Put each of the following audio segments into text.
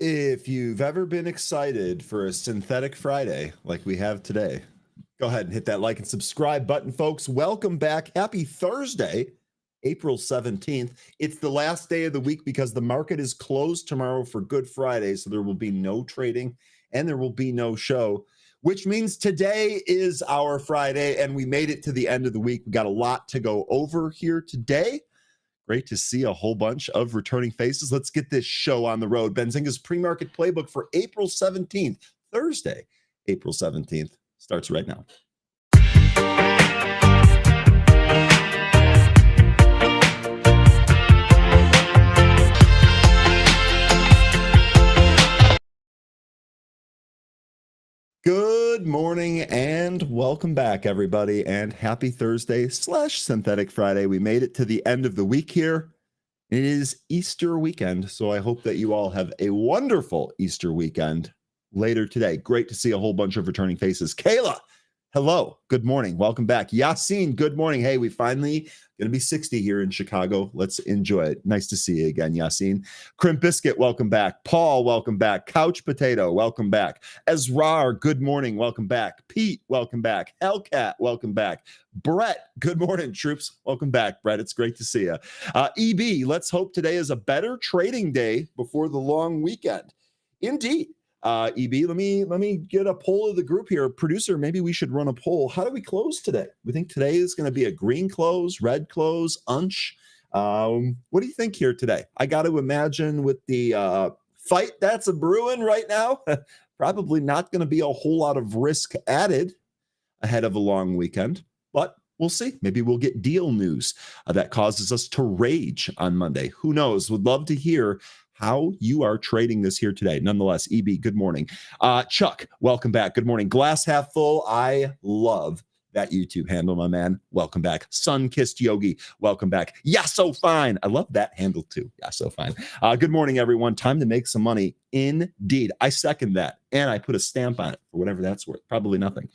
If you've ever been excited for a synthetic Friday like we have today, go ahead and hit that like and subscribe button, folks. Welcome back. Happy Thursday, April 17th. It's the last day of the week because the market is closed tomorrow for Good Friday, so there will be no trading and there will be no show, which means today is our Friday, and we made it to the end of the week. We got a lot to go over here today. Great to see a whole bunch of returning faces. Let's get this show on the road. Benzinga's pre-market playbook for April 17th, Thursday, April 17th, starts right now. Good morning and welcome back, everybody, and happy Thursday / Synthetic Friday. We made it to the end of the week here. It is Easter weekend, so I hope that you all have a wonderful Easter weekend later today. Great to see a whole bunch of returning faces. Kayla, hello. Good morning. Welcome back. Yassine, good morning. Hey, we finally going to be 60 here in Chicago. Let's enjoy it. Nice to see you again, Yassine. Crimp Biscuit, welcome back. Paul, welcome back. Couch Potato, welcome back. Ezrar, good morning. Welcome back. Pete, welcome back. Hellcat, welcome back. Brett, good morning, troops. Welcome back, Brett. It's great to see you. EB, let's hope today is a better trading day before the long weekend. Indeed. EB, let me get a poll of the group here. Producer, maybe we should run a poll. How do we close today? We think today is going to be a green close, red close, unch. What do you think here today? I got to imagine with the fight that's a brewing right now, probably not going to be a whole lot of risk added ahead of a long weekend, but we'll see. Maybe we'll get deal news that causes us to rage on Monday. Who knows? Would love to hear how you are trading this here today. Nonetheless, EB, good morning. Chuck, welcome back. Good morning. Glass half full. I love that YouTube handle, my man. Welcome back. Sun-kissed Yogi, welcome back. Yeah, so fine. I love that handle too. Yeah, so fine. Good morning, everyone. Time to make some money. Indeed. I second that. And I put a stamp on it for whatever that's worth. Probably nothing.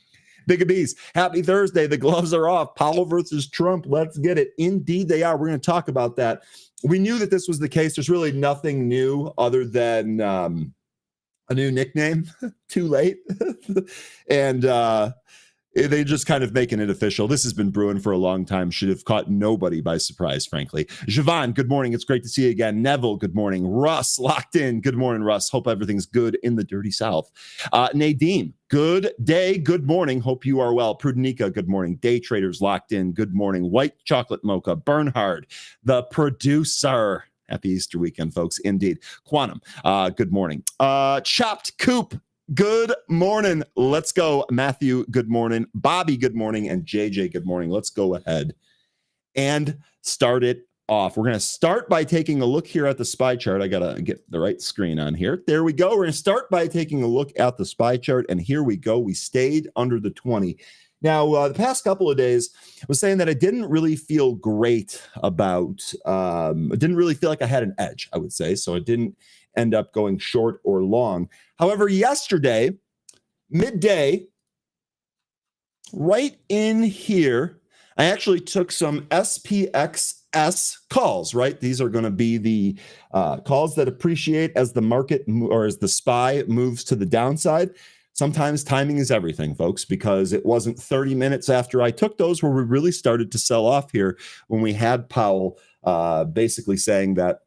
Big Bees, happy Thursday. The gloves are off. Powell versus Trump. Let's get it. Indeed, they are. We're going to talk about that. We knew that this was the case. There's really nothing new other than a new nickname. Too late. And they just kind of making it official. This has been brewing for a long time. Should have caught nobody by surprise, frankly. Javon, good morning. It's great to see you again. Neville, good morning. Russ, locked in. Good morning, Russ. Hope everything's good in the dirty South. Nadine, good day. Good morning. Hope you are well. Prudenica, good morning. Day traders locked in. Good morning. White chocolate mocha. Bernhard, the producer. Happy Easter weekend, folks. Indeed. Quantum, good morning. Chopped Coop, good morning. Let's go. Matthew, good morning. Bobby, good morning. And JJ, good morning. Let's go ahead and start it off. We're going to start by taking a look here at the SPY chart. I got to get the right screen on here. There we go. We're going to start by taking a look at the SPY chart. And here we go. We stayed under the 20. Now, the past couple of days, I was saying that I didn't really feel great about, I didn't really feel like I had an edge, I would say. So I didn't end up going short or long. However, yesterday, midday, right in here, I actually took some SPXS calls, right? These are going to be the calls that appreciate as the market or as the SPY moves to the downside. Sometimes timing is everything, folks, because it wasn't 30 minutes after I took those where we really started to sell off here when we had Powell basically saying that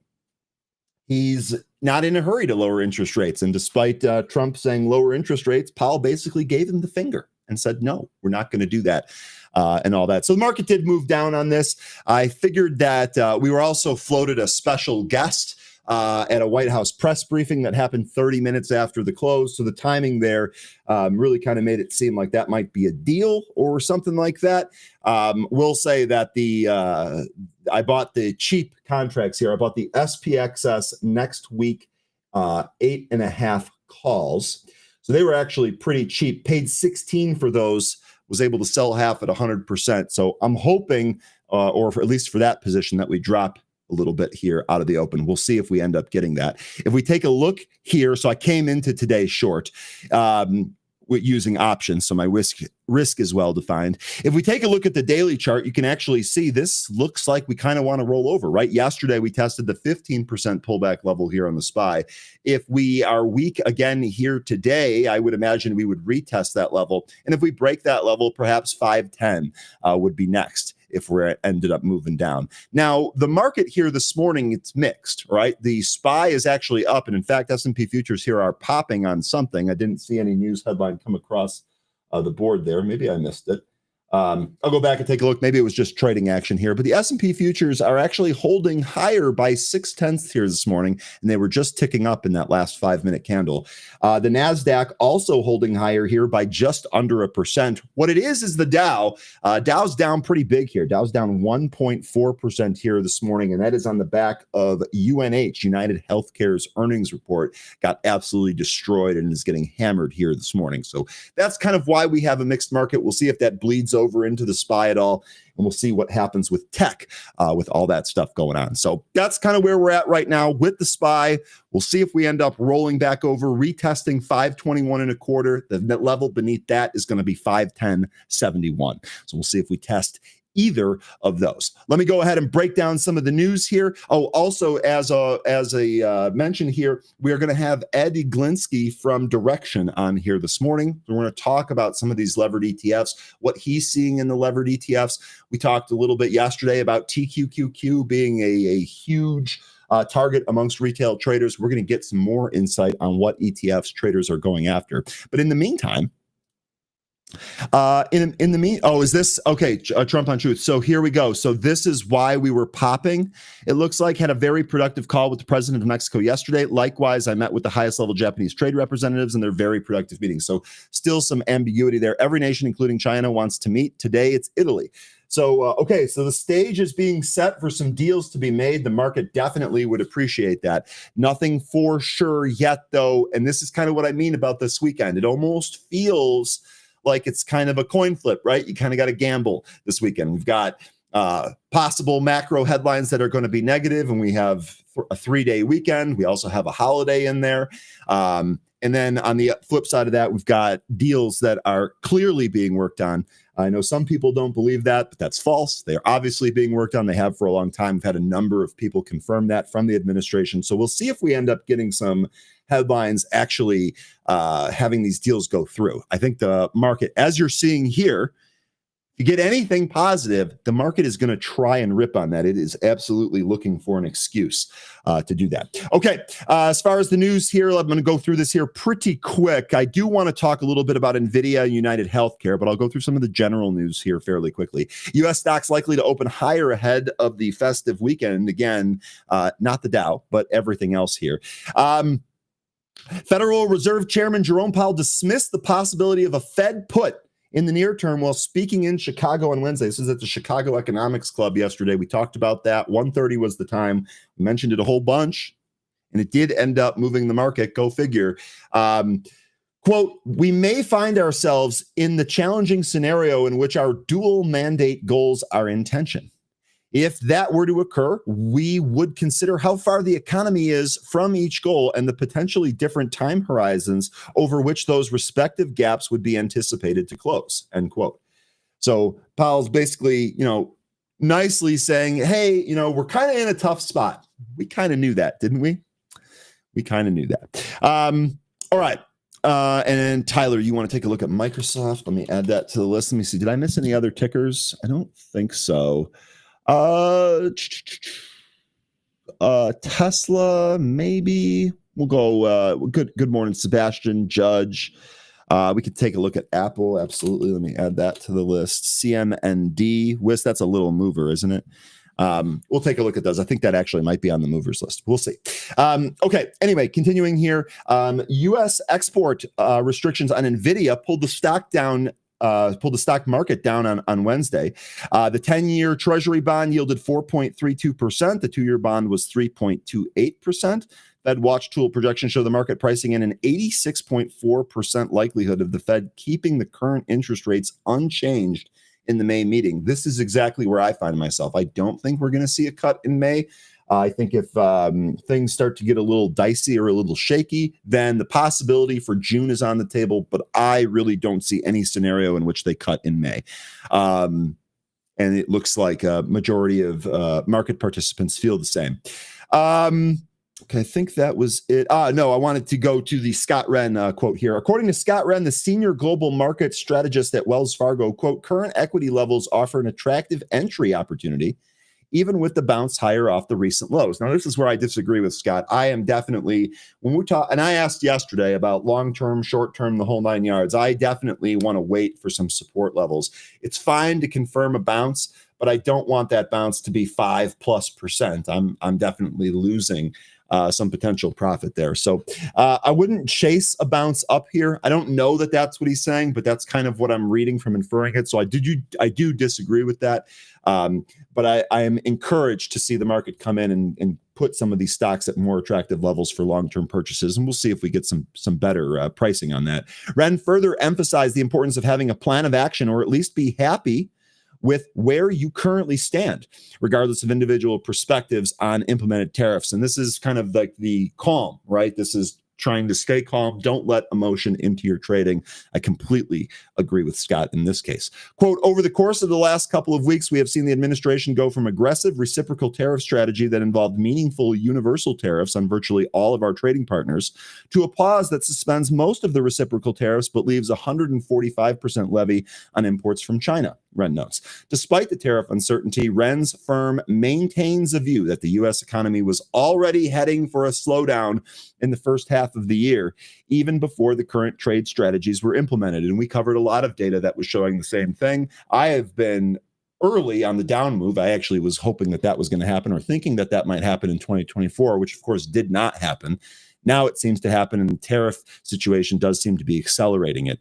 he's not in a hurry to lower interest rates. And despite Trump saying lower interest rates, Powell basically gave him the finger and said, no, we're not going to do that and all that. So the market did move down on this. I figured that we were also floated a special guest at a White House press briefing that happened 30 minutes after the close. So the timing there really kind of made it seem like that might be a deal or something like that. We'll say that I bought the cheap contracts here. I bought the SPXS next week, 8.5 calls. So they were actually pretty cheap. Paid 16 for those, was able to sell half at 100%. So I'm hoping, or at least for that position, that we drop a little bit here out of the open. We'll see if we end up getting that. If we take a look here, so I came into today short. using options, so my risk is well defined. If we take a look at the daily chart, you can actually see this looks like we kind of want to roll over, right? Yesterday, we tested the 15% pullback level here on the SPY. If we are weak again here today, I would imagine we would retest that level. And if we break that level, perhaps 510 would be next if we ended up moving down. Now, the market here this morning, it's mixed, right? The SPY is actually up, and in fact, S&P futures here are popping on something. I didn't see any news headline come across the board there. Maybe I missed it. I'll go back and take a look. Maybe it was just trading action here, but the S&P futures are actually holding higher by 0.6 here this morning, and they were just ticking up in that last 5-minute candle. The NASDAQ also holding higher here by just under 1%. What it is the Dow. Dow's down pretty big here. Dow's down 1.4% here this morning, and that is on the back of UNH, UnitedHealthcare's earnings report. Got absolutely destroyed and is getting hammered here this morning. So that's kind of why we have a mixed market. We'll see if that bleeds over into the SPY at all, and we'll see what happens with tech with all that stuff going on. So that's kind of where we're at right now with the SPY. We'll see if we end up rolling back over, retesting 521.25. The net level beneath that is going to be 510.71. So we'll see if we test either of those. Let me go ahead and break down some of the news here. Oh, also as a mention here, we are going to have Ed Egilinsky from Direxion on here this morning. We're going to talk about some of these levered ETFs, what he's seeing in the levered ETFs. We talked a little bit yesterday about TQQQ being a huge target amongst retail traders. We're going to get some more insight on what ETFs traders are going after. But in the meantime, is this okay? Trump on Truth. So here we go. So this is why we were popping. It looks like had a very productive call with the president of Mexico yesterday. Likewise, I met with the highest level Japanese trade representatives, and they're very productive meetings. So still some ambiguity there. Every nation, including China, wants to meet. Today, it's Italy. So, so the stage is being set for some deals to be made. The market definitely would appreciate that. Nothing for sure yet, though. And this is kind of what I mean about this weekend. It almost feels like it's kind of a coin flip, right? You kind of got to gamble this weekend. We've got possible macro headlines that are going to be negative, and we have a 3-day weekend. We also have a holiday in there. And then on the flip side of that, we've got deals that are clearly being worked on. I know some people don't believe that, but that's false. They are obviously being worked on. They have for a long time. We've had a number of people confirm that from the administration. So we'll see if we end up getting some headlines actually having these deals go through. I think the market, as you're seeing here, you get anything positive, the market is going to try and rip on that. It is absolutely looking for an excuse to do that. Okay, as far as the news here, I'm going to go through this here pretty quick. I do want to talk a little bit about NVIDIA, UnitedHealthcare, but I'll go through some of the general news here fairly quickly. U.S. stocks likely to open higher ahead of the festive weekend. Again, not the Dow, but everything else here. Federal Reserve Chairman Jerome Powell dismissed the possibility of a Fed put in the near term while speaking in Chicago on Wednesday. This is at the Chicago Economics Club yesterday. We talked about that. 1:30 was the time. We mentioned it a whole bunch, and it did end up moving the market. Go figure. Quote, we may find ourselves in the challenging scenario in which our dual mandate goals are in tension. If that were to occur, we would consider how far the economy is from each goal and the potentially different time horizons over which those respective gaps would be anticipated to close, end quote. So Powell's basically, nicely saying, hey, we're kind of in a tough spot. We kind of knew that, didn't we? We kind of knew that. All right. And Tyler, you want to take a look at Microsoft? Let me add that to the list. Let me see. Did I miss any other tickers? I don't think so. Tesla, maybe. We'll go good morning, Sebastian Judge. We could take a look at Apple. Absolutely. Let me add that to the list. CMND. WIS, that's a little mover, isn't it? We'll take a look at those. I think that actually might be on the movers list. We'll see. Okay. Anyway, continuing here. U.S. export restrictions on NVIDIA pulled the stock market down on Wednesday. The 10-year Treasury bond yielded 4.32%. The 2-year bond was 3.28%. Fed Watch Tool projections show the market pricing in an 86.4% likelihood of the Fed keeping the current interest rates unchanged in the May meeting. This is exactly where I find myself. I don't think we're going to see a cut in May. I think if things start to get a little dicey or a little shaky, then the possibility for June is on the table, but I really don't see any scenario in which they cut in May. And it looks like a majority of market participants feel the same. Okay, I think that was it. No, I wanted to go to the Scott Wren quote here. According to Scott Wren, the senior global market strategist at Wells Fargo, quote, current equity levels offer an attractive entry opportunity, even with the bounce higher off the recent lows. Now, this is where I disagree with Scott. I am definitely, when we talk, and I asked yesterday about long-term, short-term, the whole 9 yards, I definitely want to wait for some support levels. It's fine to confirm a bounce, but I don't want that bounce to be 5+%. I'm definitely losing some potential profit there. So I wouldn't chase a bounce up here. I don't know that that's what he's saying, but that's kind of what I'm reading from inferring it. So I do disagree with that. But I am encouraged to see the market come in and put some of these stocks at more attractive levels for long-term purchases. And we'll see if we get some better pricing on that. Wren further emphasized the importance of having a plan of action, or at least be happy with where you currently stand, regardless of individual perspectives on implemented tariffs. And this is kind of like the calm, right? This is trying to stay calm. Don't let emotion into your trading. I completely agree with Scott in this case. Quote, over the course of the last couple of weeks, we have seen the administration go from aggressive reciprocal tariff strategy that involved meaningful universal tariffs on virtually all of our trading partners to a pause that suspends most of the reciprocal tariffs but leaves a 145% levy on imports from China, Wren notes. Despite the tariff uncertainty, Wren's firm maintains a view that the U.S. economy was already heading for a slowdown in the first half of the year, even before the current trade strategies were implemented. And we covered a lot of data that was showing the same thing. I have been early on the down move. I actually was hoping that was going to happen, or thinking that might happen in 2024, which of course did not happen. Now it seems to happen, and the tariff situation does seem to be accelerating it.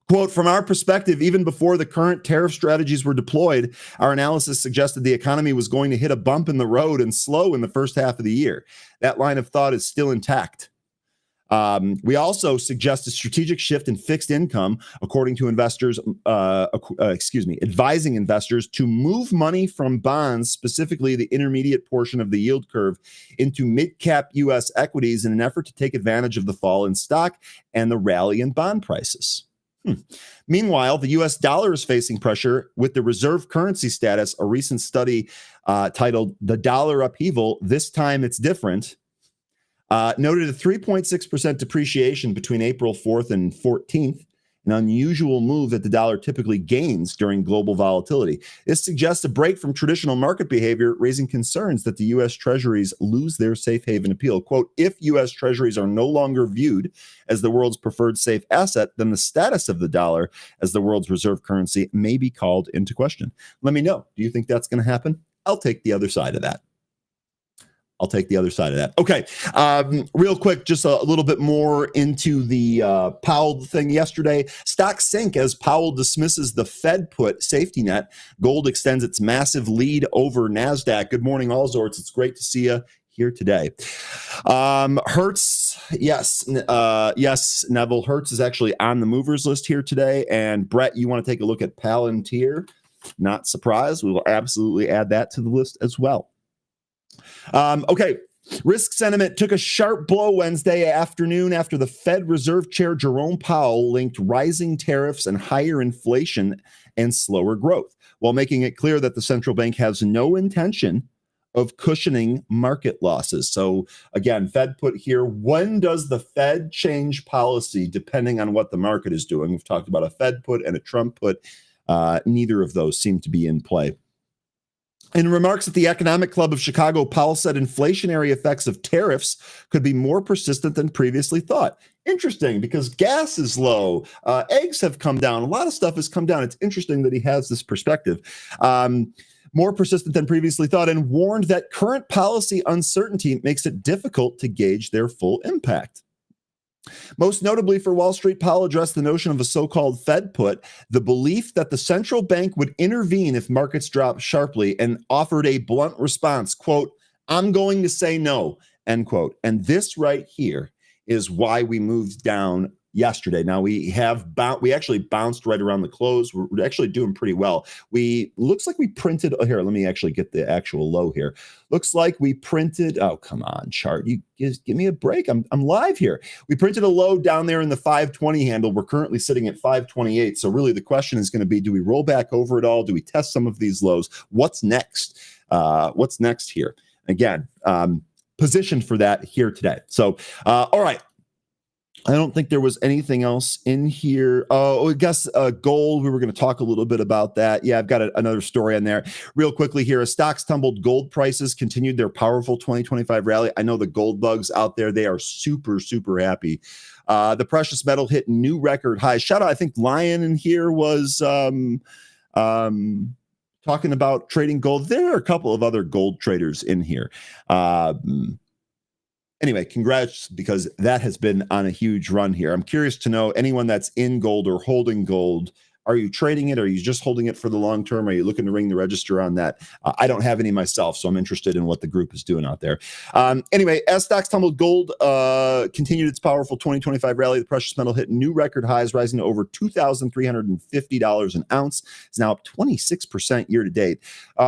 Quote, from our perspective, even before the current tariff strategies were deployed, our analysis suggested the economy was going to hit a bump in the road and slow in the first half of the year. That line of thought is still intact. We also suggest a strategic shift in fixed income, according to investors, advising investors to move money from bonds, specifically the intermediate portion of the yield curve, into mid-cap U.S. equities in an effort to take advantage of the fall in stock and the rally in bond prices. Meanwhile, the U.S. dollar is facing pressure with the reserve currency status. A recent study titled "The Dollar Upheaval, This Time It's Different" noted a 3.6% depreciation between April 4th and 14th, an unusual move that the dollar typically gains during global volatility. This suggests a break from traditional market behavior, raising concerns that the U.S. Treasuries lose their safe haven appeal. Quote, if U.S. Treasuries are no longer viewed as the world's preferred safe asset, then the status of the dollar as the world's reserve currency may be called into question. Let me know. Do you think that's going to happen? I'll take the other side of that. Okay. Real quick, just a little bit more into the Powell thing yesterday. Stocks sink as Powell dismisses the Fed put safety net. Gold extends its massive lead over NASDAQ. Good morning, all sorts. It's great to see you here today. Hertz, yes, Neville. Hertz is actually on the movers list here today. And Brett, you want to take a look at Palantir? Not surprised. We will absolutely add that to the list as well. Okay. Risk sentiment took a sharp blow Wednesday afternoon after the Fed Reserve Chair Jerome Powell linked rising tariffs and higher inflation and slower growth, while making it clear that the central bank has no intention of cushioning market losses. So again, Fed put here, when does the Fed change policy depending on what the market is doing? We've talked about a Fed put and a Trump put. Neither of those seem to be in play. In remarks at the Economic Club of Chicago, Powell said inflationary effects of tariffs could be more persistent than previously thought. Interesting, because gas is low. Eggs have come down. A lot of stuff has come down. It's interesting that he has this perspective. More persistent than previously thought, and warned that current policy uncertainty makes it difficult to gauge their full impact. Most notably for Wall Street, Powell addressed the notion of a so-called Fed put, the belief that the central bank would intervene if markets drop sharply, and offered a blunt response, quote, I'm going to say no, end quote. And this right here is why we moved down yesterday. Now we actually bounced right around the close. We're actually doing pretty well. Looks like we printed here. Let me actually get the actual low here. Looks like we printed. Oh, come on, chart. You just give me a break. I'm live here. We printed a low down there in the 520 handle. We're currently sitting at 528. So really the question is going to be, do we roll back over it all? Do we test some of these lows? What's next? What's next here? Again, positioned for that here today. So, all right. I don't think there was anything else in here. I guess gold, we were going to talk a little bit about that. Yeah, I've got another story on there. Real quickly here, as stocks tumbled, gold prices continued their powerful 2025 rally. I know the gold bugs out there, they are super, super happy. The precious metal hit new record highs. Shout out, I think Lion in here was talking about trading gold. There are a couple of other gold traders in here. Anyway, congrats, because that has been on a huge run here. I'm curious to know, anyone that's in gold or holding gold, are you trading it? Are you just holding it for the long term? Are you looking to ring the register on that? I don't have any myself, so I'm interested in what the group is doing out there. Anyway, as stocks tumbled, gold continued its powerful 2025 rally. The precious metal hit new record highs, rising to over $2,350 an ounce. It's now up 26% year to date.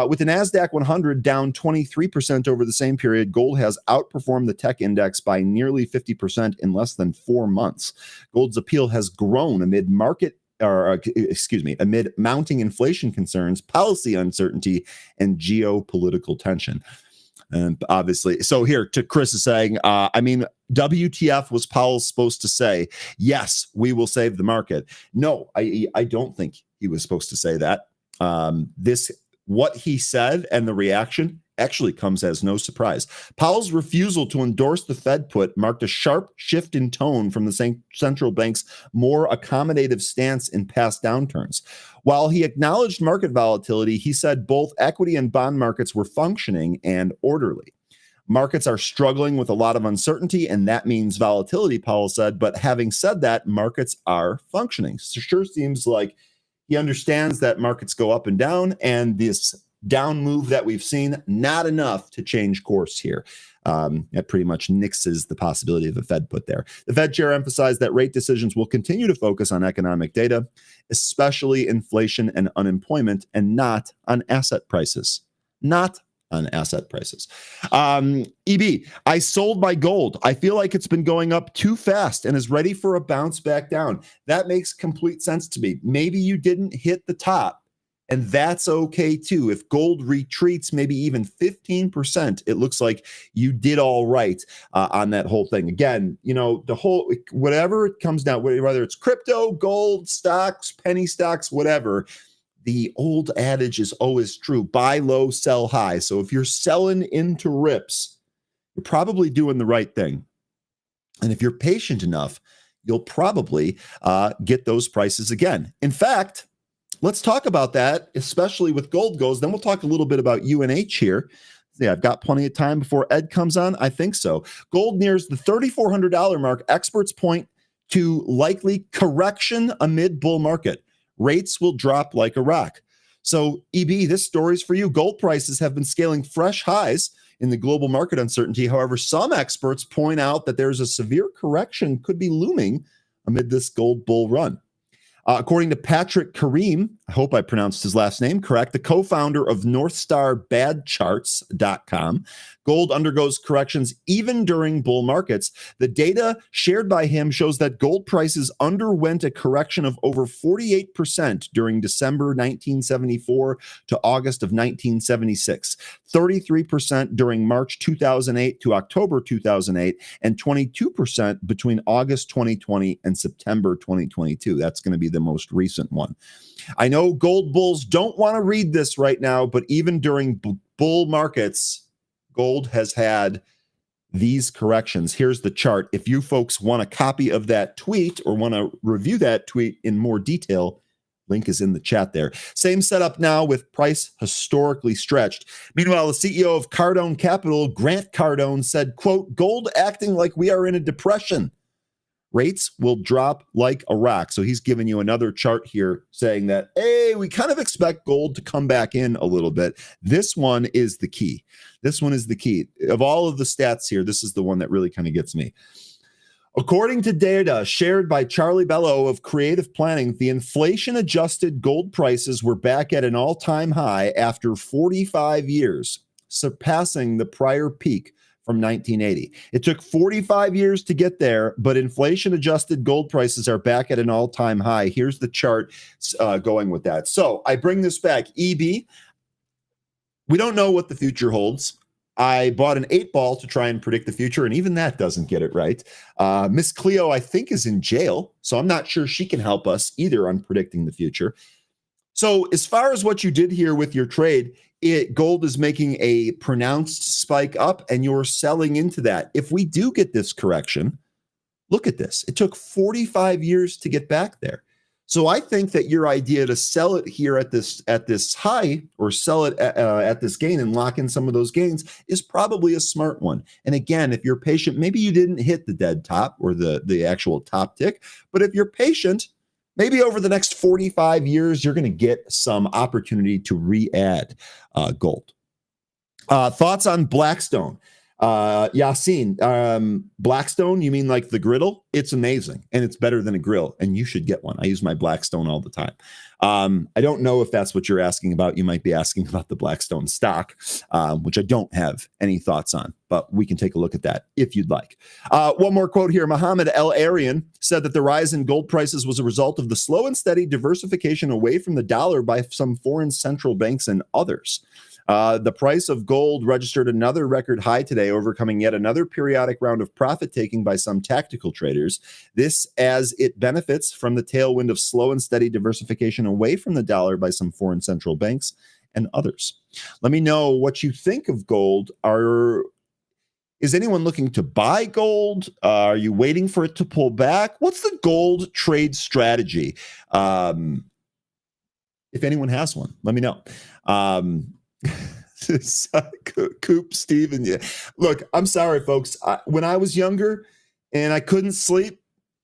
With the NASDAQ 100 down 23% over the same period, gold has outperformed the tech index by nearly 50% in less than 4 months. Gold's appeal has grown amid amid mounting inflation concerns, policy uncertainty, and geopolitical tension. And obviously, so here to Chris is saying, WTF was Powell supposed to say? Yes, we will save the market. No, I don't think he was supposed to say that. What he said and the reaction actually comes as no surprise. Powell's refusal to endorse the Fed put marked a sharp shift in tone from the central bank's more accommodative stance in past downturns. While he acknowledged market volatility, he said both equity and bond markets were functioning and orderly. Markets are struggling with a lot of uncertainty, and that means volatility, Powell said. But having said that, markets are functioning. So sure seems like he understands that markets go up and down, and this down move that we've seen, not enough to change course here. That pretty much nixes the possibility of a Fed put there. The Fed chair emphasized that rate decisions will continue to focus on economic data, especially inflation and unemployment, and not on asset prices. Not on asset prices. EB, I sold my gold. I feel like it's been going up too fast and is ready for a bounce back down. That makes complete sense to me. Maybe you didn't hit the top, and that's okay too. If gold retreats maybe even 15%, it looks like you did all right on that whole thing. Again, the whole, whatever it comes down, whether it's crypto, gold, stocks, penny stocks, whatever, the old adage is always true: buy low, sell high. So if you're selling into rips, you're probably doing the right thing. And if you're patient enough, you'll probably get those prices again. In fact, let's talk about that, especially with gold goes. Then we'll talk a little bit about UNH here. Yeah, I've got plenty of time before Ed comes on. I think so. Gold nears the $3,400 mark. Experts point to likely correction amid bull market. Rates will drop like a rock. So, EB, this story's for you. Gold prices have been scaling fresh highs in the global market uncertainty. However, some experts point out that there's a severe correction could be looming amid this gold bull run. According to Patrick Kareem, I hope I pronounced his last name correct, the co-founder of NorthstarBadCharts.com, gold undergoes corrections even during bull markets. The data shared by him shows that gold prices underwent a correction of over 48% during December 1974 to August of 1976, 33% during March 2008 to October 2008, and 22% between August 2020 and September 2022. That's going to be the most recent one. I know gold bulls don't want to read this right now, but even during bull markets, gold has had these corrections. Here's the chart. If you folks want a copy of that tweet or want to review that tweet in more detail, link is in the chat there. Same setup now with price historically stretched. Meanwhile, the CEO of Cardone Capital, Grant Cardone, said, quote, gold acting like we are in a depression. Rates will drop like a rock. So he's giving you another chart here saying that, hey, we kind of expect gold to come back in a little bit. This one is the key. This one is the key. Of all of the stats here, this is the one that really kind of gets me. According to data shared by Charlie Bello of Creative Planning, the inflation-adjusted gold prices were back at an all-time high after 45 years, surpassing the prior peak from 1980. It took 45 years to get there, but inflation-adjusted gold prices are back at an all-time high. Here's the chart going with that. So I bring this back. EB, we don't know what the future holds. I bought an 8-ball to try and predict the future, and even that doesn't get it right. Miss Cleo, I think, is in jail, so I'm not sure she can help us either on predicting the future. So as far as what you did here with your trade, gold is making a pronounced spike up, and you're selling into that. If we do get this correction, look at this. It took 45 years to get back there. So I think that your idea to sell it here at this high, or sell it at this gain and lock in some of those gains, is probably a smart one. And again, if you're patient, maybe you didn't hit the dead top or the actual top tick, but if you're patient, maybe over the next 45 years, you're going to get some opportunity to re-add gold. Thoughts on Blackstone? Yassine, Blackstone, you mean like the griddle? It's amazing, and it's better than a grill, and you should get one. I use my Blackstone all the time. I don't know if that's what you're asking about. You might be asking about the Blackstone stock, which I don't have any thoughts on, but we can take a look at that if you'd like. One more quote here. Mohammed El Arian said that the rise in gold prices was a result of the slow and steady diversification away from the dollar by some foreign central banks and others. The price of gold registered another record high today, overcoming yet another periodic round of profit taking by some tactical traders. This as it benefits from the tailwind of slow and steady diversification away from the dollar by some foreign central banks and others. Let me know what you think of gold. Is anyone looking to buy gold? Are you waiting for it to pull back? What's the gold trade strategy? If anyone has one, let me know. Coop, Steven, yeah. Look, I'm sorry, folks. When I was younger and I couldn't sleep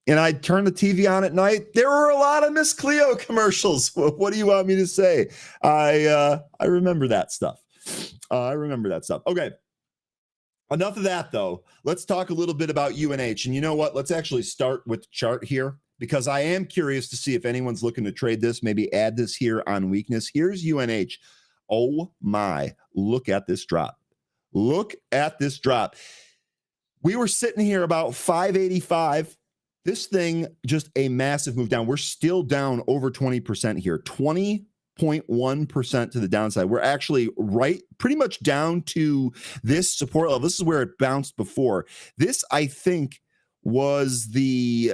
and I'd turn the TV on at night, there were a lot of Miss Cleo commercials. What do you want me to say? I remember that stuff. Okay. Enough of that, though. Let's talk a little bit about UNH. And you know what? Let's actually start with the chart here, because I am curious to see if anyone's looking to trade this, maybe add this here on weakness. Here's UNH. Oh my, look at this drop. Look at this drop. We were sitting here about 585. This thing, just a massive move down. We're still down over 20% here, 20.1% to the downside. We're actually pretty much down to this support level. This is where it bounced before. This, I think, was the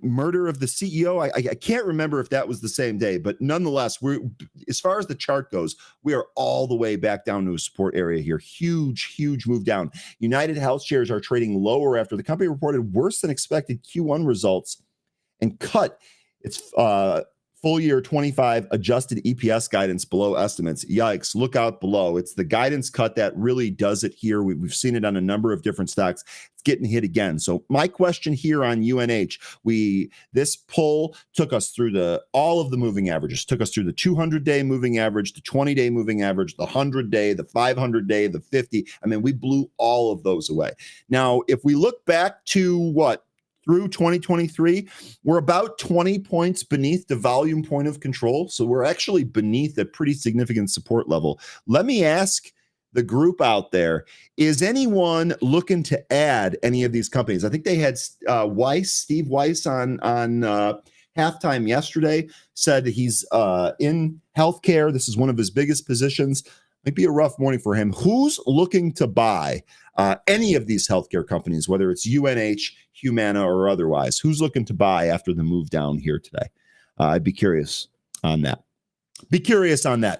murder of the CEO. I can't remember if that was the same day, but nonetheless, as far as the chart goes, we are all the way back down to a support area here. Huge move down. UnitedHealth shares are trading lower after the company reported worse than expected Q1 results and cut its full year 25 adjusted EPS guidance below estimates. Yikes, look out below. It's the guidance cut that really does it here. We've seen it on a number of different stocks. It's getting hit again. So my question here on UNH, this pull took us through all of the moving averages, took us through the 200-day moving average, the 20-day moving average, the 100-day, the 500-day, the 50. I mean, we blew all of those away. Now, if we look back to through 2023, we're about 20 points beneath the volume point of control. So we're actually beneath a pretty significant support level. Let me ask the group out there, is anyone looking to add any of these companies? I think they had Steve Weiss on halftime yesterday, said he's in healthcare. This is one of his biggest positions. Might be a rough morning for him. Who's looking to buy any of these healthcare companies, whether it's UNH, Humana, or otherwise? Who's looking to buy after the move down here today? I'd be curious on that.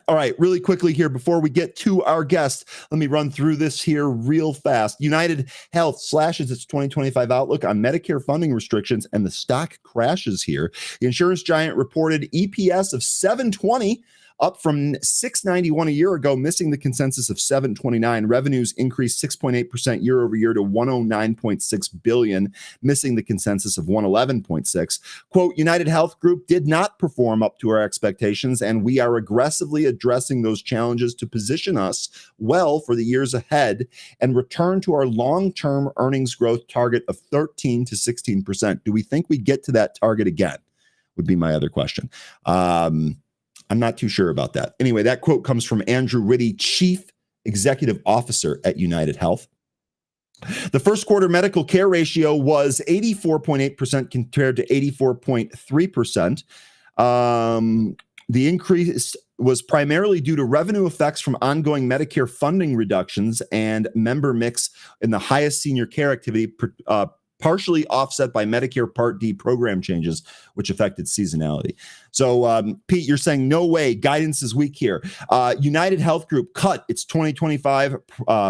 All right, really quickly here before we get to our guest, let me run through this here real fast. UnitedHealth slashes its 2025 outlook on Medicare funding restrictions, and the stock crashes here. The insurance giant reported EPS of $7.20, up from 691 a year ago, missing the consensus of 729. Revenues increased 6.8% year over year to 109.6 billion, missing the consensus of 111.6. Quote, UnitedHealth Group did not perform up to our expectations, and we are aggressively addressing those challenges to position us well for the years ahead and return to our long-term earnings growth target of 13 to 16%. Do we think we get to that target again? Would be my other question. I'm not too sure about that. Anyway, that quote comes from Andrew Ritty, Chief Executive Officer at UnitedHealth. The first quarter medical care ratio was 84.8% compared to 84.3%. The increase was primarily due to revenue effects from ongoing Medicare funding reductions and member mix in the highest senior care activity, partially offset by Medicare Part D program changes, which affected seasonality. So, Pete, you're saying no way, guidance is weak here. UnitedHealth Group cut its 2025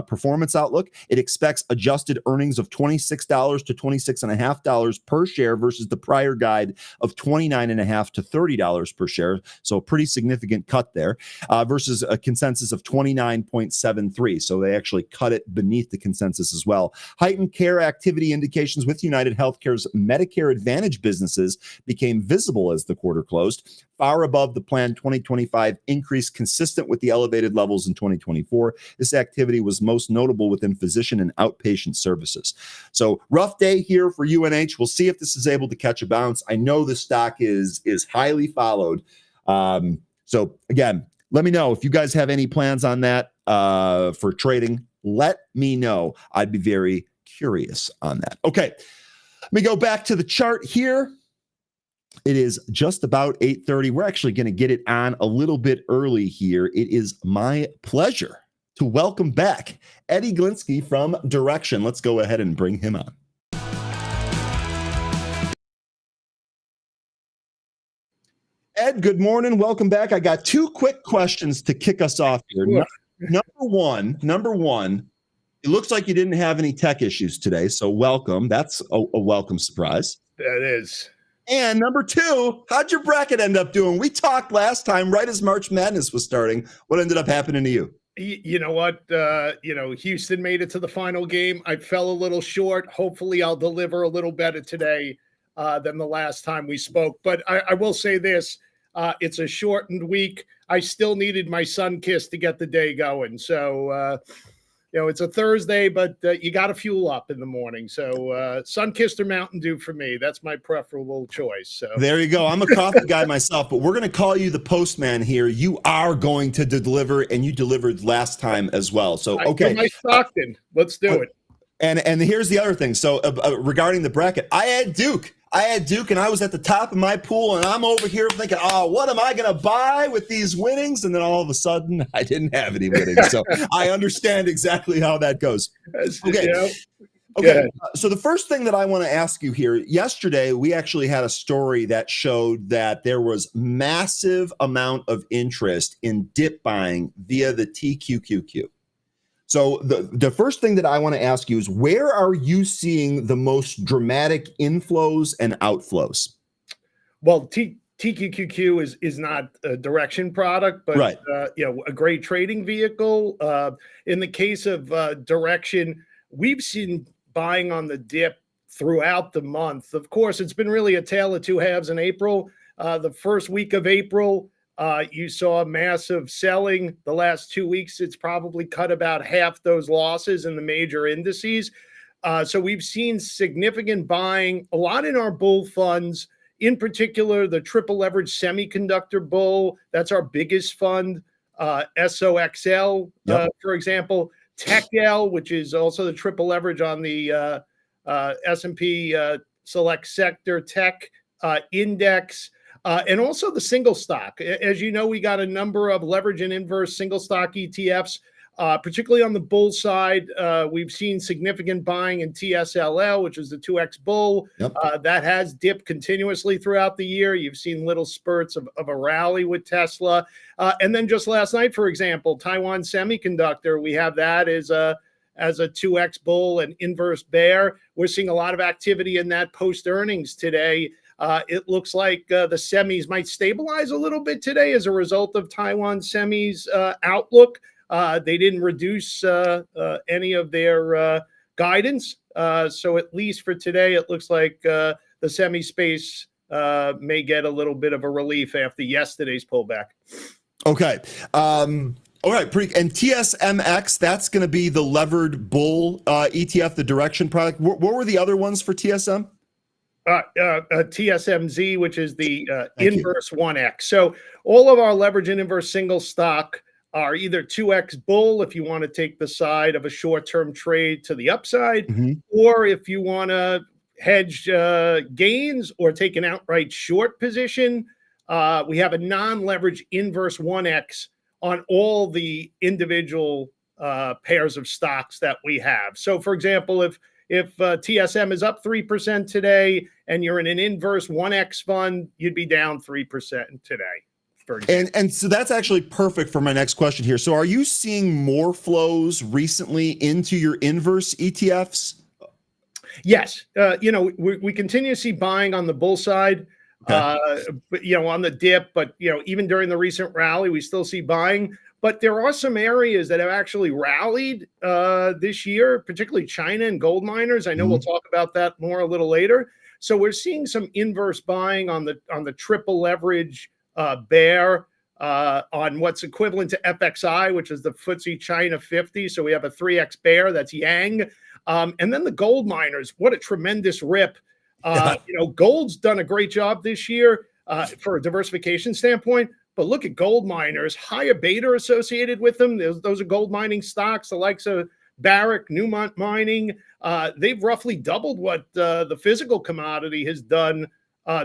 performance outlook. It expects adjusted earnings of $26 to $26.50 per share versus the prior guide of $29.50 to $30 per share. So a pretty significant cut there versus a consensus of 29.73. So they actually cut it beneath the consensus as well. Heightened care activity indications with UnitedHealthcare's Medicare Advantage businesses became visible as the quarter closed, far above the planned 2025 increase consistent with the elevated levels in 2024. This activity was most notable within physician and outpatient services. So rough day here for UNH. We'll see if this is able to catch a bounce. I know the stock is highly followed. So again, let me know if you guys have any plans on that for trading. Let me know. I'd be very curious on that. Okay, let me go back to the chart here. It is just about 8:30. We're actually going to get it on a little bit early here. It is my pleasure to welcome back Ed Egilinsky from Direxion. Let's go ahead and bring him on. Ed, good morning. Welcome back. I got two quick questions to kick us off here. Number one, it looks like you didn't have any tech issues today, so welcome. That's a welcome surprise. That is. And number two, how'd your bracket end up doing? We talked last time right as March Madness was starting. What ended up happening to you? You know what? Houston made it to the final game. I fell a little short. Hopefully I'll deliver a little better today than the last time we spoke. But I will say this. It's a shortened week. I still needed my sun kiss to get the day going. So, it's a Thursday, but you got to fuel up in the morning. So Sunkist or Mountain Dew for me. That's my preferable choice. So there you go. I'm a coffee guy myself, but we're going to call you the postman here. You are going to deliver, and you delivered last time as well. So, okay. My Stockton. Let's do it. And here's the other thing. So regarding the bracket, I had Duke, and I was at the top of my pool, and I'm over here thinking, oh, what am I going to buy with these winnings? And then all of a sudden, I didn't have any winnings. So I understand exactly how that goes. Okay. Yeah. Okay. So the first thing that I want to ask you here, yesterday, we actually had a story that showed that there was massive amount of interest in dip buying via the TQQQ. So the first thing that I want to ask you is, where are you seeing the most dramatic inflows and outflows? Well, TQQQ is not a Direxion product, but right. A great trading vehicle. In the case of Direxion, we've seen buying on the dip throughout the month. Of course, it's been really a tale of two halves in April. The first week of April, you saw massive selling. The last 2 weeks, it's probably cut about half those losses in the major indices. So we've seen significant buying, a lot in our bull funds, in particular, the triple leverage semiconductor bull. That's our biggest fund, SOXL, for example, TechL, which is also the triple leverage on the S&P Select Sector Tech Index. And also the single stock. As you know, we got a number of leverage and inverse single stock ETFs, particularly on the bull side. We've seen significant buying in TSLL, which is the 2X bull. Yep. That has dipped continuously throughout the year. You've seen little spurts of a rally with Tesla. And then just last night, for example, Taiwan Semiconductor, we have that as a 2X bull and inverse bear. We're seeing a lot of activity in that post earnings today. It looks like the semis might stabilize a little bit today as a result of Taiwan semis outlook. They didn't reduce any of their guidance. So at least for today, it looks like the semi space may get a little bit of a relief after yesterday's pullback. Okay. All right. And TSMX, that's going to be the levered bull ETF, the Direxion product. What were the other ones for TSM? TSMZ, which is the inverse 1X. So all of our leverage and inverse single stock are either 2X bull if you want to take the side of a short-term trade to the upside, or if you want to hedge gains or take an outright short position. We have a non-leverage inverse 1X on all the individual pairs of stocks that we have. So, for example, if TSM is up 3% today and you're in an inverse 1X fund, you'd be down 3% today. And so that's actually perfect for my next question here. So are you seeing more flows recently into your inverse ETFs? Yes. We continue to see buying on the bull side, but, on the dip, but, even during the recent rally, we still see buying. But there are some areas that have actually rallied this year, particularly China and gold miners. I know we'll talk about that more a little later. So we're seeing some inverse buying on the triple leverage bear on what's equivalent to FXI, which is the FTSE China 50. So we have a 3X bear, that's Yang. And then the gold miners, what a tremendous rip. Gold's done a great job this year for a diversification standpoint. But look at gold miners, higher beta associated with them. Those are gold mining stocks, the likes of Barrick, Newmont Mining. They've roughly doubled what the physical commodity has done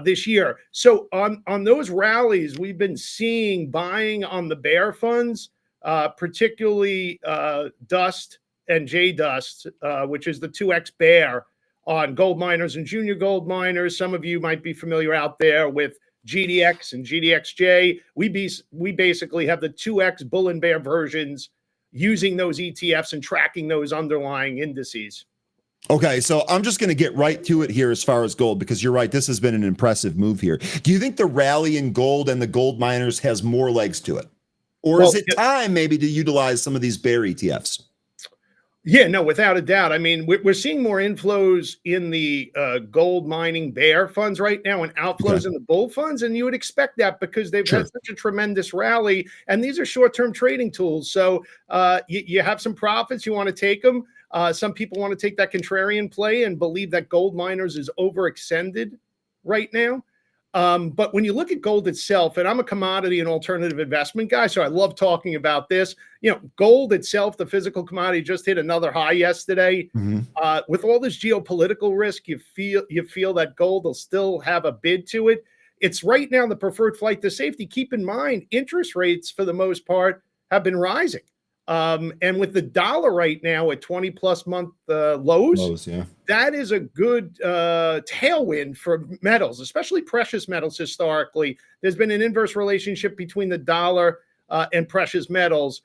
this year. So on those rallies, we've been seeing buying on the bear funds, particularly Dust and J Dust, which is the 2X bear on gold miners and junior gold miners. Some of you might be familiar out there with GDX and GDXJ. We basically have the 2X bull and bear versions using those ETFs and tracking those underlying indices. Okay, so I'm just going to get right to it here as far as gold, because you're right, this has been an impressive move here. Do you think the rally in gold and the gold miners has more legs to it? Or is it time maybe to utilize some of these bear ETFs? Yeah, no, without a doubt. I mean, we're seeing more inflows in the gold mining bear funds right now and outflows in the bull funds. And you would expect that because they've had such a tremendous rally. And these are short-term trading tools. So you have some profits, you want to take them. Some people want to take that contrarian play and believe that gold miners is overextended right now. But when you look at gold itself, and I'm a commodity and alternative investment guy, so I love talking about this. Gold itself, the physical commodity, just hit another high yesterday. With all this geopolitical risk, you feel that gold will still have a bid to it. It's right now the preferred flight to safety. Keep in mind, interest rates for the most part have been rising. And with the dollar right now at 20+ month lows, that is a good tailwind for metals, especially precious metals. Historically, there's been an inverse relationship between the dollar and precious metals.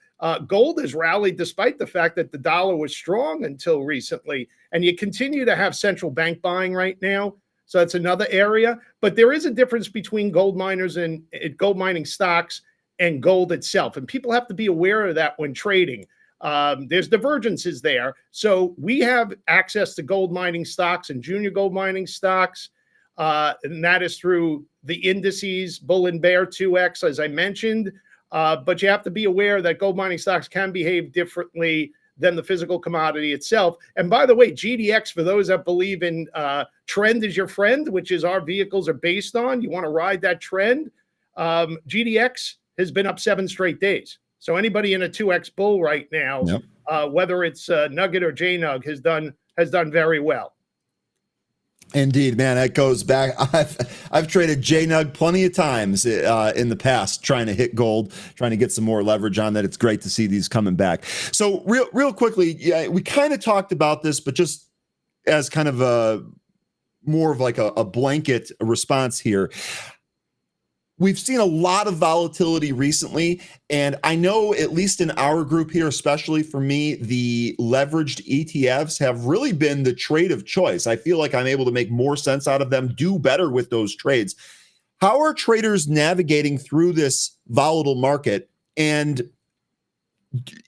Gold has rallied despite the fact that the dollar was strong until recently. And you continue to have central bank buying right now. So that's another area. But there is a difference between gold miners and gold mining stocks and gold itself. And people have to be aware of that when trading. There's divergences there. So we have access to gold mining stocks and junior gold mining stocks. And that is through the indices, bull and bear 2X, as I mentioned. But you have to be aware that gold mining stocks can behave differently than the physical commodity itself. And by the way, GDX, for those that believe in trend is your friend, which is our vehicles are based on, you want to ride that trend. GDX has been up 7 straight days. So anybody in a 2X bull right now, whether it's Nugget or JNUG, has done very well. Indeed, man, that goes back. I've traded JNUG plenty of times in the past, trying to hit gold, trying to get some more leverage on that. It's great to see these coming back. So real quickly, we kind of talked about this, but just as kind of more of like a blanket response here. we've seen a lot of volatility recently, and I know, at least in our group here, especially for me, the leveraged ETFs have really been the trade of choice. I feel like I'm able to make more sense out of them, do better with those trades. How are traders navigating through this volatile market? And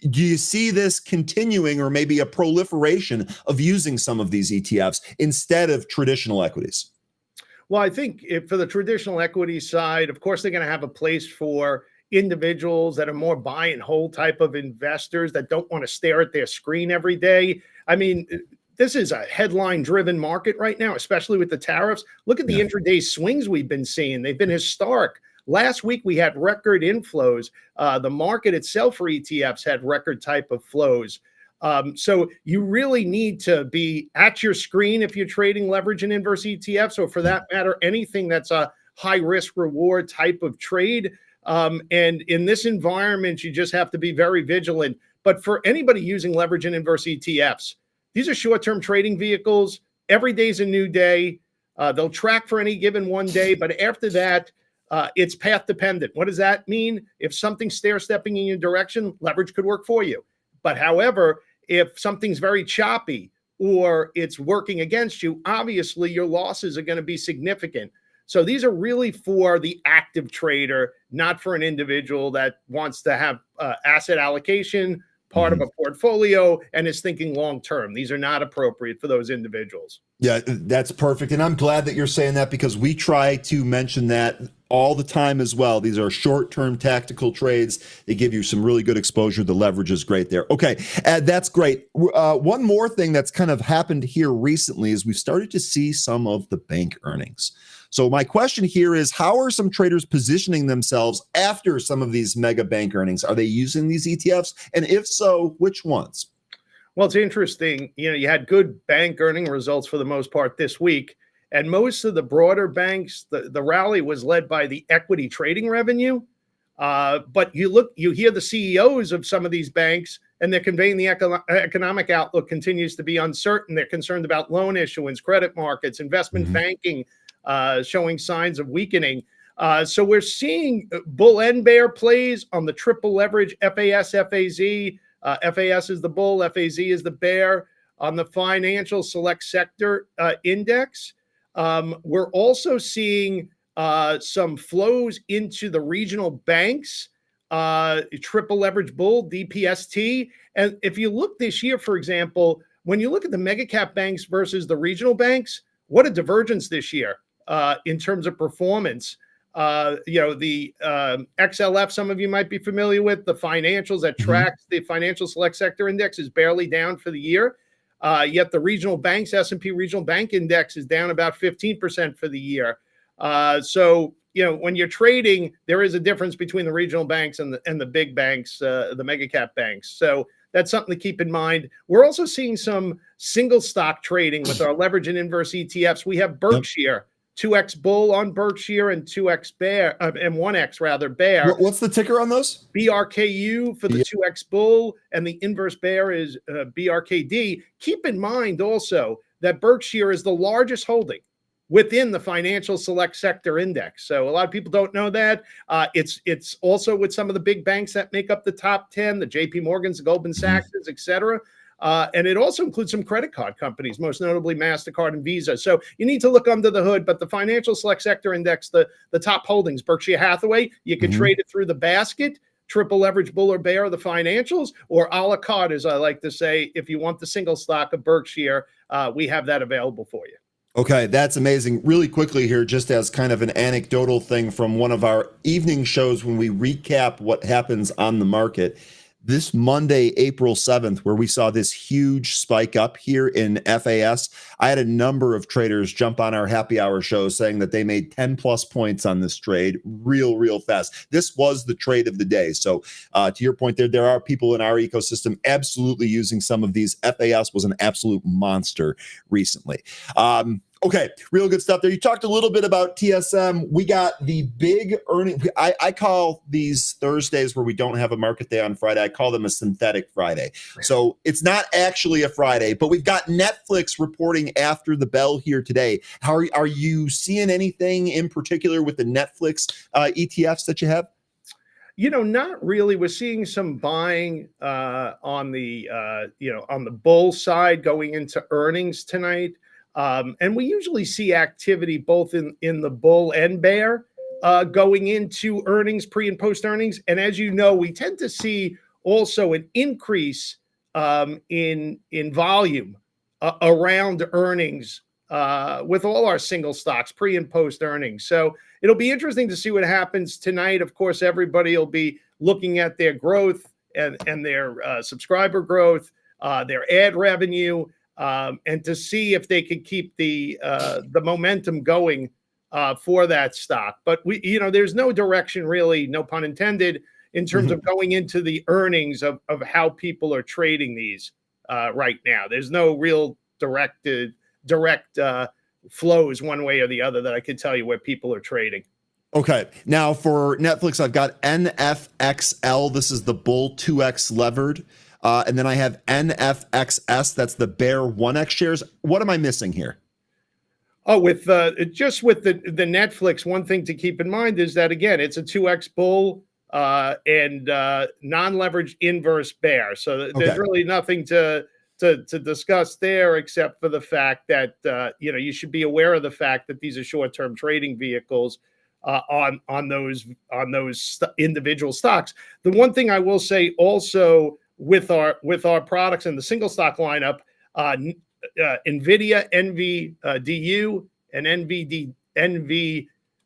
do you see this continuing, or maybe a proliferation of using some of these ETFs instead of traditional equities? Well, I think for the traditional equity side, of course, they're going to have a place for individuals that are more buy and hold type of investors that don't want to stare at their screen every day. I mean, this is a headline driven market right now, especially with the tariffs. Look at the intraday swings we've been seeing. They've been historic. Last week, we had record inflows. The market itself for ETFs had record type of flows. So you really need to be at your screen if you're trading leverage and inverse ETFs, or for that matter, anything that's a high risk reward type of trade. And in this environment, you just have to be very vigilant. But for anybody using leverage and inverse ETFs, these are short-term trading vehicles. Every day's a new day. They'll track for any given one day, but after that, it's path dependent. What does that mean? If something's stair-stepping in your direction, leverage could work for you. But however, if something's very choppy or it's working against you, obviously your losses are going to be significant. So these are really for the active trader, not for an individual that wants to have asset allocation, part of a portfolio, and is thinking long term. These are not appropriate for those individuals. Yeah, that's perfect. And I'm glad that you're saying that, because we try to mention that all the time as well. These are short-term tactical trades. They give you some really good exposure. The leverage is great there. Okay, that's great. One more thing that's kind of happened here recently is we've started to see some of the bank earnings. So my question here is, how are some traders positioning themselves after some of these mega bank earnings? Are they using these ETFs? And if so, which ones? Well, it's interesting. You had good bank earning results for the most part this week. And most of the broader banks, the rally was led by the equity trading revenue. But you hear the CEOs of some of these banks, and they're conveying the economic outlook continues to be uncertain. They're concerned about loan issuance, credit markets, investment banking, showing signs of weakening. So we're seeing bull and bear plays on the triple leverage FAS, FAZ. FAS is the bull, FAZ is the bear on the financial select sector index. We're also seeing some flows into the regional banks, triple leverage bull, DPST. And if you look this year, for example, when you look at the mega cap banks versus the regional banks, what a divergence this year in terms of performance. The XLF, some of you might be familiar with, the financials that tracks the financial select sector index, is barely down for the year. Yet the regional banks, S&P regional bank index, is down about 15% for the year. So when you're trading, there is a difference between the regional banks and the big banks, the mega cap banks. So that's something to keep in mind. We're also seeing some single stock trading with our leverage and inverse ETFs. We have Berkshire, 2x bull on Berkshire and 2x bear, and 1x rather bear. What's the ticker on those? BRKU for the 2x bull, and the inverse bear is BRKD. Keep in mind also that Berkshire is the largest holding within the financial select sector index. So a lot of people don't know that. It's also with some of the big banks that make up the top 10, the JP Morgans, the Goldman Sachs, et cetera. And it also includes some credit card companies, most notably MasterCard and Visa. So you need to look under the hood. But the financial select sector index, the top holdings, Berkshire Hathaway, you can trade it through the basket, triple leverage bull or bear of the financials, or a la carte, as I like to say. If you want the single stock of Berkshire, we have that available for you. Okay, that's amazing. Really quickly here, just as kind of an anecdotal thing from one of our evening shows when we recap what happens on the market. This Monday, April 7th, where we saw this huge spike up here in FAS, I had a number of traders jump on our happy hour show saying that they made 10 plus points on this trade real fast. This was the trade of the day. So to your point there are people in our ecosystem absolutely using some of these. FAS was an absolute monster recently. Okay, real good stuff there. You talked a little bit about TSM. We got the big earning. I call these Thursdays where we don't have a market day on Friday, I call them a synthetic Friday. So it's not actually a Friday, but we've got Netflix reporting after the bell here today. Are you seeing anything in particular with the Netflix ETFs that you have? Not really. We're seeing some buying on the on the bull side going into earnings tonight. And we usually see activity both in the bull and bear going into earnings, pre and post earnings. And as you know, we tend to see also an increase in volume around earnings with all our single stocks, pre and post earnings. So it'll be interesting to see what happens tonight. Of course, everybody will be looking at their growth and their subscriber growth, their ad revenue. And to see if they could keep the momentum going for that stock. But there's no direction really, no pun intended, in terms of going into the earnings of how people are trading these right now. There's no real direct flows one way or the other that I could tell you where people are trading. Okay. Now for Netflix, I've got NFXL. This is the bull 2x levered. And then I have NFXS. That's the bear 1x shares. What am I missing here? Oh, with the Netflix, one thing to keep in mind is that, again, it's a 2x bull and non-leveraged inverse bear. So there's really nothing to discuss there, except for the fact that you should be aware of the fact that these are short-term trading vehicles on those individual stocks. The one thing I will say also with our products in the single stock lineup, NVIDIA, NVDU, and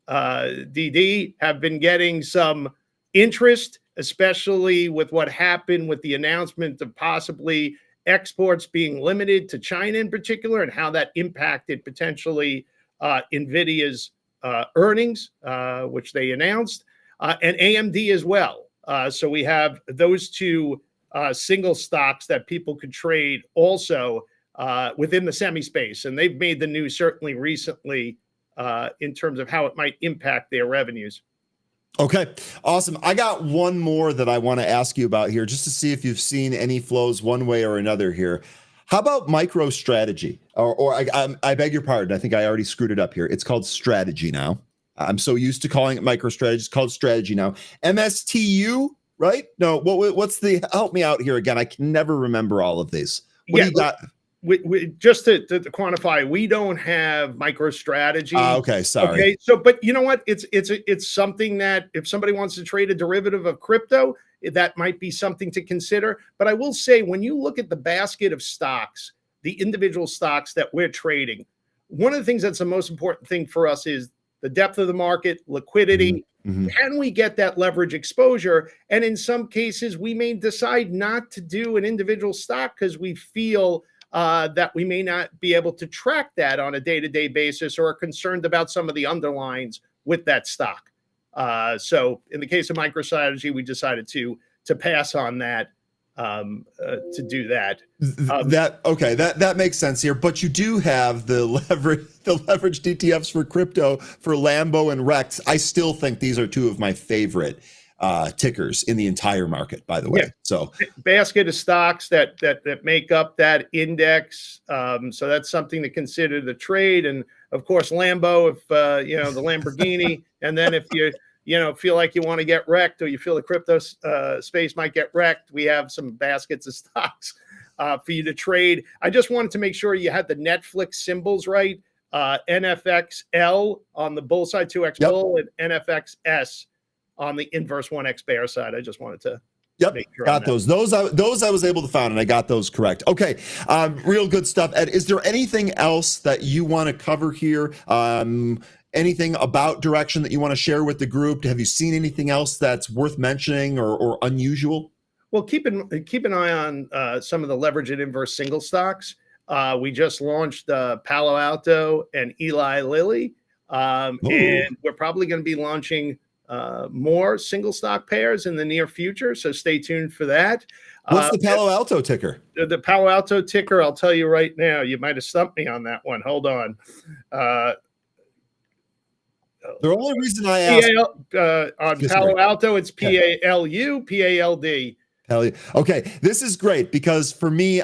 NVDD have been getting some interest, especially with what happened with the announcement of possibly exports being limited to China in particular, and how that impacted potentially NVIDIA's earnings, which they announced, and AMD as well. So we have those two single stocks that people could trade also within the semi space. And they've made the news certainly recently in terms of how it might impact their revenues. Okay, awesome. I got one more that I want to ask you about here, just to see if you've seen any flows one way or another here. How about MicroStrategy? Or I beg your pardon. I think I already screwed it up here. It's called Strategy now. I'm so used to calling it MicroStrategy. It's called Strategy now. MSTU, right? No, what's the, help me out here again. I can never remember all of these. What do you got? Just to quantify, we don't have MicroStrategy. Okay, sorry. Okay, so but you know what? It's something that if somebody wants to trade a derivative of crypto, that might be something to consider. But I will say, when you look at the basket of stocks, the individual stocks that we're trading, one of the things that's the most important thing for us is the depth of the market, liquidity. Can we get that leverage exposure? And in some cases, we may decide not to do an individual stock because we feel that we may not be able to track that on a day-to-day basis, or are concerned about some of the underlines with that stock. So in the case of MicroStrategy, we decided to pass on that, to do that. That makes sense here. But you do have the leveraged ETFs for crypto for Lambo and Rex. I still think these are two of my favorite tickers in the entire market, by the way. Yeah. So basket of stocks that make up that index. So that's something to consider the trade. And of course, Lambo, if the Lamborghini, and then if you feel like you want to get wrecked, or you feel the crypto space might get wrecked, we have some baskets of stocks for you to trade. I just wanted to make sure you had the Netflix symbols right. NFXL on the bull side, 2x bull, and NFXS on the inverse 1x bear side. I just wanted to make sure. Got those. Those I was able to find, and I got those correct. Okay, real good stuff. Ed, is there anything else that you want to cover here? Anything about Direxion that you want to share with the group? Have you seen anything else that's worth mentioning or unusual? Well, keep an eye on some of the leverage and inverse single stocks. We just launched Palo Alto and Eli Lilly, and we're probably going to be launching more single stock pairs in the near future. So stay tuned for that. What's the Palo Alto ticker? The Palo Alto ticker, I'll tell you right now. You might have stumped me on that one. Hold on. The only reason I asked on Palo Alto, it's PALU, PALD. Okay, this is great because for me,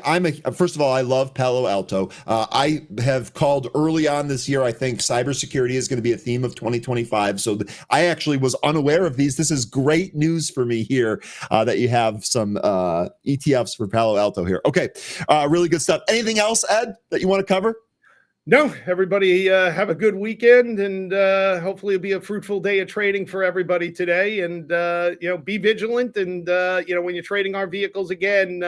first of all, I love Palo Alto. I have called early on this year. I think cybersecurity is going to be a theme of 2025. So I actually was unaware of these. This is great news for me here that you have some ETFs for Palo Alto here. Okay, really good stuff. Anything else, Ed, that you want to cover? No, everybody have a good weekend, and hopefully it'll be a fruitful day of trading for everybody today. And, be vigilant. And, when you're trading our vehicles again,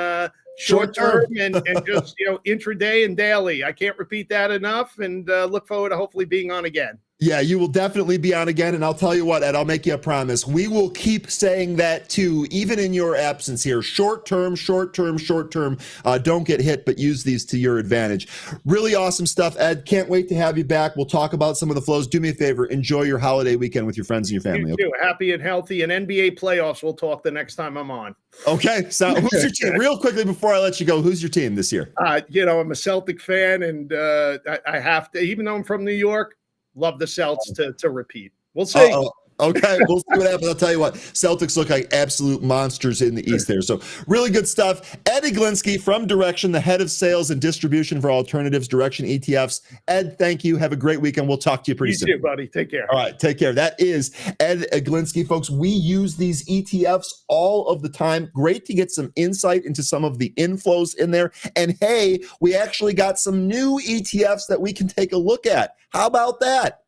short term and just, intraday and daily. I can't repeat that enough, and look forward to hopefully being on again. Yeah, you will definitely be on again. And I'll tell you what, Ed, I'll make you a promise. We will keep saying that too, even in your absence here. Short term, short term, short term. Don't get hit, but use these to your advantage. Really awesome stuff, Ed. Can't wait to have you back. We'll talk about some of the flows. Do me a favor. Enjoy your holiday weekend with your friends and your family. You too. Happy and healthy. And NBA playoffs, we'll talk the next time I'm on. Okay. So who's your team? Real quickly before I let you go, who's your team this year? I'm a Celtic fan, and I have to, even though I'm from New York, love the Celts to repeat. We'll see. Okay, we'll see what happens. I'll tell you what, Celtics look like absolute monsters in the East there. So really good stuff. Ed Egilinsky from Direxion, the head of sales and distribution for alternatives, Direxion ETFs. Ed, thank you. Have a great weekend. We'll talk to you pretty soon. You too, buddy. Take care. All right, take care. That is Ed Egilinsky, folks. We use these ETFs all of the time. Great to get some insight into some of the inflows in there. And hey, we actually got some new ETFs that we can take a look at. How about that?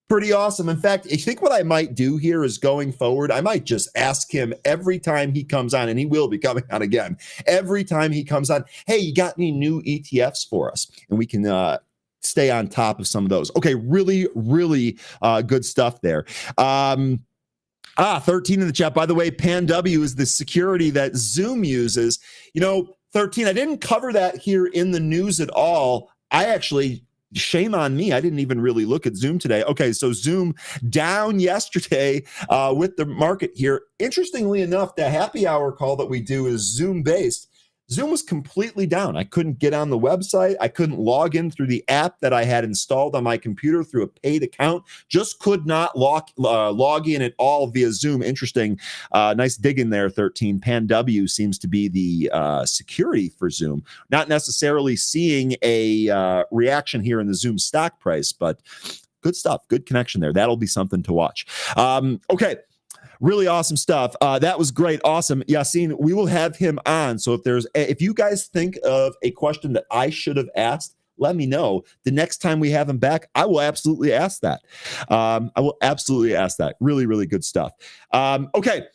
Pretty awesome. In fact, I think what I might do here is going forward, I might just ask him every time he comes on, and he will be coming on again. Every time he comes on, hey, you got any new ETFs for us? And we can stay on top of some of those. Okay, really, really good stuff there. 13 in the chat. By the way, PanW is the security that Zoom uses. 13, I didn't cover that here in the news at all. Shame on me. I didn't even really look at Zoom today. Okay, so Zoom down yesterday with the market here. Interestingly enough, the happy hour call that we do is Zoom based. Zoom was completely down. I couldn't get on the website. I couldn't log in through the app that I had installed on my computer through a paid account. Just could not log in at all via Zoom. Interesting. Nice dig in there, 13. PanW seems to be the security for Zoom. Not necessarily seeing a reaction here in the Zoom stock price, but good stuff. Good connection there. That'll be something to watch. Okay. Really awesome stuff. That was great. Awesome. Yassine, we will have him on. So if you guys think of a question that I should have asked, let me know. The next time we have him back, I will absolutely ask that. Really, really good stuff. Okay.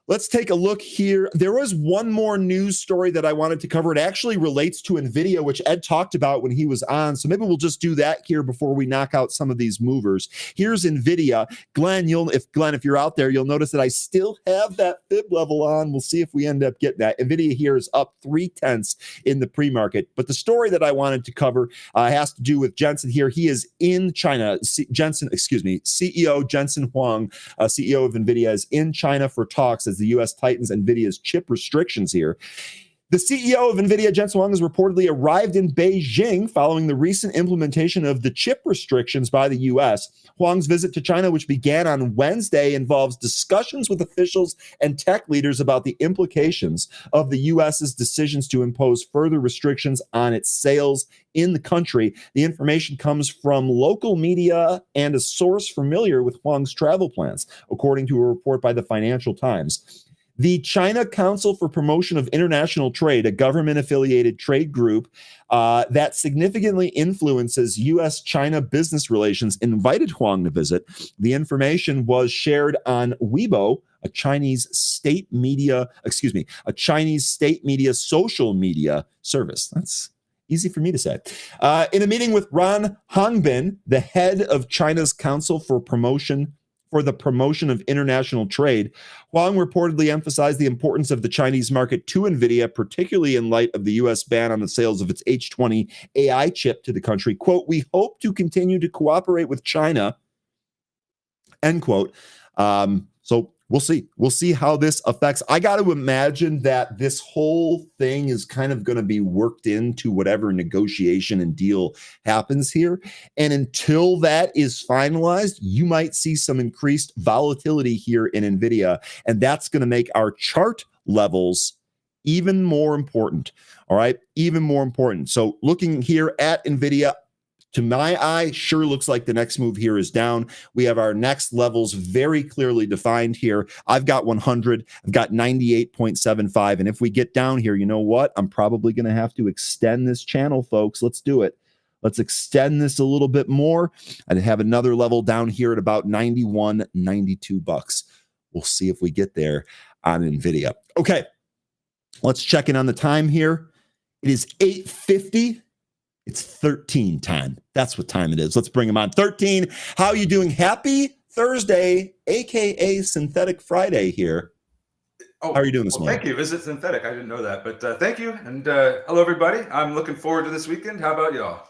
Let's take a look here. There was one more news story that I wanted to cover. It actually relates to NVIDIA, which Ed talked about when he was on. So maybe we'll just do that here before we knock out some of these movers. Here's NVIDIA. Glenn, if you're out there, you'll notice that I still have that fib level on. We'll see if we end up getting that. NVIDIA here is up 0.3 in the pre-market. But the story that I wanted to cover has to do with Jensen here. He is in China. CEO Jensen Huang, CEO of NVIDIA, is in China for talks as the U.S. tightens NVIDIA's chip restrictions here. The CEO of NVIDIA, Jensen Huang, has reportedly arrived in Beijing following the recent implementation of the chip restrictions by the U.S. Huang's visit to China, which began on Wednesday, involves discussions with officials and tech leaders about the implications of the U.S.'s decisions to impose further restrictions on its sales in the country. The information comes from local media and a source familiar with Huang's travel plans, according to a report by the Financial Times. The China Council for Promotion of International Trade, a government-affiliated trade group that significantly influences U.S.-China business relations, invited Huang to visit. The information was shared on Weibo, a Chinese state media social media service. That's easy for me to say. In a meeting with Ran Hangbin, the head of China's Council for the Promotion of International Trade, Huang reportedly emphasized the importance of the Chinese market to NVIDIA, particularly in light of the U.S. ban on the sales of its H20 AI chip to the country. Quote, "We hope to continue to cooperate with China," end quote. So we'll see. We'll see how this affects. I got to imagine that this whole thing is kind of going to be worked into whatever negotiation and deal happens here. And until that is finalized, you might see some increased volatility here in NVIDIA. And that's going to make our chart levels even more important. All right. Even more important. So looking here at NVIDIA, to my eye, sure looks like the next move here is down. We have our next levels very clearly defined here. I've got 100. I've got 98.75. And if we get down here, you know what? I'm probably going to have to extend this channel, folks. Let's do it. Let's extend this a little bit more. I'd have another level down here at about 91, 92 bucks. We'll see if we get there on NVIDIA. Okay, let's check in on the time here. It is 8:50. It's 13 time. That's what time it is. Let's bring him on. 13. How are you doing? Happy Thursday, aka Synthetic Friday here. Oh, how are you doing this morning? Thank you. Visit Synthetic. I didn't know that, but thank you. And hello, everybody. I'm looking forward to this weekend. How about y'all?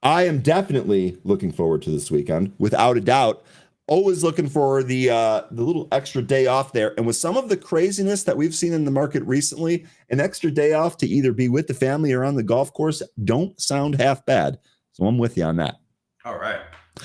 I am definitely looking forward to this weekend, without a doubt. Always looking for the little extra day off there. And with some of the craziness that we've seen in the market recently, an extra day off to either be with the family or on the golf course don't sound half bad. So I'm with you on that. All right.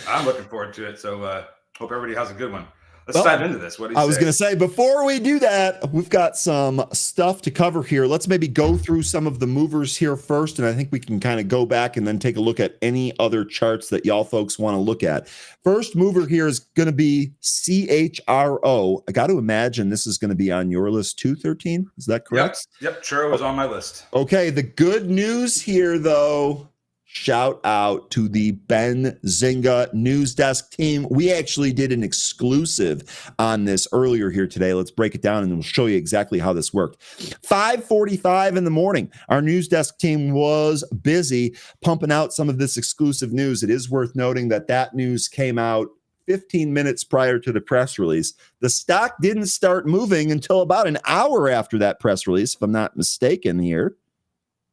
I'm looking forward to it. So hope everybody has a good one. Let's dive into this. What do you say? I was going to say, before we do that, we've got some stuff to cover here. Let's maybe go through some of the movers here first, and I think we can kind of go back and then take a look at any other charts that y'all folks want to look at. First mover here is going to be CHRO. I got to imagine this is going to be on your list too, 13. Is that correct? Yep. Churro was on my list. Okay. The good news here, though, shout out to the Benzinga news desk team. We actually did an exclusive on this earlier here today. Let's break it down and we'll show you exactly how this worked. 5:45 in the morning, our news desk team was busy pumping out some of this exclusive news. It is worth noting that that news came out 15 minutes prior to the press release. The stock didn't start moving until about an hour after that press release, if I'm not mistaken here.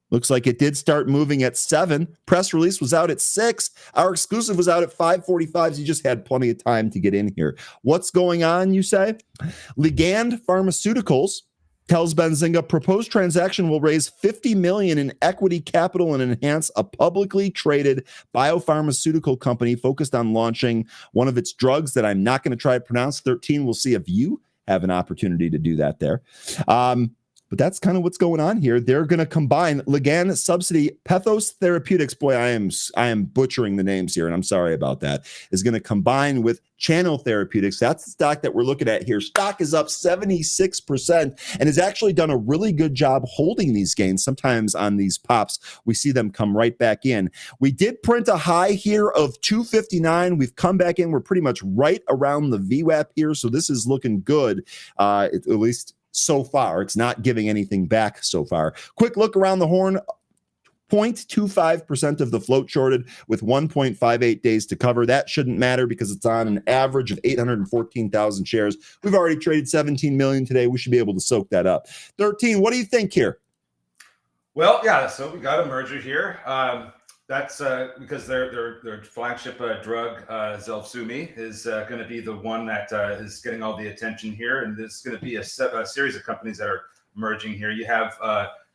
Looks like it did start moving at 7. Press release was out at 6. Our exclusive was out at 5:45. So you just had plenty of time to get in here. What's going on, you say? Ligand Pharmaceuticals tells Benzinga proposed transaction will raise $50 million in equity capital and enhance a publicly traded biopharmaceutical company focused on launching one of its drugs that I'm not going to try to pronounce. 13. We'll see if you have an opportunity to do that there. But that's kind of what's going on here. They're going to combine Ligand Subsidy Pathos Therapeutics. Boy, I am butchering the names here, and I'm sorry about that. Is going to combine with Channel Therapeutics. That's the stock that we're looking at here. Stock is up 76% and has actually done a really good job holding these gains. Sometimes on these pops, we see them come right back in. We did print a high here of 259. We've come back in. We're pretty much right around the VWAP here, so this is looking good, at least so far. It's not giving anything back so far. Quick look around the horn. 0.25% of the float shorted with 1.58 days to cover. That shouldn't matter because it's on an average of 814,000 shares. We've already traded 17 million today. We should be able to soak that up. 13, what do you think here? Well, yeah, so we got a merger here. That's because their flagship drug, Zelsuvmi, is going to be the one that is getting all the attention here. And there's going to be a series of companies that are merging here. You have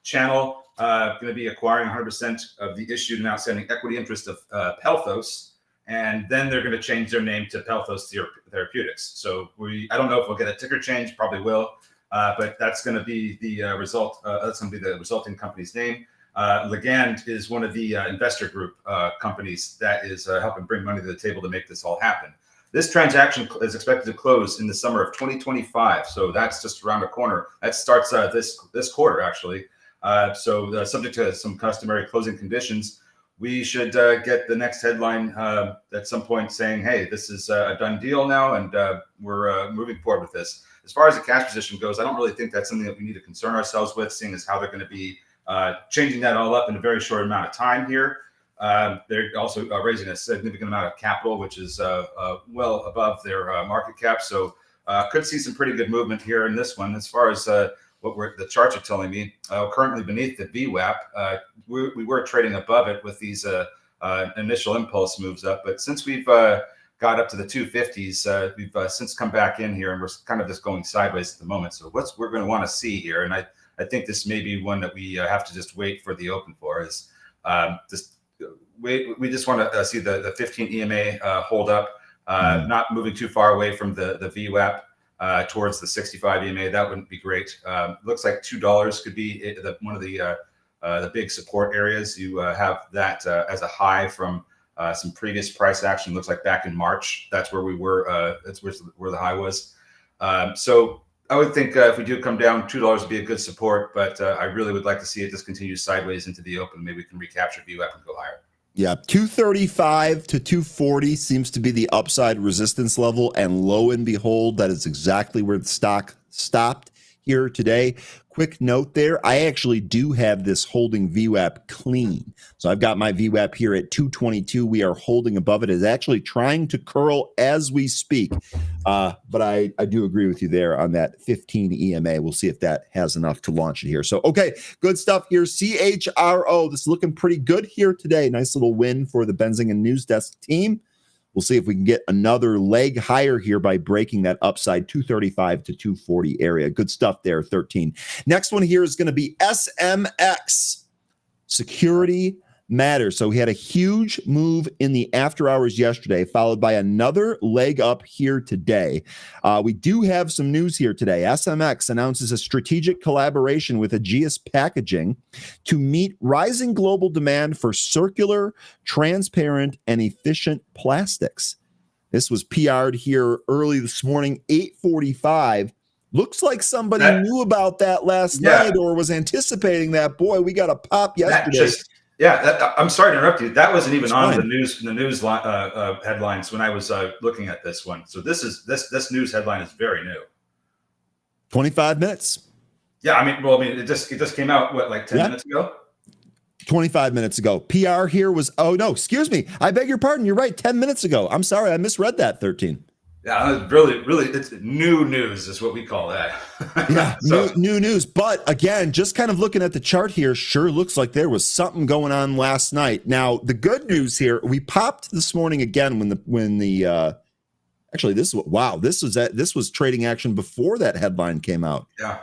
Channel going to be acquiring 100% of the issued and outstanding equity interest of Pelthos. And then they're going to change their name to Pelthos Therapeutics. So I don't know if we'll get a ticker change, probably will. But that's going to be the result. That's going to be the resulting company's name. Ligand is one of the investor group companies that is helping bring money to the table to make this all happen. This transaction is expected to close in the summer of 2025. So that's just around the corner. That starts this quarter, actually. So subject to some customary closing conditions, we should get the next headline at some point saying, hey, this is a done deal now, and we're moving forward with this. As far as the cash position goes, I don't really think that's something that we need to concern ourselves with, seeing as how they're going to be changing that all up in a very short amount of time here. They're also raising a significant amount of capital, which is well above their market cap. So could see some pretty good movement here in this one. As far as what the charts are telling me, currently beneath the VWAP, we were trading above it with these initial impulse moves up. But since we've got got up to the 250s. We've since come back in here, and we're kind of just going sideways at the moment. So what we're going to want to see here, and I think this may be one that we have to just wait for the open for, is just wait. We just want to see the 15 EMA hold up, not moving too far away from the VWAP towards the 65 EMA. That wouldn't be great. Looks like $2 could be one of the big support areas. You have that as a high from some previous price action. Looks like back in March, that's where we were. That's where the high was. So I would think if we do come down, $2 would be a good support, but I really would like to see it just continue sideways into the open. Maybe we can recapture VWAP and go higher. Yeah, 235 to 240 seems to be the upside resistance level, and lo and behold, that is exactly where the stock stopped here today. Quick note there, I actually do have this holding VWAP clean. So I've got my VWAP here at 222. We are holding above it. It's actually trying to curl as we speak. But I do agree with you there on that 15 EMA. We'll see if that has enough to launch it here. So, okay, good stuff here. CHRO, this is looking pretty good here today. Nice little win for the Benzinga News Desk team. We'll see if we can get another leg higher here by breaking that upside 235 to 240 area. Good stuff there, 13. Next one here is going to be SMX, Security Matters. So we had a huge move in the after hours yesterday, followed by another leg up here today. We do have some news here today. SMX announces a strategic collaboration with Aegis Packaging to meet rising global demand for circular, transparent, and efficient plastics. This was PR'd here early this morning, 8:45. Looks like somebody knew about that last night or was anticipating that. Boy, we got a pop yesterday. I'm sorry to interrupt you. That wasn't even on the news headlines when I was looking at this one. So this news headline is very new. 25 minutes. Yeah, it just came out like 10 minutes ago. 25 minutes ago. PR here was excuse me. I beg your pardon. You're right. 10 minutes ago. I'm sorry. I misread that, 13. Yeah, really, it's new news is what we call that. Yeah, new news. But again, just kind of looking at the chart here, sure looks like there was something going on last night. Now, the good news here, we popped this morning again this was trading action before that headline came out. Yeah.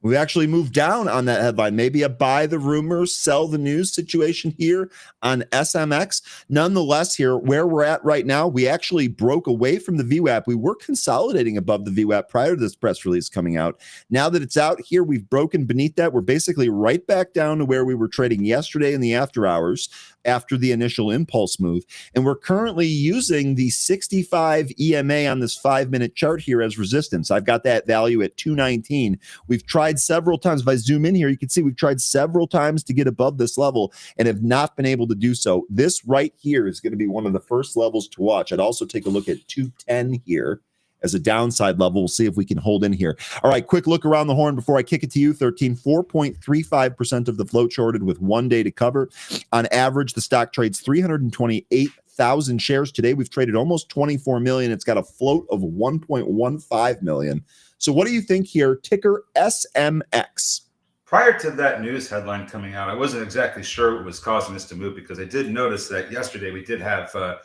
We actually moved down on that headline, maybe a buy the rumors, sell the news situation here on SMX. Nonetheless, here where we're at right now, we actually broke away from the VWAP. We were consolidating above the VWAP prior to this press release coming out. Now that it's out here, we've broken beneath that. We're basically right back down to where we were trading yesterday in the after hours after the initial impulse move. And we're currently using the 65 EMA on this 5-minute chart here as resistance. I've got that value at 219. We've tried several times. If I zoom in here, you can see we've tried several times to get above this level and have not been able to do so. This right here is going to be one of the first levels to watch. I'd also take a look at 210 here as a downside level. We'll see if we can hold in here. All right, quick look around the horn before I kick it to you. 13, 4.35% of the float shorted with 1 day to cover. On average, the stock trades 328,000 shares. Today, we've traded almost 24 million. It's got a float of 1.15 million. So what do you think here? Ticker SMX. Prior to that news headline coming out, I wasn't exactly sure what was causing this to move, because I did notice that yesterday we did have a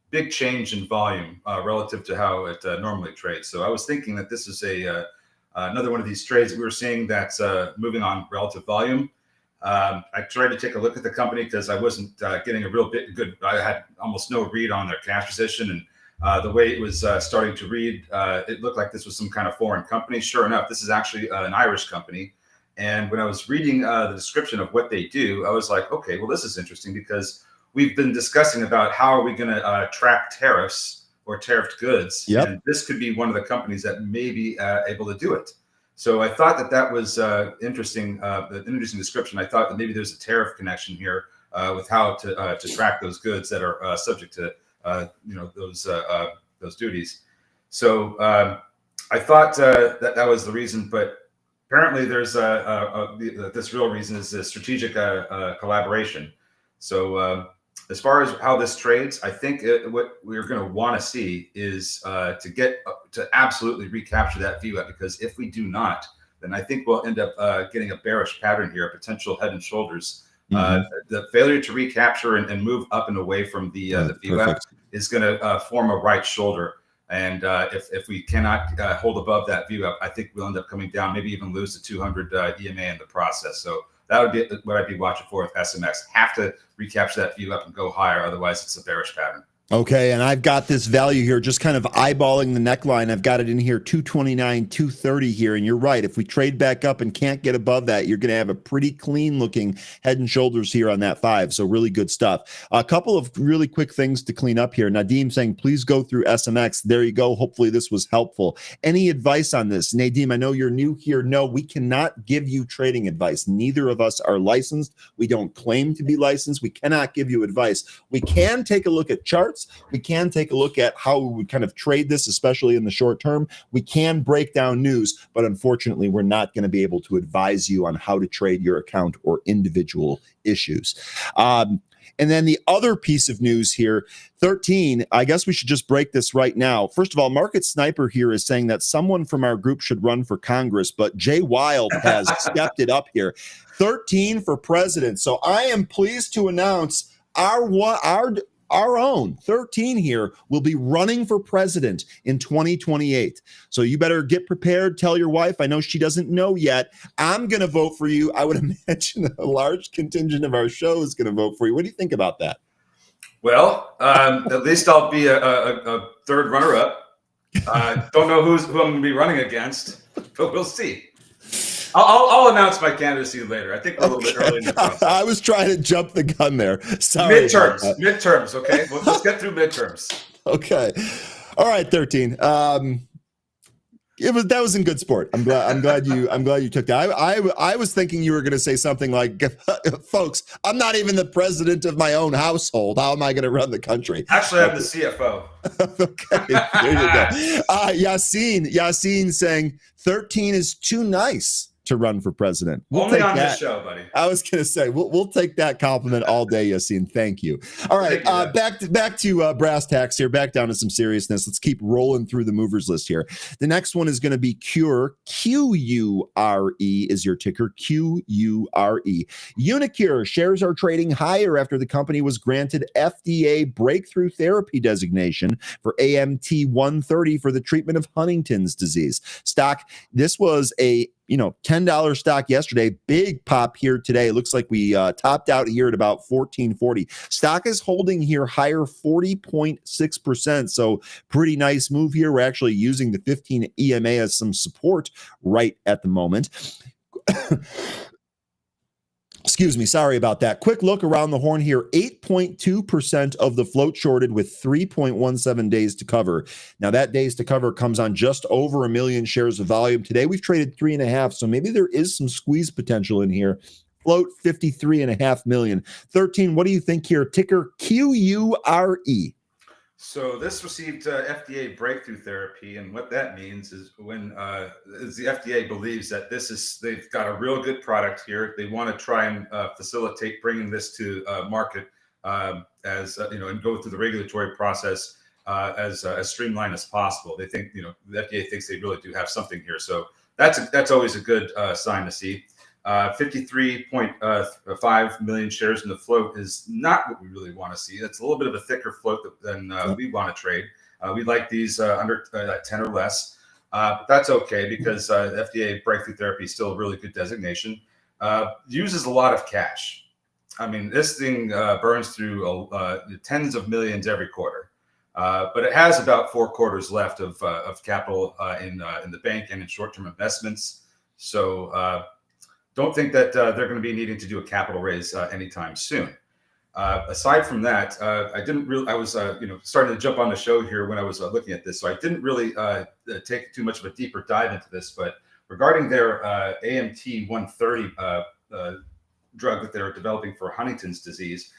big change in volume relative to how it normally trades. So I was thinking that this is another one of these trades that we were seeing that's moving on relative volume. I tried to take a look at the company because I wasn't getting a real good. I had almost no read on their cash position, and the way it was starting to read, it looked like this was some kind of foreign company. Sure enough, this is actually an Irish company. And when I was reading the description of what they do, I was like, okay, well, this is interesting, because we've been discussing about how are we going to track tariffs or tariffed goods. Yep. And this could be one of the companies that may be able to do it. So I thought that was interesting, an interesting description. I thought that maybe there's a tariff connection here with how to track those goods that are subject to those duties. So I thought that was the reason, but apparently there's this real reason is a strategic collaboration. So as far as how this trades, I think what we're going to want to see is to get to absolutely recapture that VWAP, because if we do not, then I think we'll end up getting a bearish pattern here, a potential head and shoulders. The failure to recapture and move up and away from the VWAP is going to form a right shoulder. And if we cannot hold above that view up, I think we'll end up coming down, maybe even lose the 200 EMA in the process. So that would be what I'd be watching for with SMX. Have to recapture that view up and go higher. Otherwise, it's a bearish pattern. Okay, and I've got this value here, just kind of eyeballing the neckline. I've got it in here, 229, 230 here. And you're right. If we trade back up and can't get above that, you're going to have a pretty clean looking head and shoulders here on that 5. So really good stuff. A couple of really quick things to clean up here. Nadim saying, please go through SMX. There you go. Hopefully this was helpful. Any advice on this? Nadim, I know you're new here. No, we cannot give you trading advice. Neither of us are licensed. We don't claim to be licensed. We cannot give you advice. We can take a look at charts. We can take a look at how we would kind of trade this, especially in the short term. We can break down news, but unfortunately, we're not going to be able to advise you on how to trade your account or individual issues. And then the other piece of news here, 13, I guess we should just break this right now. First of all, Market Sniper here is saying that someone from our group should run for Congress, but Jay Wild has stepped it up here. 13 for president. So I am pleased to announce our own 13 here will be running for president in 2028. So you better get prepared. Tell your wife. I know she doesn't know yet. I'm going to vote for you. I would imagine a large contingent of our show is going to vote for you. What do you think about that? Well, at least I'll be a third runner-up. Don't know who I'm going to be running against, but we'll see. I'll announce my candidacy later. I think we're a little bit early in the process. I was trying to jump the gun there. Sorry. Midterms. Okay, let's get through midterms. Okay, all right, 13. That was in good sport. I'm glad you took that. I was thinking you were going to say something like, folks, I'm not even the president of my own household. How am I going to run the country? Actually, I'm the CFO. Okay, there you go. Yassine saying 13 is too nice to run for president. Only on this show, buddy. I was going to say we'll take that compliment all day, Yassine. Thank you. All right, back to brass tacks here. Back down to some seriousness. Let's keep rolling through the movers list here. The next one is going to be Cure. Q-U-R-E is your ticker. Q-U-R-E. Unicure shares are trading higher after the company was granted FDA breakthrough therapy designation for AMT-130 for the treatment of Huntington's disease. Stock. This was a $10 stock yesterday, big pop here today. It looks like we topped out here at about 1440. Stock is holding here higher 40.6%. So pretty nice move here. We're actually using the 15 EMA as some support right at the moment. Excuse me. Sorry about that. Quick look around the horn here. 8.2% of the float shorted with 3.17 days to cover. Now that days to cover comes on just over 1 million shares of volume. Today we've traded 3.5. So maybe there is some squeeze potential in here. Float 53.5 million. 13. What do you think here? Ticker QURE. So this received FDA breakthrough therapy, and what that means is when the FDA believes that they've got a real good product here, they want to try and facilitate bringing this to market and go through the regulatory process as streamlined as possible. They think the FDA thinks they really do have something here, so that's always a good sign to see. 53.5 million shares in the float is not what we really want to see. That's a little bit of a thicker float than we want to trade. We like these under 10 or less. But that's okay because FDA breakthrough therapy is still a really good designation. Uses a lot of cash. I mean, this thing burns through tens of millions every quarter. But it has about 4 quarters left of capital in the bank and in short-term investments. So don't think that they're going to be needing to do a capital raise anytime soon. Aside from that, I was starting to jump on the show here when I was looking at this, so I didn't really take too much of a deeper dive into this. But regarding their AMT 130 drug that they're developing for Huntington's disease,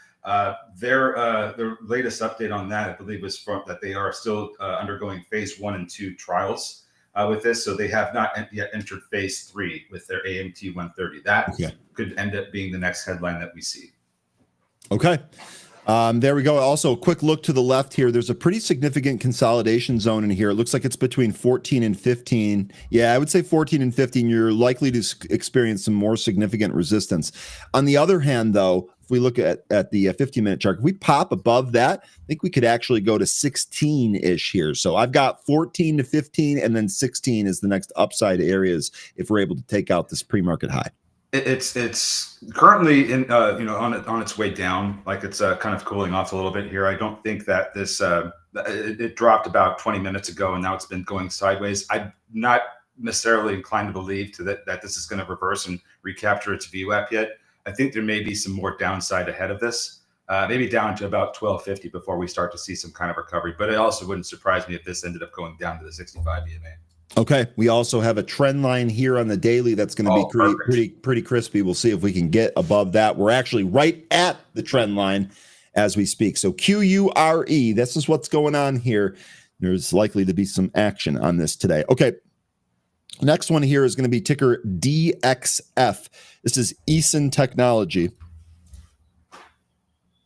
their latest update on that, I believe, was that they are still undergoing phase 1 and 2 trials with this, so they have not yet entered phase 3 with their AMT 130. That could end up being the next headline that we see. Okay. There we go. Also, a quick look to the left here. There's a pretty significant consolidation zone in here. It looks like it's between 14 and 15. Yeah, I would say 14 and 15. You're likely to experience some more significant resistance. On the other hand, though, if we look at the 15-minute chart, if we pop above that, I think we could actually go to 16-ish here. So I've got 14 to 15, and then 16 is the next upside areas if we're able to take out this pre-market high. It's currently in on its way down, like it's kind of cooling off a little bit here. I don't think that this it dropped about 20 minutes ago, and now it's been going sideways. I'm not necessarily inclined to believe that this is going to reverse and recapture its VWAP yet. I think there may be some more downside ahead of this, maybe down to about 1250 before we start to see some kind of recovery. But it also wouldn't surprise me if this ended up going down to the 65 EMA. Okay, we also have a trend line here on the daily that's going to be pretty crispy. We'll see if we can get above that. We're actually right at the trend line as we speak. So QURE, this is what's going on here. There's likely to be some action on this today. Okay, next one here is going to be ticker DXF. This is Eason Technology.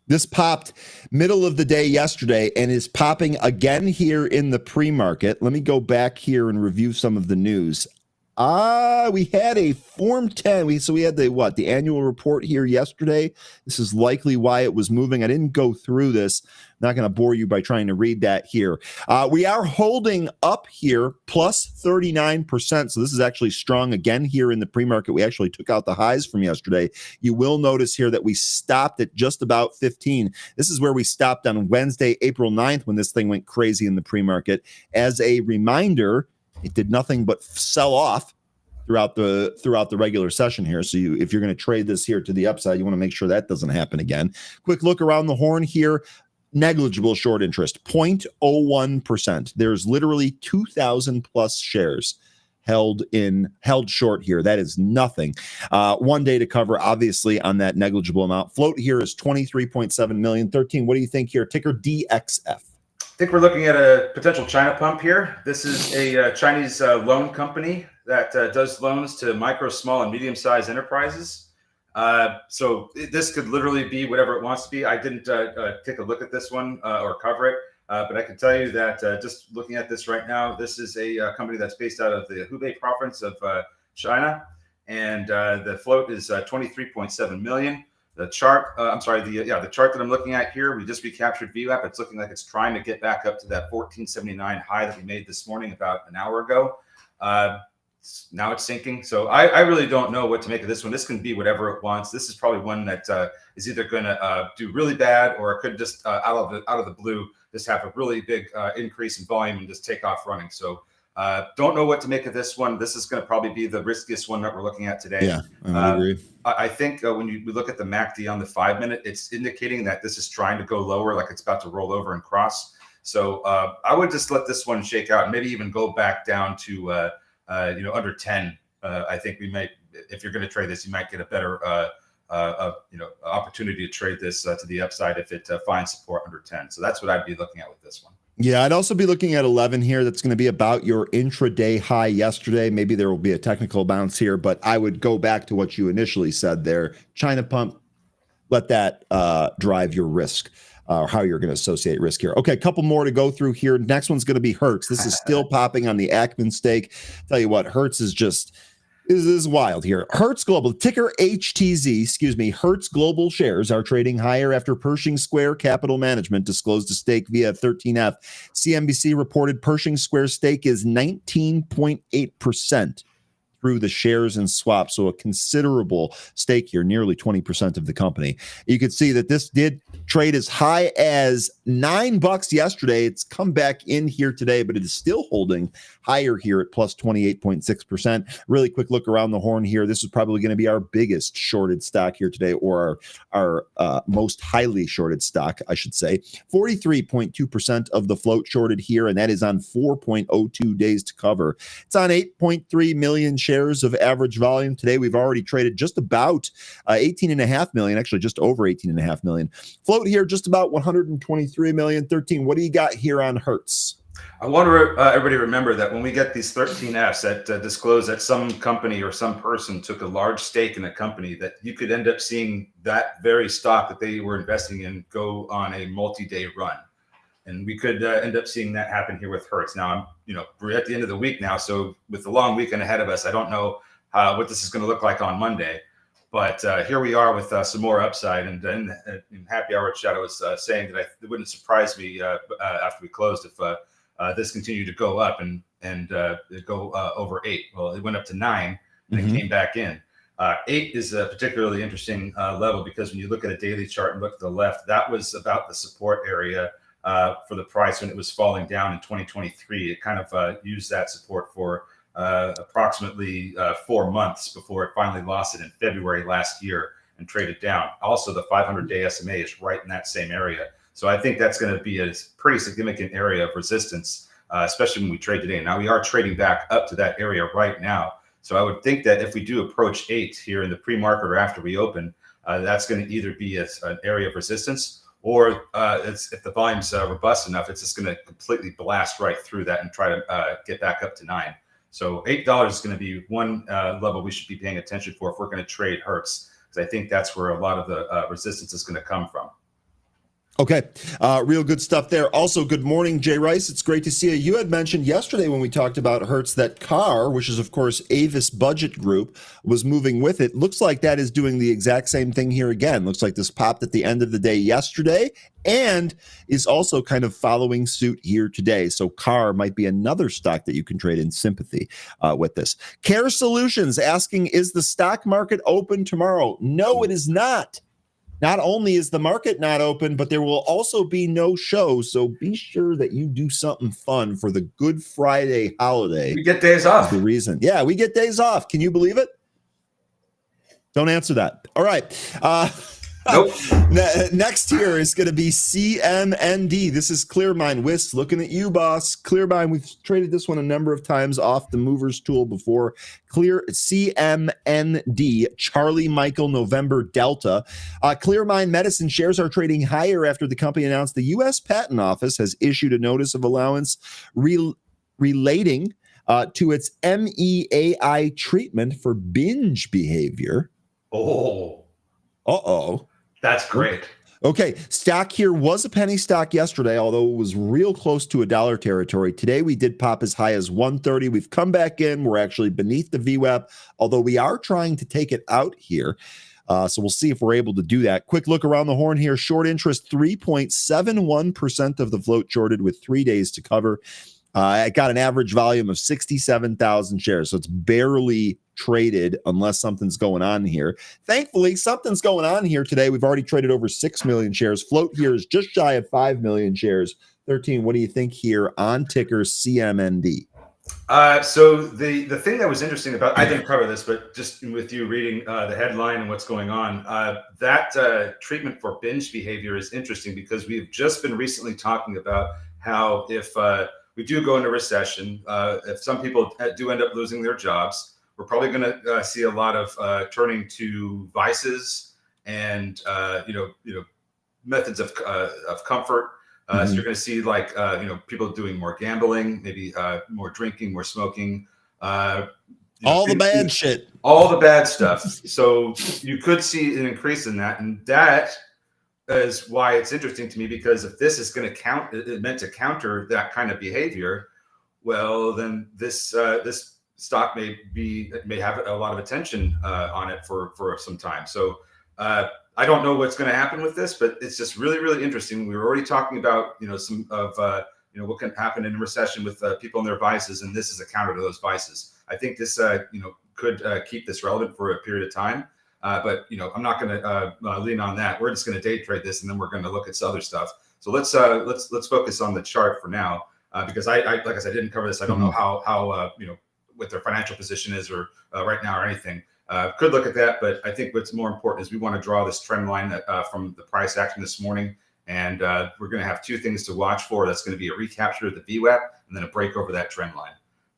This popped middle of the day yesterday and is popping again here in the pre-market. Let me go back here and review some of the news. We had a Form 10. We had the annual report here yesterday. This is likely why it was moving. I didn't go through this. I'm not going to bore you by trying to read that here. We are holding up here plus 39%. So this is actually strong again here in the pre-market. We actually took out the highs from yesterday. You will notice here that we stopped at just about 15. This is where we stopped on Wednesday, April 9th, when this thing went crazy in the pre-market. As a reminder, it did nothing but sell off throughout the regular session here. So if you're going to trade this here to the upside, you want to make sure that doesn't happen again. Quick look around the horn here. Negligible short interest, 0.01%. There's literally 2,000 plus shares held short here. That is nothing. 1 day to cover, obviously, on that negligible amount. Float here is 23.7 million. 13. What do you think here? Ticker DXF. I think we're looking at a potential China pump here. This is a Chinese loan company that does loans to micro, small, and medium-sized enterprises. So this could literally be whatever it wants to be. I didn't take a look at this one or cover it, but I can tell you that just looking at this right now, this is a company that's based out of the Hubei province of China, and the float is 23.7 million. The chart, the chart that I'm looking at here, we just recaptured VWAP. It's looking like it's trying to get back up to that 1479 high that we made this morning about an hour ago. Now it's sinking. So I really don't know what to make of this one. This can be whatever it wants. This is probably one that is either going to do really bad, or it could just out of the blue just have a really big increase in volume and just take off running. So don't know what to make of this one. This is going to probably be the riskiest one that we're looking at today. Yeah, I agree. I think when we look at the MACD on the 5-minute, it's indicating that this is trying to go lower, like it's about to roll over and cross. So I would just let this one shake out and maybe even go back down to under 10. I think we might, if you're going to trade this, you might get a better opportunity to trade this to the upside if it finds support under 10. So that's what I'd be looking at with this one. Yeah, I'd also be looking at 11 here. That's going to be about your intraday high yesterday. Maybe there will be a technical bounce here, but I would go back to what you initially said there. China pump, let that drive your risk, or how you're going to associate risk here. Okay, a couple more to go through here. Next one's going to be Hertz. This is still popping on the Ackman stake. Tell you what, Hertz is just... This is wild here. Hertz Global, ticker HTZ, Hertz Global shares are trading higher after Pershing Square Capital Management disclosed a stake via 13F. CNBC reported Pershing Square's stake is 19.8% through the shares and swaps. So a considerable stake here, nearly 20% of the company. You could see that this did trade as high as $9 yesterday. It's come back in here today, but it is still holding higher here at plus 28.6%. Really quick look around the horn here. This is probably going to be our biggest shorted stock here today, or our most highly shorted stock, I should say. 43.2% of the float shorted here, and that is on 4.02 days to cover. It's on 8.3 million shares of average volume. Today, we've already traded just about 18.5 million, actually just over 18.5 million. Float here, just about 123 million. 13, what do you got here on Hertz? I want everybody to remember that when we get these 13Fs that disclose that some company or some person took a large stake in a company, that you could end up seeing that very stock that they were investing in go on a multi-day run. And we could end up seeing that happen here with Hertz. Now, we're at the end of the week now, so with the long weekend ahead of us, I don't know what this is going to look like on Monday. But here we are with some more upside. And then in happy hour chat, I was saying that it wouldn't surprise me after we closed if this continued to go up and go over 8. Well, it went up to 9 and it came back in. 8 is a particularly interesting level because when you look at a daily chart and look to the left, that was about the support area for the price when it was falling down in 2023. It kind of used that support for approximately 4 months before it finally lost it in February last year and traded down. Also, the 500-day SMA is right in that same area. So I think that's going to be a pretty significant area of resistance, especially when we trade today. Now, we are trading back up to that area right now. So I would think that if we do approach 8 here in the pre-market or after we open, that's going to either be an area of resistance or if the volume's robust enough, it's just going to completely blast right through that and try to get back up to 9. So $8 is going to be one level we should be paying attention for if we're going to trade Hertz, because I think that's where a lot of the resistance is going to come from. Okay. Real good stuff there. Also, good morning, Jay Rice. It's great to see you. You had mentioned yesterday when we talked about Hertz that CAR, which is, of course, Avis Budget Group, was moving with it. Looks like that is doing the exact same thing here again. Looks like this popped at the end of the day yesterday and is also kind of following suit here today. So CAR might be another stock that you can trade in sympathy with this. Care Solutions asking, is the stock market open tomorrow? No, it is not. Not only is the market not open, but there will also be no show. So be sure that you do something fun for the Good Friday holiday. We get days off. That's the reason. Yeah, we get days off. Can you believe it? Don't answer that. All right. Nope. Next here is going to be CMND. This is Clearmind. Wis, looking at you, boss. Clearmind, we've traded this one a number of times off the movers tool before. CMND, Charlie Michael November Delta. Clearmind Medicine shares are trading higher after the company announced the U.S. Patent Office has issued a notice of allowance relating to its MEAI treatment for binge behavior. Oh. Uh-oh. That's great. Okay, stock here was a penny stock yesterday, although it was real close to $1 territory. Today we did pop as high as 130. We've come back in. We're actually beneath the VWAP, although we are trying to take it out here. So we'll see if we're able to do that. Quick look around the horn here. Short interest, 3.71% of the float shorted with 3 days to cover. It got an average volume of 67,000 shares, so it's barely traded unless something's going on here. Thankfully, something's going on here today. We've already traded over 6 million shares. Float here is just shy of 5 million shares. 13, what do you think here on ticker CMND? So the thing that was interesting about, I didn't cover this, but just with you reading the headline and what's going on, that treatment for binge behavior is interesting because we've just been recently talking about how if we do go into recession, if some people do end up losing their jobs, we're probably going to see a lot of turning to vices and methods of comfort. So you're going to see like people doing more gambling, maybe more drinking, more smoking, all the bad shit, all the bad stuff. So you could see an increase in that, and that is why it's interesting to me, because if this is going to meant to counter that kind of behavior, well, then this stock may have a lot of attention on it for some time. So I don't know what's going to happen with this, but it's just really, really interesting. We were already talking about some of what can happen in a recession with people and their vices, and this is a counter to those vices. I think this could keep this relevant for a period of time. But I'm not going to lean on that. We're just going to day trade this, and then we're going to look at some other stuff. So let's focus on the chart for now, because I like I said, I didn't cover this. I don't know how what their financial position is or right now or anything. Could look at that, but I think what's more important is we want to draw this trend line from the price action this morning, and we're going to have two things to watch for. That's going to be a recapture of the VWAP and then a break over that trend line.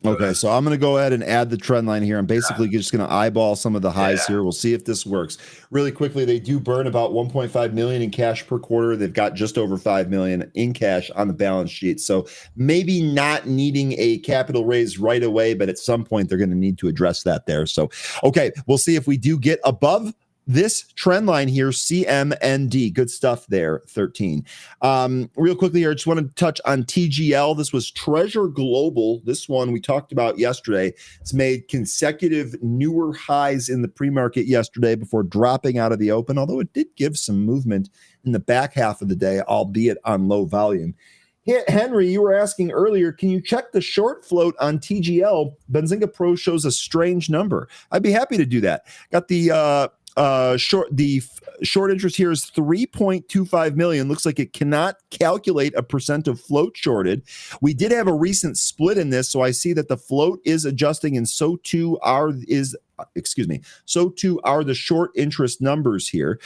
Okay, so I'm going to go ahead and add the trend line here. I'm basically just going to eyeball some of the highs here. We'll see if this works. Really quickly, they do burn about 1.5 million in cash per quarter. They've got just over 5 million in cash on the balance sheet. So maybe not needing a capital raise right away, but at some point they're going to need to address that there. So, okay, we'll see if we do get above this trend line here, CMND, good stuff there, 13. Real quickly here, I just want to touch on TGL. This was Treasure Global. This one we talked about yesterday. It's made consecutive newer highs in the pre-market yesterday before dropping out of the open, although it did give some movement in the back half of the day, albeit on low volume. Henry, you were asking earlier, can you check the short float on TGL? Benzinga Pro shows a strange number. I'd be happy to do that. Got the short interest here is 3.25 million. Looks like it cannot calculate a percent of float shorted. We did have a recent split in this, so I see that the float is adjusting, and so too are the short interest numbers here.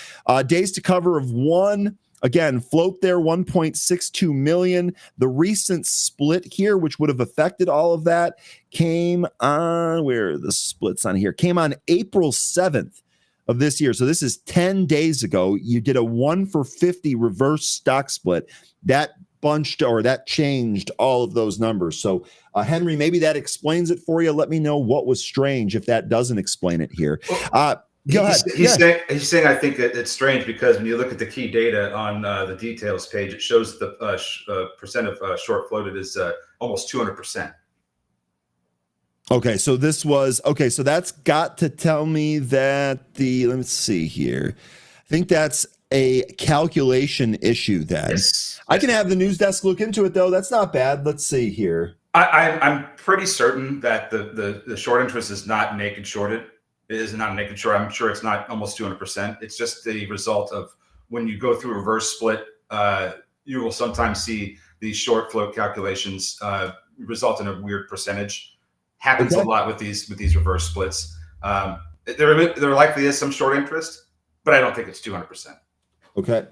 Days to cover of 1. Again, float there, 1.62 million. The recent split here, which would have affected all of that, came on, where are the splits on here? Came on April 7th of this year. So this is 10 days ago. You did a 1 for 50 reverse stock split. That changed all of those numbers. So Henry, maybe that explains it for you. Let me know what was strange if that doesn't explain it here. Go ahead. He's saying, I think it's strange because when you look at the key data on the details page, it shows the percent of short floated is almost 200%. Okay, so so that's got to tell me that let me see here. I think that's a calculation issue then. Yes. I can have the news desk look into it though. That's not bad. Let's see here. I'm pretty certain that the short interest is not naked shorted. It is not a naked short. I'm sure it's not almost 200%. It's just the result of when you go through reverse split, you will sometimes see these short float calculations result in a weird percentage. Happens a lot with these reverse splits. There likely is some short interest, but I don't think it's 200%. Okay.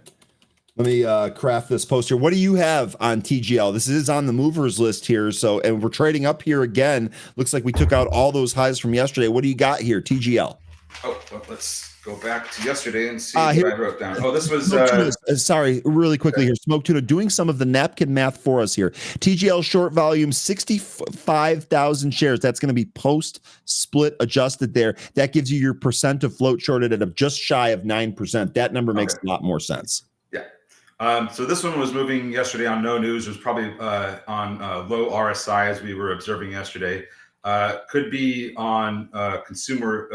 Let me craft this poster. What do you have on TGL? This is on the movers list here. So, and we're trading up here again. Looks like we took out all those highs from yesterday. What do you got here, TGL? Oh, well, let's go back to yesterday and see what I wrote down. Oh, this was sorry, really quickly here. Smoke Tuna doing some of the napkin math for us here. TGL short volume 65,000 shares. That's going to be post split adjusted there. That gives you your percent of float shorted at just shy of 9%. That number makes a lot more sense. So this one was moving yesterday on no news. It was probably on low RSI as we were observing yesterday. Could be on consumer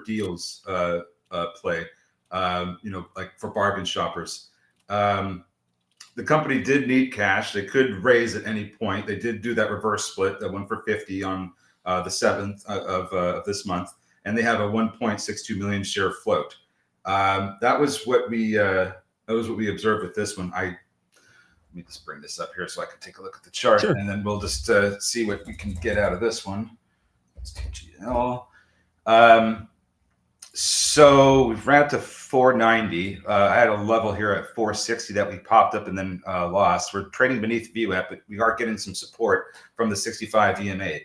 deals play, like for bargain shoppers. The company did need cash. They could raise at any point. They did do that reverse split, that 1 for 50 on the 7th of this month, and they have a 1.62 million share float. That was what we observed with this one. Let me just bring this up here so I can take a look at the chart, sure. And then we'll just see what we can get out of this one. Let's TGL. So we've ran up to 490. I had a level here at 460 that we popped up and then lost. We're trading beneath VWAP, but we are getting some support from the 65 EMA.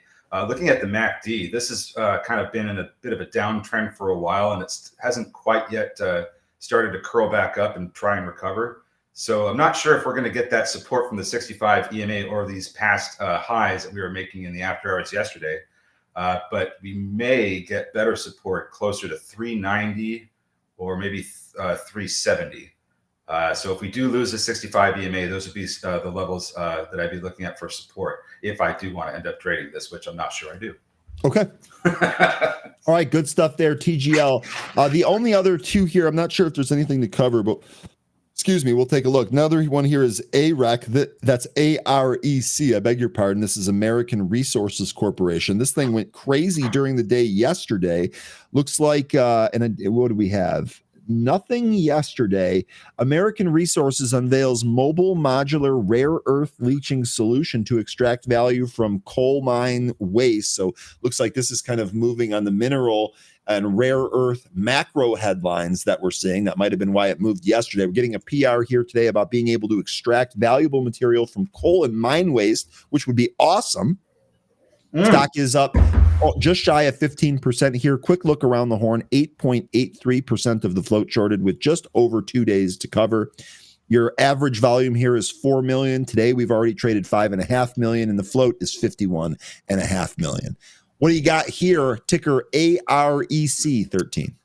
Looking at the MACD, this has kind of been in a bit of a downtrend for a while, and it hasn't quite yet started to curl back up and try and recover. So I'm not sure if we're going to get that support from the 65 EMA or these past highs that we were making in the after hours yesterday. But we may get better support closer to 390 or maybe 370. So if we do lose the 65 EMA, those would be the levels that I'd be looking at for support if I do want to end up trading this, which I'm not sure I do. Okay. All right. Good stuff there, TGL. The only other two here, I'm not sure if there's anything to cover, but excuse me, we'll take a look. Another one here is AREC. That's AREC. I beg your pardon. This is American Resources Corporation. This thing went crazy during the day yesterday. Looks like, and what do we have? Nothing yesterday. American Resources unveils mobile modular rare earth leaching solution to extract value from coal mine waste. So looks like this is kind of moving on the mineral and rare earth macro headlines that we're seeing. That might have been why it moved yesterday. We're getting a PR here today about being able to extract valuable material from coal and mine waste, which would be awesome. Stock is up just shy of 15% here. Quick look around the horn, 8.83% of the float shorted with just over 2 days to cover. Your average volume here is 4 million. Today, we've already traded 5.5 million, and the float is 51.5 million. What do you got here? Ticker AREC 13.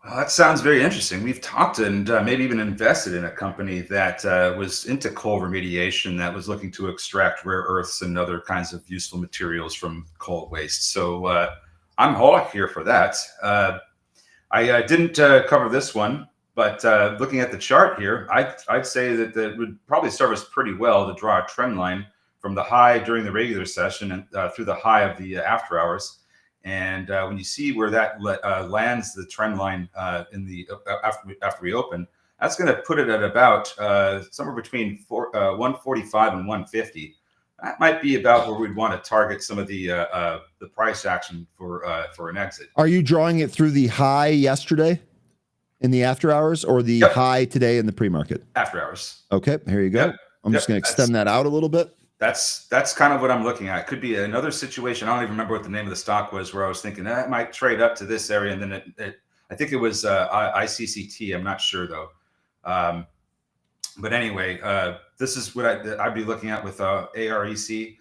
Well, that sounds very interesting. We've talked and maybe even invested in a company that was into coal remediation, that was looking to extract rare earths and other kinds of useful materials from coal waste. So I'm all here for that. I didn't cover this one, but looking at the chart here, I'd say that it would probably serve us pretty well to draw a trend line from the high during the regular session and through the high of the after hours. And when you see where that lands the trend line in the after we open, that's going to put it at about somewhere between 145 and 150. That might be about where we'd want to target some of the price action for an exit. Are you drawing it through the high yesterday in the after hours or the high today in the pre-market? After hours. Okay, here you go. I'm just going to extend that out a little bit. That's kind of what I'm looking at. It could be another situation. I don't even remember what the name of the stock was, where I was thinking that might trade up to this area, and then I think it was ICCT. I'm not sure though. But anyway, this is what I'd be looking at with AREC.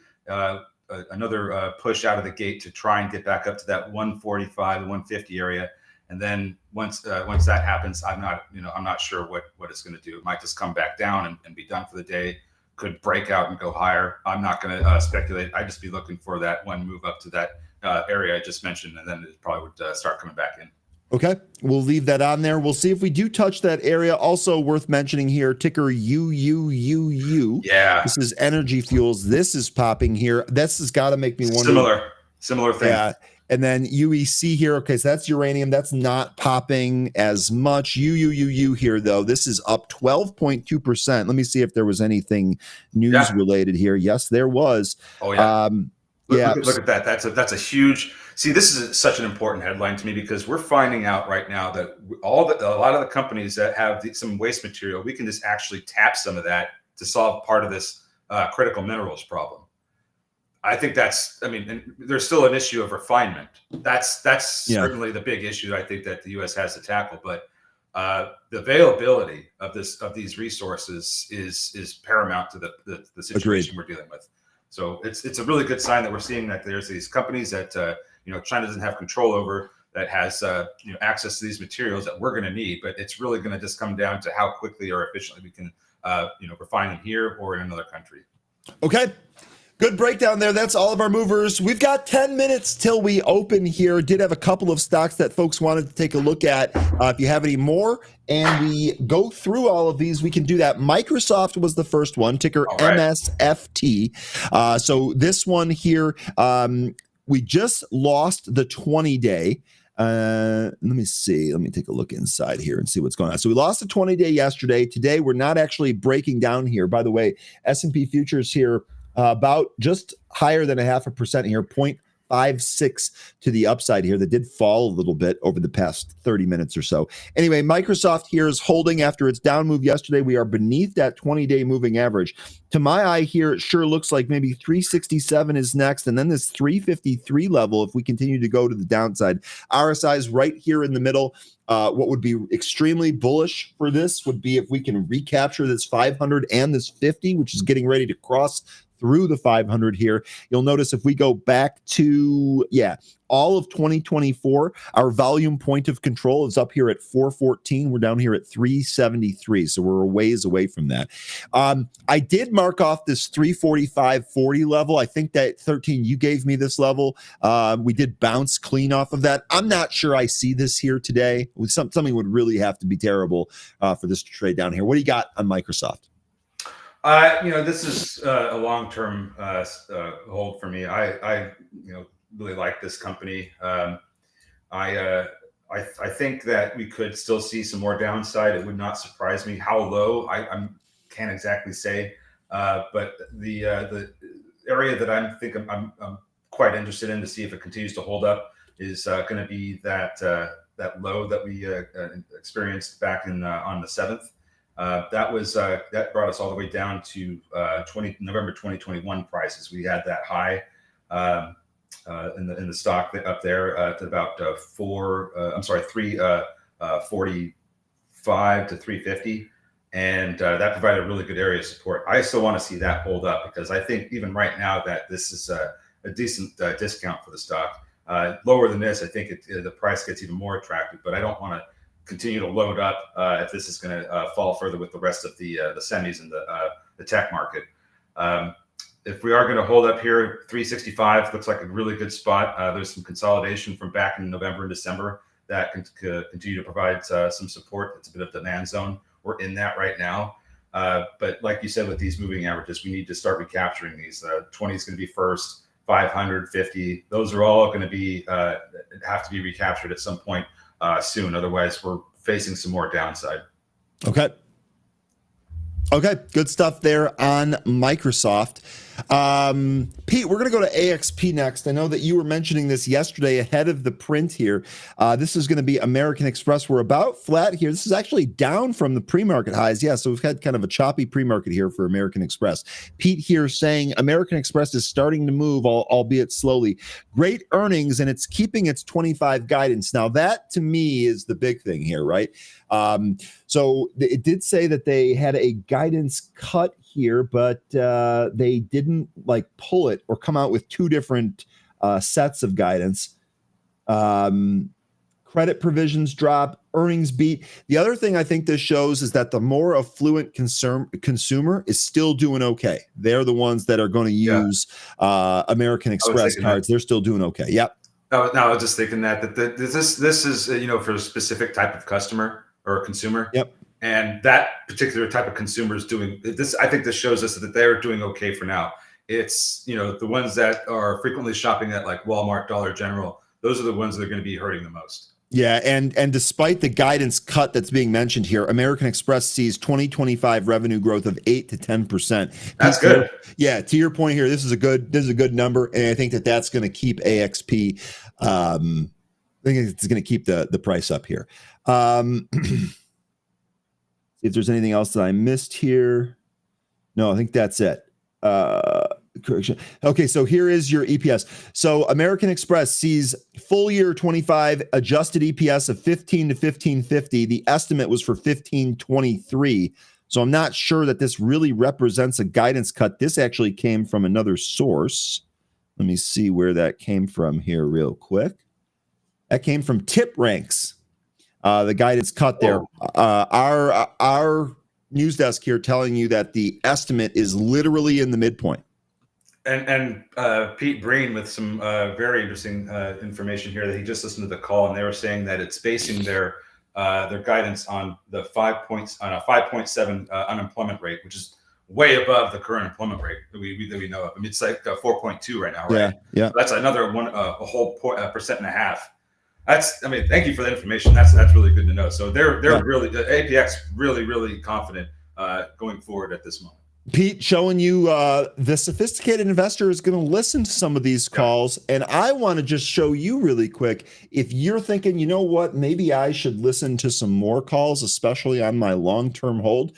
Another push out of the gate to try and get back up to that 145, 150 area, and then once that happens, I'm not sure what it's going to do. It might just come back down and be done for the day. Could break out and go higher. I'm not going to speculate. I'd just be looking for that one move up to that area I just mentioned, and then it probably would start coming back in. Okay, we'll leave that on there. We'll see if we do touch that area. Also worth mentioning here, ticker UUUU. Yeah. This is Energy Fuels. This is popping here. This has got to make me wonder. Similar thing. Yeah. And then UEC here. Okay, so that's uranium. That's not popping as much. UUUU here, though. This is up 12.2%. Let me see if there was anything news related here. Yes, there was. Oh, yeah. Look at that. That's a huge. See, this is such an important headline to me, because we're finding out right now that a lot of the companies that have some waste material, we can just actually tap some of that to solve part of this critical minerals problem. I think and there's still an issue of refinement. That's certainly the big issue I think that the U.S. has to tackle. But the availability of these resources is paramount to the situation we're dealing with. So it's a really good sign that we're seeing that there's these companies that China doesn't have control over, that has access to these materials that we're going to need. But it's really going to just come down to how quickly or efficiently we can refine them here or in another country. Okay. Good breakdown there. That's all of our movers. We've got 10 minutes till we open here. Did have a couple of stocks that folks wanted to take a look at. If you have any more and we go through all of these, we can do that. Microsoft was the first one, ticker MSFT. So this one here, we just lost the 20-day. Let me see. Let me take a look inside here and see what's going on. So we lost the 20-day yesterday. Today, we're not actually breaking down here. By the way, S&P futures here, about just higher than 0.5% here, 0.56 to the upside here. That did fall a little bit over the past 30 minutes or so. Anyway, Microsoft here is holding after its down move yesterday. We are beneath that 20-day moving average. To my eye here, it sure looks like maybe 367 is next, and then this 353 level if we continue to go to the downside. RSI is right here in the middle. What would be extremely bullish for this would be if we can recapture this 500 and this 50, which is getting ready to cross through the 500 here. You'll notice if we go back to, all of 2024, our volume point of control is up here at 414. We're down here at 373. So we're a ways away from that. I did mark off this 345.40 level. I think that 13, you gave me this level. We did bounce clean off of that. I'm not sure I see this here today. Something would really have to be terrible for this to trade down here. What do you got on Microsoft? This is a long-term hold for me. I really like this company. I think that we could still see some more downside. It would not surprise me how low. I can't exactly say, but the area that I'm quite interested in to see if it continues to hold up is going to be that low that we experienced back in on the 7th. That brought us all the way down to November 2021 prices. We had that high in the stock up there at about 345 to 350, and that provided a really good area of support. I still want to see that hold up, because I think even right now that this is a decent discount for the stock. Lower than this, I think the price gets even more attractive, but I don't want to continue to load up if this is going to fall further with the rest of the semis and the tech market. If we are going to hold up here, 365 looks like a really good spot. There's some consolidation from back in November and December that can continue to provide some support. It's a bit of demand zone. We're in that right now. But like you said, with these moving averages, we need to start recapturing these. 20 is going to be first, 500, 50. Those are all going to be have to be recaptured at some point soon. Otherwise, we're facing some more downside. Okay. Okay, good stuff there on Microsoft. Pete, we're going to go to AXP next. I know that you were mentioning this yesterday ahead of the print here. This is going to be American Express. We're about flat here. This is actually down from the pre-market highs. Yeah, so we've had kind of a choppy pre-market here for American Express. Pete here saying American Express is starting to move, albeit slowly. Great earnings, and it's keeping its 25 guidance. Now, that to me is the big thing here, right? So it did say that they had a guidance cut here, but they didn't like pull it or come out with two different sets of guidance. Credit provisions drop, earnings beat. The other thing I think this shows is that the more affluent consumer is still doing okay. They're the ones that are going to use American Express cards. They're still doing okay. Yep. No, I was just thinking that this is for a specific type of customer or a consumer. Yep. And that particular type of consumer is doing this. I think this shows us that they're doing okay for now. It's, the ones that are frequently shopping at like Walmart, Dollar General, those are the ones that are going to be hurting the most. Yeah, and despite the guidance cut that's being mentioned here, American Express sees 2025 revenue growth of 8 to 10%. That's good. Yeah, to your point here, this is a good number, and I think that's going to keep AXP. I think it's going to keep the price up here. If there's anything else that I missed here. No, I think that's it. Correction. Okay, so here is your EPS. So American Express sees full year 25 adjusted EPS of 15 to 15.50. The estimate was for 15.23. So I'm not sure that this really represents a guidance cut. This actually came from another source. Let me see where that came from here real quick. That came from Tip Ranks. The guidance cut there. Our news desk here telling you that the estimate is literally in the midpoint. And Pete Breen with some very interesting information here that he just listened to the call, and they were saying that it's basing their guidance on the 5.7 unemployment rate, which is way above the current employment rate that we know of. I mean, it's like 4.2 right now, right? Yeah. So that's another a whole 1.5%. Thank you for the information. That's really good to know. So they're really APX really confident going forward at this moment. Pete, showing you the sophisticated investor is going to listen to some of these calls. And I want to just show you really quick, if you're thinking, you know what, maybe I should listen to some more calls, especially on my long-term hold.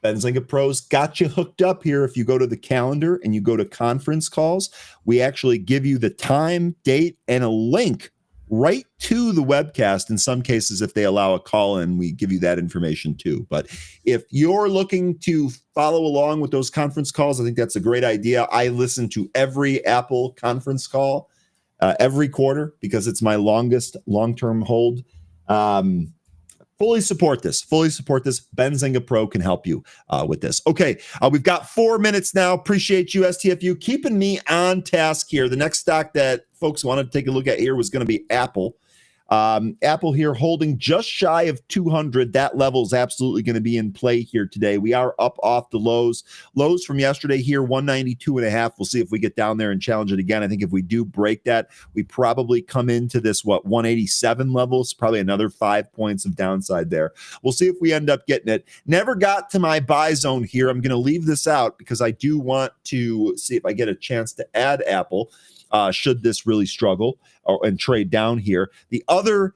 Benzinga Pros got you hooked up here. If you go to the calendar and you go to conference calls, we actually give you the time, date, and a link right to the webcast. In some cases, if they allow a call in, we give you that information too. But if you're looking to follow along with those conference calls, I think that's a great idea. I listen to every Apple conference call every quarter because it's my longest long-term hold. Fully support this. Benzinga Pro can help you with this. Okay, we've got 4 minutes now. Appreciate you, STFU, keeping me on task here. The next stock that folks wanted to take a look at here was going to be Apple. Apple here holding just shy of 200. That level is absolutely going to be in play here today. We are up off the lows from yesterday here, 192.5. We'll see if we get down there and challenge it again. I think if we do break that, we probably come into this 187 levels, probably another 5 points of downside there. We'll see if we end up getting it. Never got to my buy zone here. I'm going to leave this out because I do want to see if I get a chance to add Apple. Should this really struggle and trade down here. The other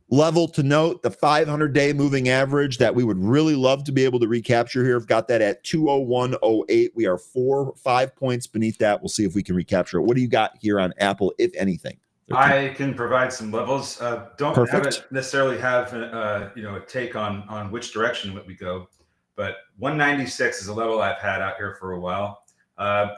level to note, the 500-day moving average that we would really love to be able to recapture here. I've got that at 201.08. We are 4-5 points beneath that. We'll see if we can recapture it. What do you got here on Apple, if anything? 13. I can provide some levels. Don't necessarily have a take on which direction we go, but 196 is a level I've had out here for a while.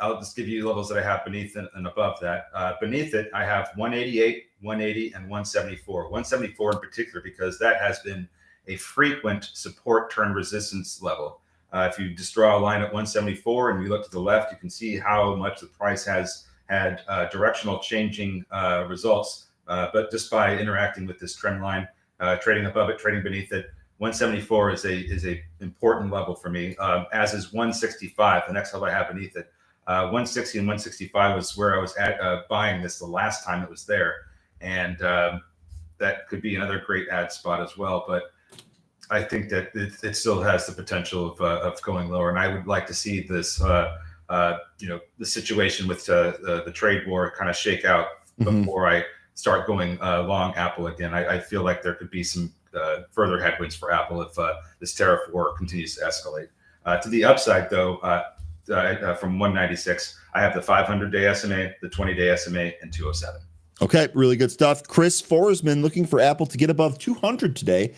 I'll just give you levels that I have beneath and above that. Beneath it, I have 188, 180, and 174. 174 in particular, because that has been a frequent support turn resistance level. If you just draw a line at 174 and you look to the left, you can see how much the price has had directional changing results. But just by interacting with this trend line, trading above it, trading beneath it, 174 is a important level for me, as is 165, the next level I have beneath it. 160 and 165 was where I was at buying this the last time it was there. And that could be another great add spot as well. But I think that it still has the potential of going lower. And I would like to see this, the situation with the trade war kind of shake out before I start going long Apple again. I feel like there could be some further headwinds for Apple if this tariff war continues to escalate. To the upside, though, from 196, I have the 500-day SMA, the 20-day SMA, and 207. Okay, really good stuff. Chris Forsman looking for Apple to get above 200 today.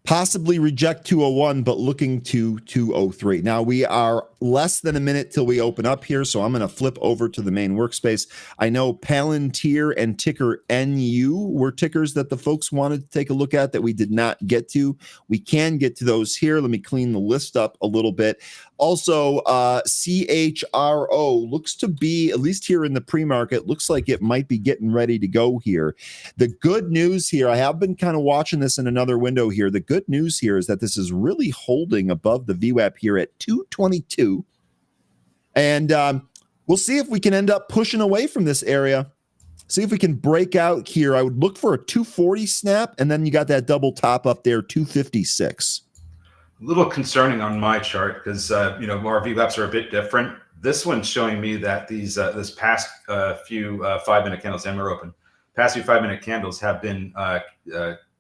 Possibly reject 201, but looking to 203. Now, we are less than a minute till we open up here, so I'm going to flip over to the main workspace. I know Palantir and ticker NU were tickers that the folks wanted to take a look at that we did not get to. We can get to those here. Let me clean the list up a little bit. Also, CHRO looks to be, at least here in the pre-market, looks like it might be getting ready to go here. The good news here, I have been kind of watching this in another window here. The good news here is that this is really holding above the VWAP here at 222. And we'll see if we can end up pushing away from this area. See if we can break out here. I would look for a 240 snap, and then you got that double top up there, 256. A little concerning on my chart because our VWAPs are a bit different. This one's showing me that these this past few 5-minute candles, and we're open, past few 5-minute candles have been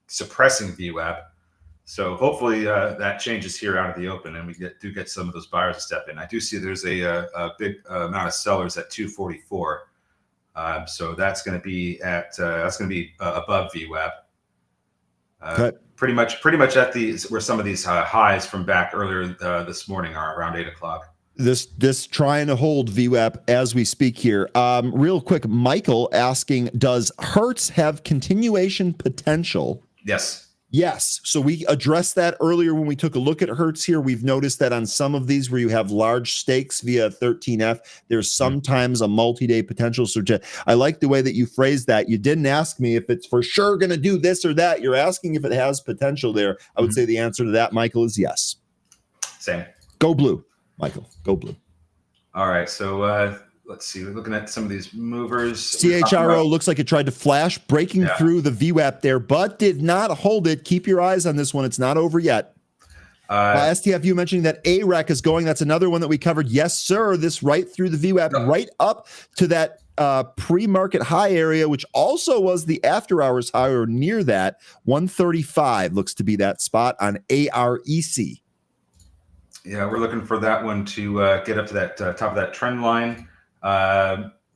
suppressing VWAP. So hopefully that changes here out of the open, and we do get some of those buyers to step in. I do see there's a big amount of sellers at 244, so that's going to be at above VWAP. Okay. Pretty much at where some of these highs from back earlier this morning are, around 8 o'clock. This trying to hold VWAP as we speak here. Real quick, Michael asking, does Hertz have continuation potential? Yes. Yes. So we addressed that earlier when we took a look at Hertz here. We've noticed that on some of these where you have large stakes via 13F, there's sometimes a multi-day potential. So I like the way that you phrased that. You didn't ask me if it's for sure going to do this or that. You're asking if it has potential there. I would say the answer to that, Michael, is yes. Same. Go blue, Michael. Go blue. All right. So let's see. We're looking at some of these movers. CHRO looks like it tried to flash, breaking through the VWAP there, but did not hold it. Keep your eyes on this one. It's not over yet. STFU mentioning that AREC is going. That's another one that we covered. Yes, sir. This right through the VWAP, right up to that pre-market high area, which also was the after hours high or near that. 135 looks to be that spot on AREC. Yeah, we're looking for that one to get up to that top of that trend line.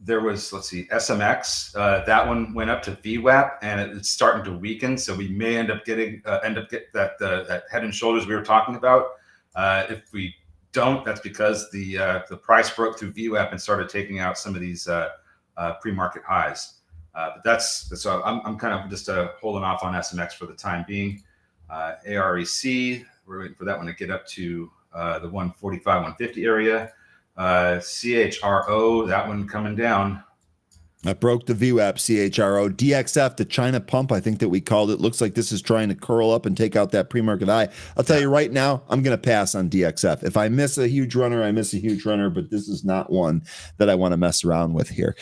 There was, let's see, SMX. That one went up to VWAP, and it's starting to weaken. So we may end up getting that head and shoulders we were talking about. If we don't, that's because the price broke through VWAP and started taking out some of these pre-market highs. But so I'm kind of just holding off on SMX for the time being. AREC, we're waiting for that one to get up to the 145, 150 area. CHRO, that one coming down. That broke the VWAP, CHRO. DXF, the China pump, I think that we called it. Looks like this is trying to curl up and take out that pre-market high. I'll tell you right now, I'm going to pass on DXF. If I miss a huge runner, I miss a huge runner, but this is not one that I want to mess around with here.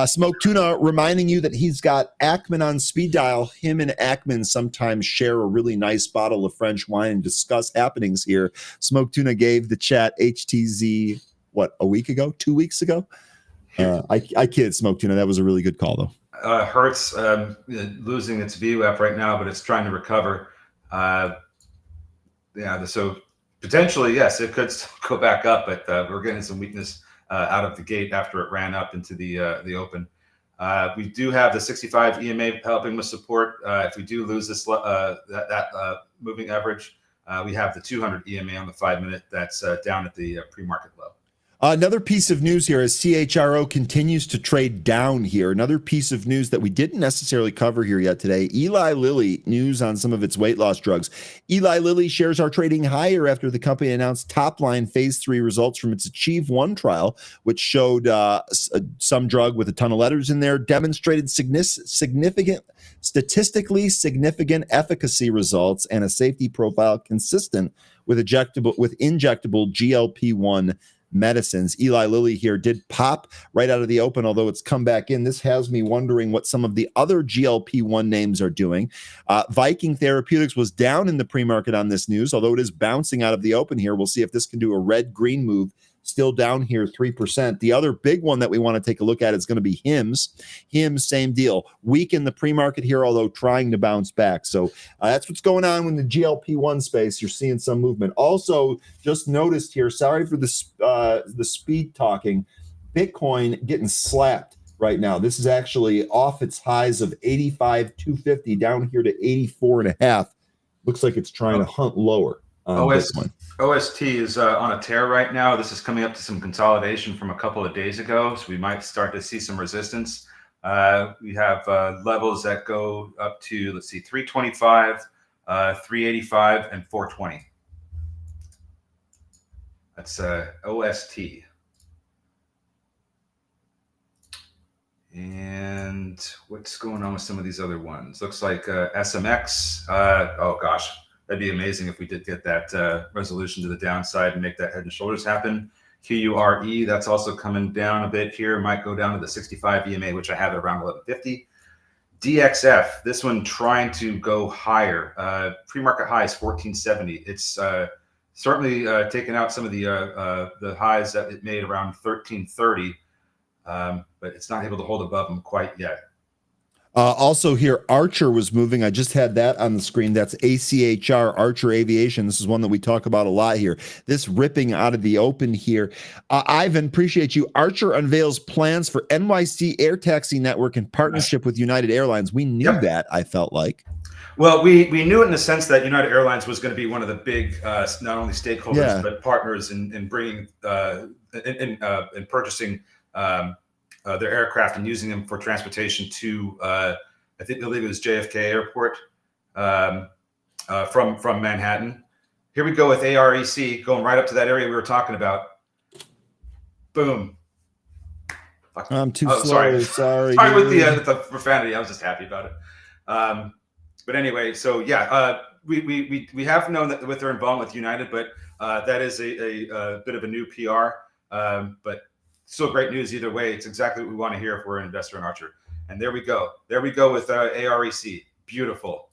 Smoke Tuna reminding you that he's got Ackman on speed dial. Him and Ackman sometimes share a really nice bottle of French wine and discuss happenings here. Smoke Tuna gave the chat HTZ, a week ago, 2 weeks ago? I kid, Smoke Tuna. That was a really good call, though. Hertz losing its VWAP right now, but it's trying to recover. So potentially, yes, it could still go back up, but we're getting some weakness out of the gate after it ran up into the open. We do have the 65 EMA helping with support. If we do lose this that moving average, we have the 200 EMA on the 5-minute that's down at the pre-market low. Another piece of news here as CHRO continues to trade down here. Another piece of news that we didn't necessarily cover here yet today. Eli Lilly news on some of its weight loss drugs. Eli Lilly shares are trading higher after the company announced top-line phase 3 results from its Achieve 1 trial, which showed some drug with a ton of letters in there, demonstrated statistically significant efficacy results and a safety profile consistent with injectable GLP-1 medicines. Eli Lilly here did pop right out of the open, although it's come back in. This has me wondering what some of the other GLP-1 names are doing. Viking Therapeutics was down in the pre-market on this news, although it is bouncing out of the open here. We'll see if this can do a red-green move. Still down here 3%. The other big one that we want to take a look at is going to be Hims. Hims, same deal. Weak in the pre-market here, although trying to bounce back. So that's what's going on in the GLP-1 space. You're seeing some movement. Also, just noticed here, sorry for the speed talking, Bitcoin getting slapped right now. This is actually off its highs of 85,250 down here to 84.5. Looks like it's trying to hunt lower. OST is on a tear right now. This is coming up to some consolidation from a couple of days ago, so we might start to see some resistance. We have levels that go up to, let's see, 325, 385, and 420. That's OST. And what's going on with some of these other ones? Looks like SMX. Oh, gosh. That'd be amazing if we did get that resolution to the downside and make that head and shoulders happen. QURE, that's also coming down a bit here. Might go down to the 65 EMA, which I have at around 1150. DXF, this one trying to go higher. Pre-market high is 1470. It's certainly taken out some of the highs that it made around 1330, but it's not able to hold above them quite yet. Also here, Archer was moving. I just had that on the screen. That's ACHR, Archer Aviation. This is one that we talk about a lot here. This ripping out of the open here. Ivan, appreciate you. Archer unveils plans for NYC air taxi network in partnership with United Airlines. We knew that, I felt like. Well, we knew it in the sense that United Airlines was going to be one of the big, not only stakeholders, but partners in bringing, in purchasing their aircraft and using them for transportation to, I believe it was JFK Airport from Manhattan. Here we go with AREC going right up to that area we were talking about. Boom. I'm too slow. Sorry with the profanity. I was just happy about it. But anyway, so yeah, we have known that with their involvement with United, but that is a bit of a new PR. But still great news either way. It's exactly what we want to hear if we're an investor in Archer. And there we go. There we go with AREC. Beautiful.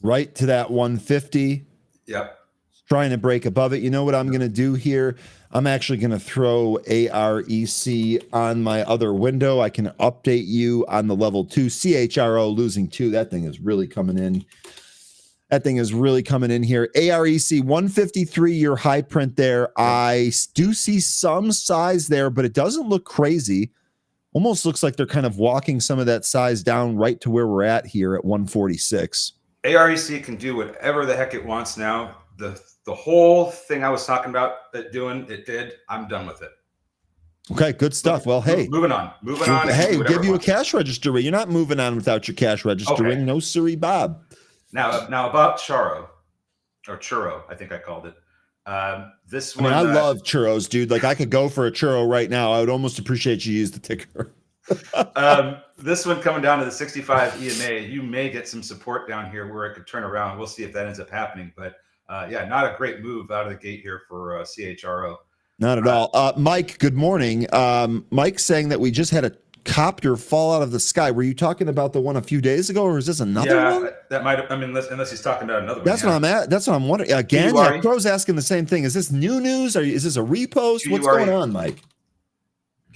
Right to that 150. Yep. Trying to break above it. You know what I'm going to do here? I'm actually going to throw AREC on my other window. I can update you on the level 2. CHRO losing 2. That thing is really coming in. That thing is really coming in here. AREC 153-year high print there. I do see some size there, but it doesn't look crazy. Almost looks like they're kind of walking some of that size down right to where we're at here at 146. AREC can do whatever the heck it wants now. The whole thing I was talking about it did. I'm done with it. Okay, good stuff. Well, hey. Moving on. Hey, we'll give you a cash register ring. You're not moving on without your cash register ring. No siree, Bob. Now about Churro, I think I called it. This one. I love churros, dude. Like I could go for a churro right now. I would almost appreciate you use the ticker. This one coming down to the 65 EMA. You may get some support down here where it could turn around. We'll see if that ends up happening. But yeah, not a great move out of the gate here for CHRO. Not at all. Mike, good morning. Mike saying that we just had a copter fall out of the sky. Were you talking about the one a few days ago, or is this another one? Yeah, that might have, unless he's talking about another one. That's what I'm at. That's what I'm wondering. Again, yeah, Crow's asking the same thing. Is this new news? Or is this a repost? What's going on, Mike?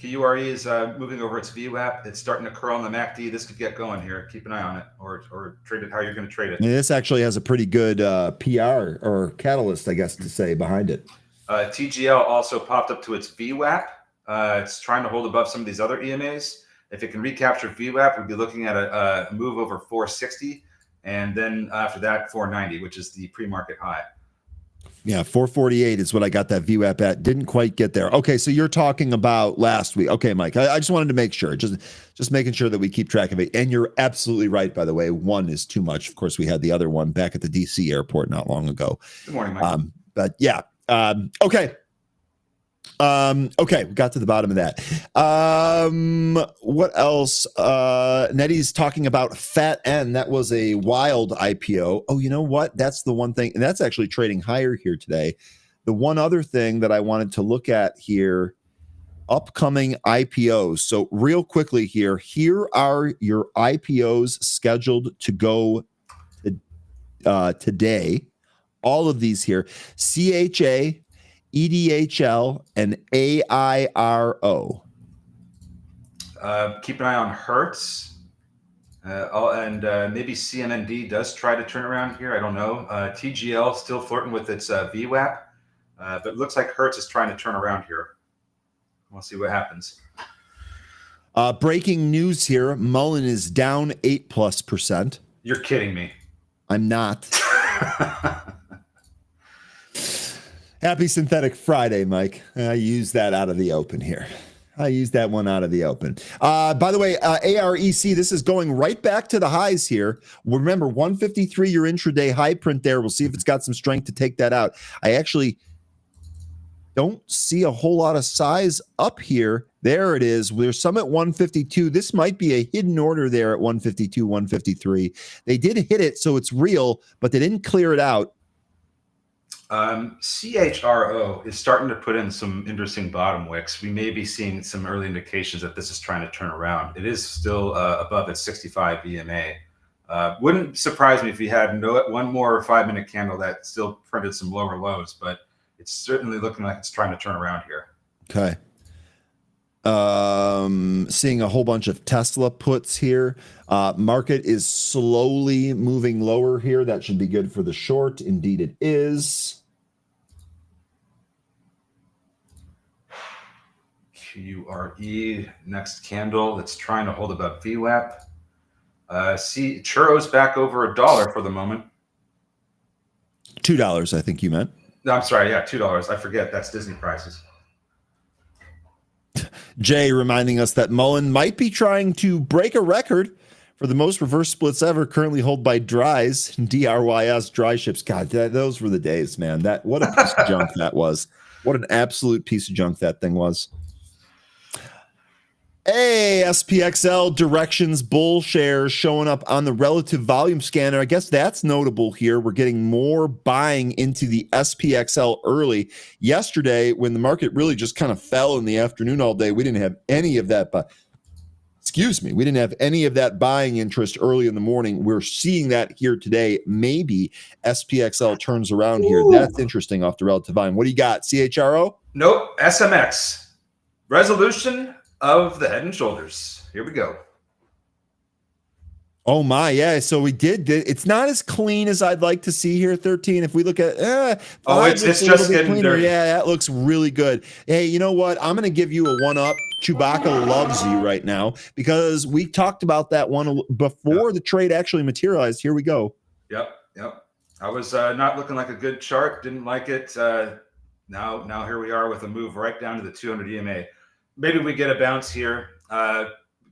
QURE is moving over its VWAP. It's starting to curl on the MACD. This could get going here. Keep an eye on it, or trade it how you're going to trade it. Yeah, this actually has a pretty good PR or catalyst, I guess, to say behind it. TGL also popped up to its VWAP. It's trying to hold above some of these other EMAs. If it can recapture VWAP, we'd be looking at a move over 460, and then after that, 490, which is the pre-market high. Yeah, 448 is what I got that VWAP at. Didn't quite get there. Okay, so you're talking about last week. Okay, Mike, I just wanted to make sure, just making sure that we keep track of it. And you're absolutely right, by the way. One is too much. Of course, we had the other one back at the DC airport not long ago. Good morning, Mike. But yeah, okay. Okay, we got to the bottom of that. What else? Nettie's talking about Fat N. That was a wild IPO. Oh, you know what? That's the one thing, and that's actually trading higher here today. The one other thing that I wanted to look at here, upcoming IPOs. So real quickly here are your IPOs scheduled to go today. All of these here, CHA, EDHL, and AIRO. Keep an eye on Hertz. And maybe CMND does try to turn around here. I don't know. TGL still flirting with its VWAP. But it looks like Hertz is trying to turn around here. We'll see what happens. Breaking news here. Mullen is down 8+%. You're kidding me. I'm not. Happy Synthetic Friday, Mike. I use that out of the open here. I use that one out of the open. By the way, AREC, this is going right back to the highs here. Remember, 153, your intraday high print there. We'll see if it's got some strength to take that out. I actually don't see a whole lot of size up here. There it is. There's some at 152. This might be a hidden order there at 152, 153. They did hit it, so it's real, but they didn't clear it out. CHRO is starting to put in some interesting bottom wicks. We may be seeing some early indications that this is trying to turn around. It is still above its 65 EMA. Wouldn't surprise me if we had one more 5-minute candle that still printed some lower lows, but it's certainly looking like it's trying to turn around here. Okay. Seeing a whole bunch of Tesla puts here. Market is slowly moving lower here. That should be good for the short. Indeed it is. QRE, next candle that's trying to hold above VWAP. See, churros back over $1 for the moment. $2, I think you meant. No, I'm sorry. Yeah, $2. I forget. That's Disney prices. Jay reminding us that Mullen might be trying to break a record for the most reverse splits ever, currently held by Dries, DRYS, Dry Ships. God, those were the days, man. What a piece of junk that was. What an absolute piece of junk that thing was. Hey, SPXL Directions bull shares showing up on the relative volume scanner. I guess that's notable here. We're getting more buying into the SPXL early. Yesterday, when the market really just kind of fell in the afternoon all day, we didn't have any of that. But we didn't have any of that buying interest early in the morning. We're seeing that here today. Maybe SPXL turns around here. That's interesting off the relative volume. What do you got? CHRO? Nope. SMX. Resolution of the Head and Shoulders. Here we go. Oh my, yeah. So we did. It's not as clean as I'd like to see here. 13. If we look at, it's just getting dirty. Yeah, that looks really good. Hey, you know what? I'm going to give you a 1-up. Chewbacca loves you right now because we talked about that one before the trade actually materialized. Here we go. Yep. I was not looking like a good chart. Didn't like it. Now here we are with a move right down to the 200 EMA. Maybe we get a bounce here.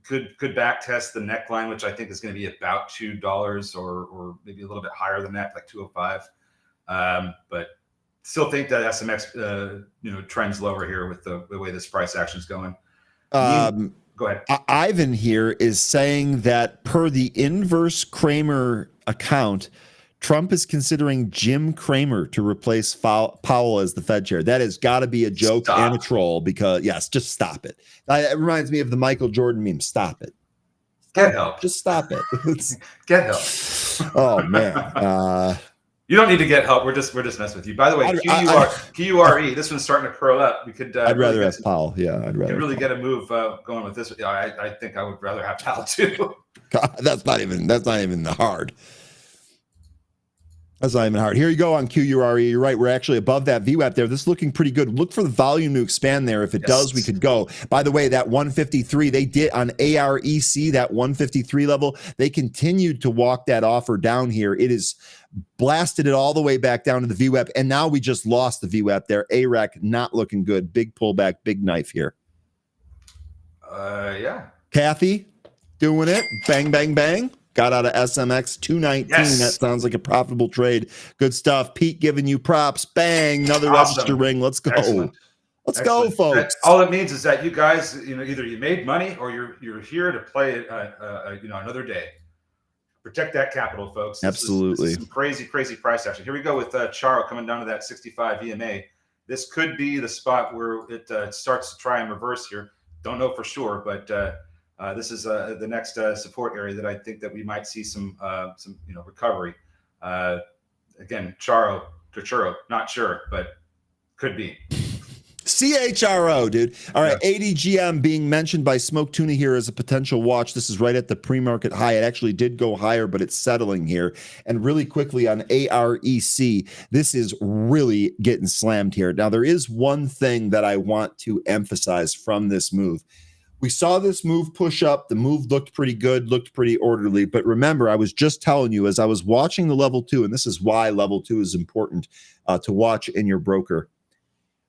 Could back test the neckline, which I think is going to be about $2 or maybe a little bit higher than that, like 205. But still think that SMX trends lower here with the way this price action is going. Go ahead. Ivan here is saying that per the inverse Kramer account, Trump is considering Jim Cramer to replace Powell as the Fed chair. That has got to be a joke and a troll because, yes, just stop it. It reminds me of the Michael Jordan meme. Stop it. Get help. Just stop it. Get help. Oh, man. You don't need to get help. We're just messing with you. By the way, QURE, this one's starting to curl up. We could. I'd rather have Powell. Yeah, I'd rather. Really get a move going with this. I think I would rather have Powell too. God, that's not even hard. That's not even hard. Here you go on QURE. You're right. We're actually above that VWAP there. This is looking pretty good. Look for the volume to expand there. If it does, we could go. By the way, that 153, they did on AREC, that 153 level, they continued to walk that offer down here. It is blasted it all the way back down to the VWAP. And now we just lost the VWAP there. AREC not looking good. Big pullback, big knife here. Yeah. Kathy doing it. Bang, bang, bang. Got out of SMX 219. Yes. That sounds like a profitable trade. Good stuff. Pete giving you props. Bang. Another Awesome. register ring. Let's go. Excellent. Let's Excellent. go, folks. All it means is that you guys, either you made money or you're here to play it, another day. Protect that capital, folks. Absolutely. This is some crazy price action. Here we go with Charo coming down to that 65 EMA. This could be the spot where it starts to try and reverse here. Don't know for sure, but this is the next support area that I think that we might see some recovery. Again, Charo, not sure, but could be. CHRO, dude. All right, Yeah. ADGM being mentioned by Smoke Tuna here as a potential watch. This is right at the pre-market high. It actually did go higher, but it's settling here. And really quickly on AREC, this is really getting slammed here. Now, there is one thing that I want to emphasize from this move. We saw this move push up. The move looked pretty good, looked pretty orderly. But remember, I was just telling you as I was watching the level 2, and this is why level 2 is important to watch in your broker.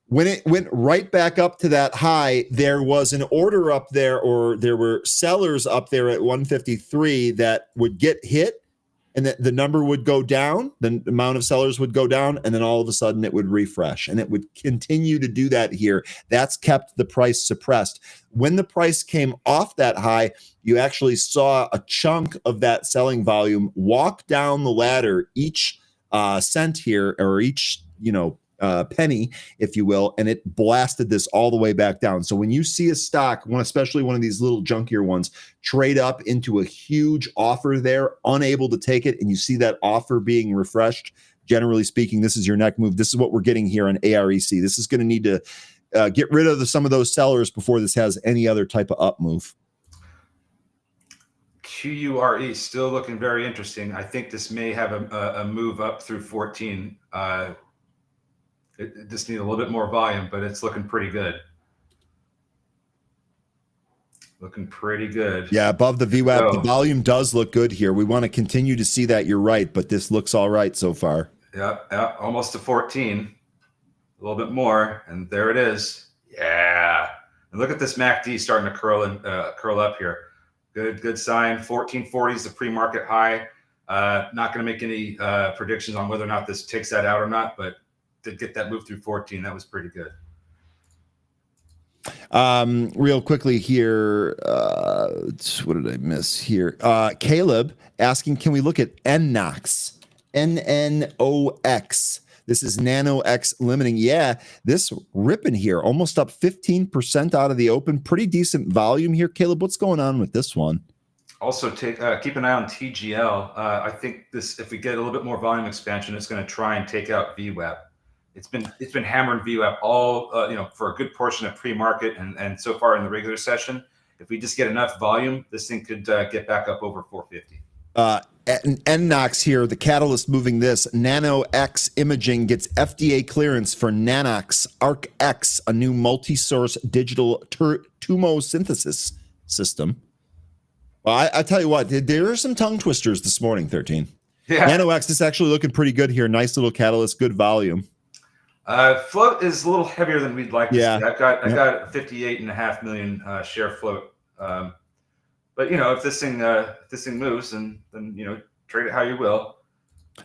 When it went right back up to that high, there was an order up there, or there were sellers up there at 153 that would get hit, and that the number would go down, the amount of sellers would go down, and then all of a sudden it would refresh, and it would continue to do that here. That's kept the price suppressed. When the price came off that high, you actually saw a chunk of that selling volume walk down the ladder, each cent here, or each, penny, if you will, and it blasted this all the way back down. So when you see a stock, especially one of these little junkier ones, trade up into a huge offer there, unable to take it, and you see that offer being refreshed, generally speaking, this is your neck move. This is what we're getting here on AREC. This is going to need to get rid of some of those sellers before this has any other type of up move. QURE still looking very interesting. I think this may have a move up through 14. It just needs a little bit more volume, but it's looking pretty good. Looking pretty good. Yeah, above the VWAP, the volume does look good here. We want to continue to see that. You're right, but this looks all right so far. Yeah, almost to 14. A little bit more, and there it is. Yeah. And look at this MACD starting to curl up here. Good sign. 1440 is the pre-market high. Not going to make any predictions on whether or not this takes that out or not, but to get that move through 14, that was pretty good. Real quickly here, what did I miss here? Caleb asking, can we look at NNOX? NNOX. This is Nano X limiting. Yeah, this ripping here, almost up 15% out of the open. Pretty decent volume here. Caleb, what's going on with this one? Also, keep an eye on TGL. I think this, if we get a little bit more volume expansion, it's going to try and take out VWAP. It's been hammering VWAP all for a good portion of pre-market and so far in the regular session. If we just get enough volume, this thing could get back up over 450. NNOX here, the catalyst moving this. Nano X Imaging gets FDA clearance for Nanox Arc X, a new multi-source digital tomosynthesis system. Well, I tell you what, there are some tongue twisters this morning, 13. Yeah. Nano X is actually looking pretty good here. Nice little catalyst, good volume. Float is a little heavier than we'd like to see. I got 58.5 million share float. But if this thing moves, then trade it how you will.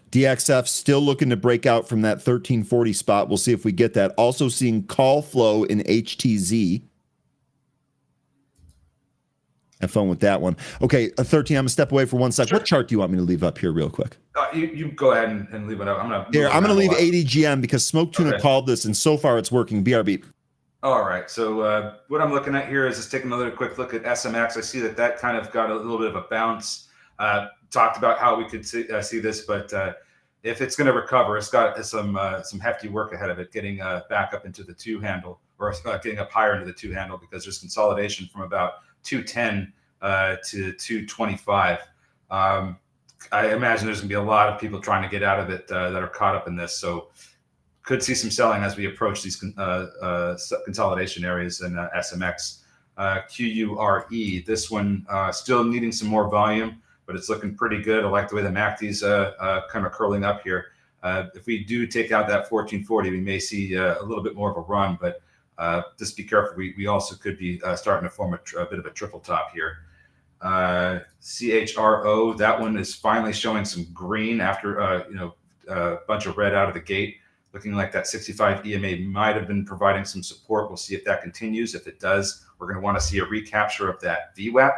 DXF still looking to break out from that 1340 spot. We'll see if we get that. Also seeing call flow in HTZ. Have fun with that one. Okay, 13. I'm gonna step away for 1 sec. Sure. What chart do you want me to leave up here real quick? You go ahead and leave it up. I'm gonna leave ADGM because Smoke Tuna called this, and so far it's working. BRB. All right. So what I'm looking at here is just taking another quick look at SMX. I see that kind of got a little bit of a bounce. Talked about how we could see this, but if it's going to recover, it's got some hefty work ahead of it, getting back up into the 2 handle, or getting up higher into the 2 handle, because there's consolidation from about 210 to 225. I imagine there's going to be a lot of people trying to get out of it that are caught up in this. So could see some selling as we approach these consolidation areas in SMX. QURE, this one still needing some more volume, but it's looking pretty good. I like the way the MACD's kind of curling up here. If we do take out that 1440, we may see a little bit more of a run, but just be careful. We also could be starting to form a bit of a triple top here. CHRO, that one is finally showing some green after a bunch of red out of the gate. Looking like that 65 EMA might have been providing some support. We'll see if that continues. If it does, we're going to want to see a recapture of that VWAP.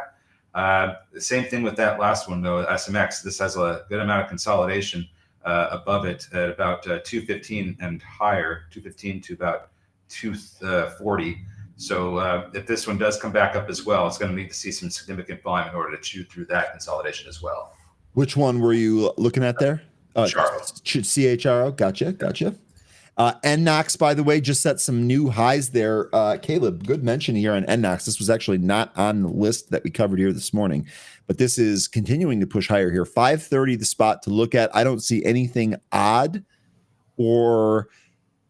The same thing with that last one, though, SMX. This has a good amount of consolidation above it at about 215 and higher, 215 to about 240. So if this one does come back up as well, it's going to need to see some significant volume in order to chew through that consolidation as well. Which one were you looking at there? CHRO. Gotcha. NNOX, by the way, just set some new highs there. Caleb, good mention here on NNOX. This was actually not on the list that we covered here this morning, but this is continuing to push higher here. 530, the spot to look at. I don't see anything odd or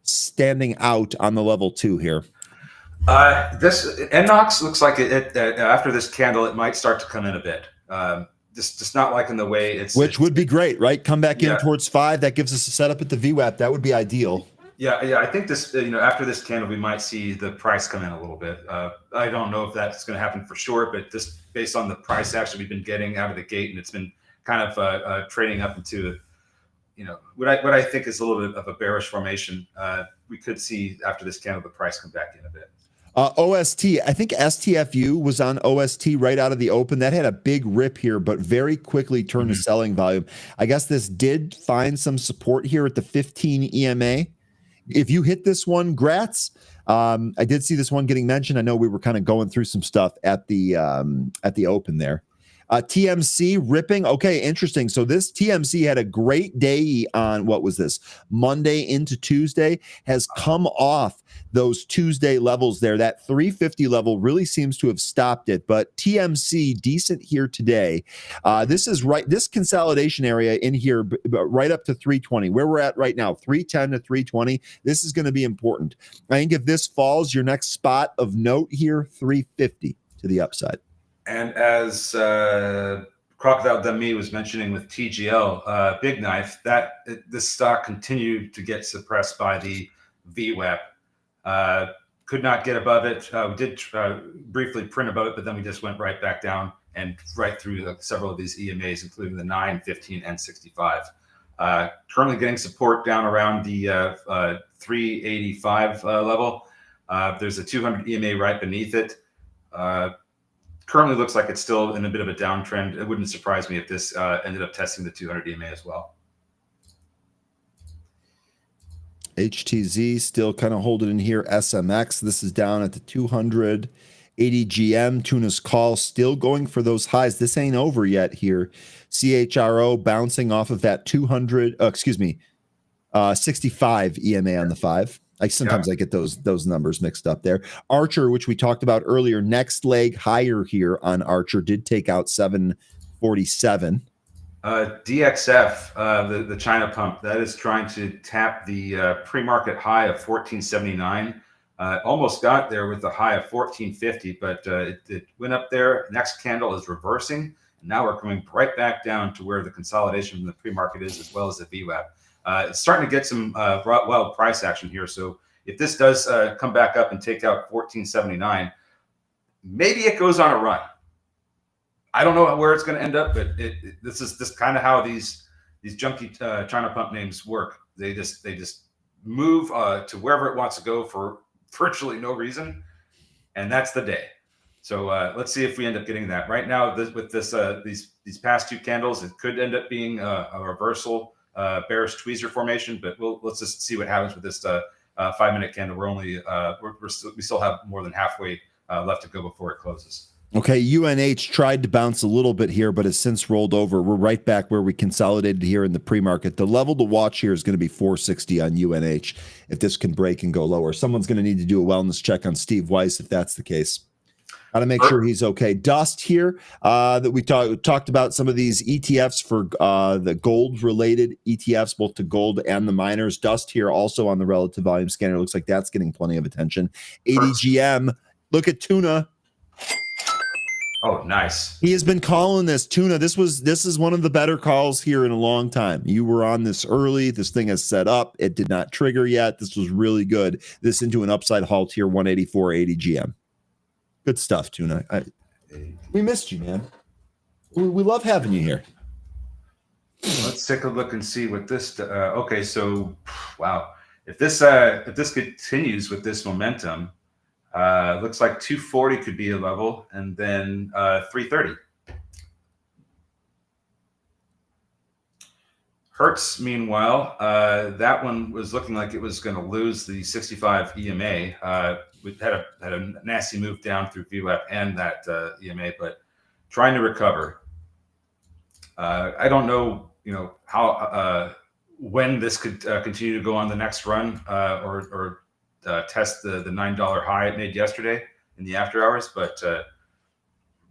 standing out on the level 2 here. This NNOX looks like it after this candle, it might start to come in a bit. Just not liking the way which would be great, right? Come back in towards 5. That gives us a setup at the VWAP. That would be ideal. Yeah. I think this, after this candle, we might see the price come in a little bit. I don't know if that's going to happen for sure, but just based on the price action we've been getting out of the gate, and it's been kind of trading up into, what I think is a little bit of a bearish formation. We could see after this candle the price come back in a bit. OST, I think STFU was on OST right out of the open. That had a big rip here, but very quickly turned to selling volume. I guess this did find some support here at the 15 EMA. If you hit this one, grats. I did see this one getting mentioned. I know we were kind of going through some stuff at the open there. TMC ripping. Okay, interesting. So this TMC had a great day on, what was this, Monday into Tuesday, has come off those Tuesday levels there. That 350 level really seems to have stopped it, but TMC decent here today. This consolidation area in here, right up to 320, where we're at right now, 310 to 320. This is going to be important. I think if this falls, your next spot of note here, 350 to the upside. And as Crocodile Dummy was mentioning with TGL, Big Knife, this stock continued to get suppressed by the VWAP. Could not get above it. We did briefly print above it, but then we just went right back down and right through several of these EMAs, including the 9, 15, and 65. Currently getting support down around the 385 level. There's a 200 EMA right beneath it. Currently looks like it's still in a bit of a downtrend. It wouldn't surprise me if this ended up testing the 200 EMA as well. HTZ still kind of holding in here. SMX, this is down at the 200. ADGM, Tuna's Call, still going for those highs. This ain't over yet here. CHRO bouncing off of that 65 EMA on the 5. I get those numbers mixed up there. Archer, which we talked about earlier, next leg higher here on Archer, did take out 747. DXF, the China pump, that is trying to tap the pre-market high of 1479. Almost got there with the high of 1450, but it went up there. Next candle is reversing. And now we're coming right back down to where the consolidation from the pre-market is, as well as the VWAP. It's starting to get some wild price action here. So if this does come back up and take out 1479, maybe it goes on a run. I don't know where it's going to end up, but this is kind of how these junky China pump names work. They just move to wherever it wants to go for virtually no reason, and that's the day. So let's see if we end up getting that. Right now, with these past two candles, it could end up being a reversal. Bearish tweezer formation, but let's just see what happens with this 5-minute candle. We still have more than halfway left to go before it closes. Okay, UNH tried to bounce a little bit here, but has since rolled over. We're right back where we consolidated here in the pre-market. The level to watch here is going to be 460 on UNH if this can break and go lower. Someone's going to need to do a wellness check on Steve Weiss if that's the case. Got to make sure he's okay. Dust here that we talked about some of these ETFs for the gold-related ETFs, both to gold and the miners. Dust here also on the relative volume scanner. Looks like that's getting plenty of attention. ADGM, look at Tuna. Oh, nice. He has been calling this Tuna. This is one of the better calls here in a long time. You were on this early. This thing is set up. It did not trigger yet. This was really good. This into an upside halt here, 184 ADGM. Good stuff, Tuna. We missed you, man. We love having you here. Let's take a look and see what this. Okay, so wow, if this continues with this momentum, looks like 240 could be a level, and then 330. Hertz, meanwhile, that one was looking like it was going to lose the 65 EMA. We had a nasty move down through VWAP and that EMA, but trying to recover. I don't know, how when this could continue to go on the next run or test the $9 high it made yesterday in the after hours, but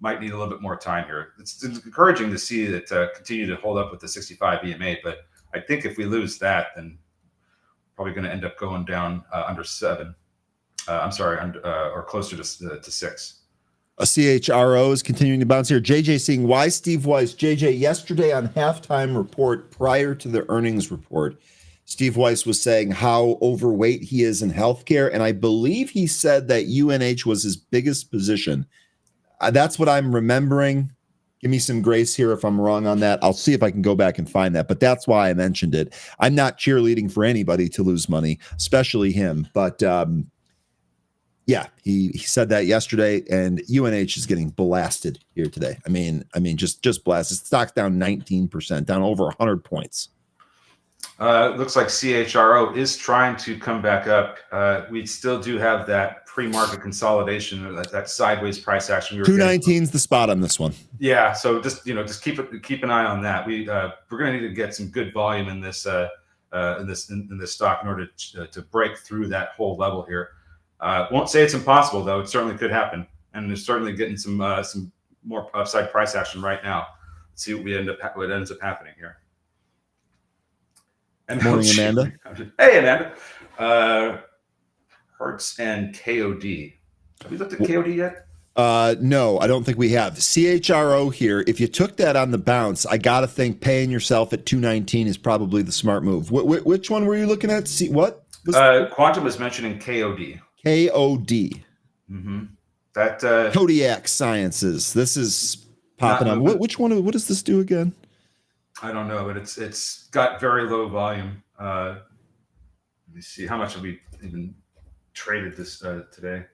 might need a little bit more time here. It's encouraging to see that continue to hold up with the 65 EMA, but I think if we lose that, then probably going to end up going down under 7. Or closer to 6. A CHRO is continuing to bounce here. JJ seeing why Steve Weiss. JJ, yesterday on halftime report prior to the earnings report, Steve Weiss was saying how overweight he is in healthcare. And I believe he said that UNH was his biggest position. That's what I'm remembering. Give me some grace here if I'm wrong on that. I'll see if I can go back and find that. But that's why I mentioned it. I'm not cheerleading for anybody to lose money, especially him. But yeah, he said that yesterday, and UNH is getting blasted here today. I mean, just blasted. Stock's down 19%, down over 100 points. Looks like CHRO is trying to come back up. We still do have that pre-market consolidation, that sideways price action. 219 is the spot on this one. Yeah, so just keep an eye on that. We're going to need to get some good volume in this stock in order to break through that whole level here. Won't say it's impossible, though. It certainly could happen, and there's certainly getting some more upside price action right now. Let's see what ends up happening here. And morning, Amanda. Hey, Amanda. Hertz and KOD. Have we looked at KOD yet? No, I don't think we have. CHRO here. If you took that on the bounce, I got to think paying yourself at 219 is probably the smart move. Which one were you looking at? What? Quantum was mentioning KOD. KOD. Mm-hmm. That Kodiak Sciences. This is popping up. Which one? What does this do again? I don't know, but it's got very low volume. Let me see. How much have we even traded this today?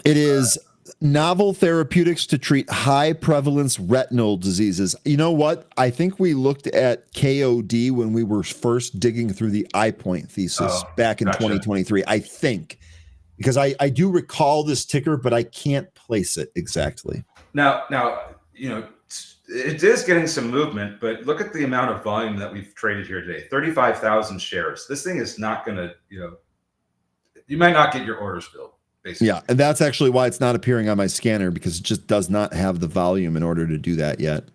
It is novel therapeutics to treat high prevalence retinal diseases. You know what? I think we looked at KOD when we were first digging through the iPoint thesis back in 2023. I think. Because I do recall this ticker, but I can't place it exactly. Now, it is getting some movement, but look at the amount of volume that we've traded here today. 35,000 shares. This thing is not going to, you might not get your orders filled, basically. Yeah, and that's actually why it's not appearing on my scanner, because it just does not have the volume in order to do that yet.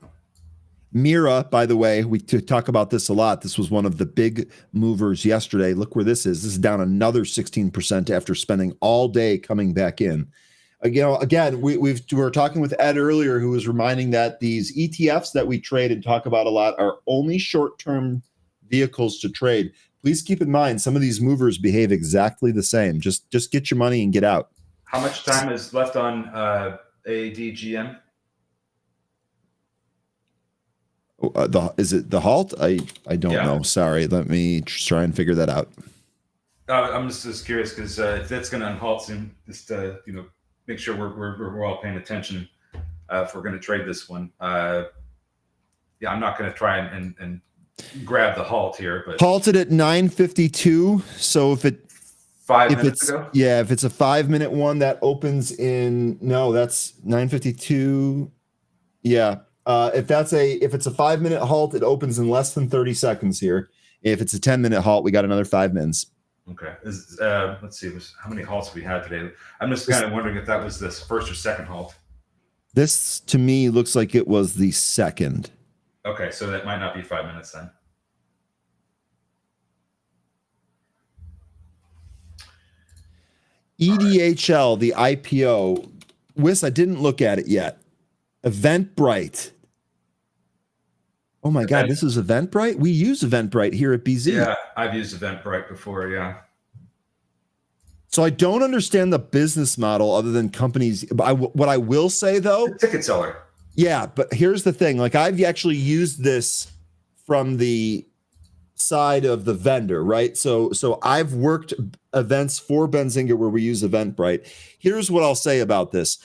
Mira, by the way, we talk about this a lot. This was one of the big movers yesterday. Look where this is. This is down another 16% after spending all day coming back in. Again, we were talking with Ed earlier, who was reminding that these ETFs that we trade and talk about a lot are only short-term vehicles to trade. Please keep in mind, some of these movers behave exactly the same. Just get your money and get out. How much time is left on ADGM? Is it the halt? I don't know. Sorry. Let me try and figure that out. I'm just curious because if that's going to halt soon, just make sure we're all paying attention if we're going to trade this one. I'm not going to try and grab the halt here, but halted at 9:52. So if it's a 5-minute one that opens in that's 9:52. Yeah. If it's a 5-minute halt, it opens in less than 30 seconds here. If it's a 10-minute halt, we got another 5 minutes. Okay. Let's see. How many halts we had today? I'm just kind of wondering if that was this first or second halt. This to me looks like it was the second. Okay, so that might not be 5 minutes then. EDHL, the IPO. Wiss, I didn't look at it yet. Eventbrite. Oh my God, this is Eventbrite? We use Eventbrite here at BZ. Yeah, I've used Eventbrite before, yeah. So I don't understand the business model other than companies. What I will say, though. The ticket seller. Yeah, but here's the thing. Like, I've actually used this from the side of the vendor, right? So I've worked events for Benzinga where we use Eventbrite. Here's what I'll say about this.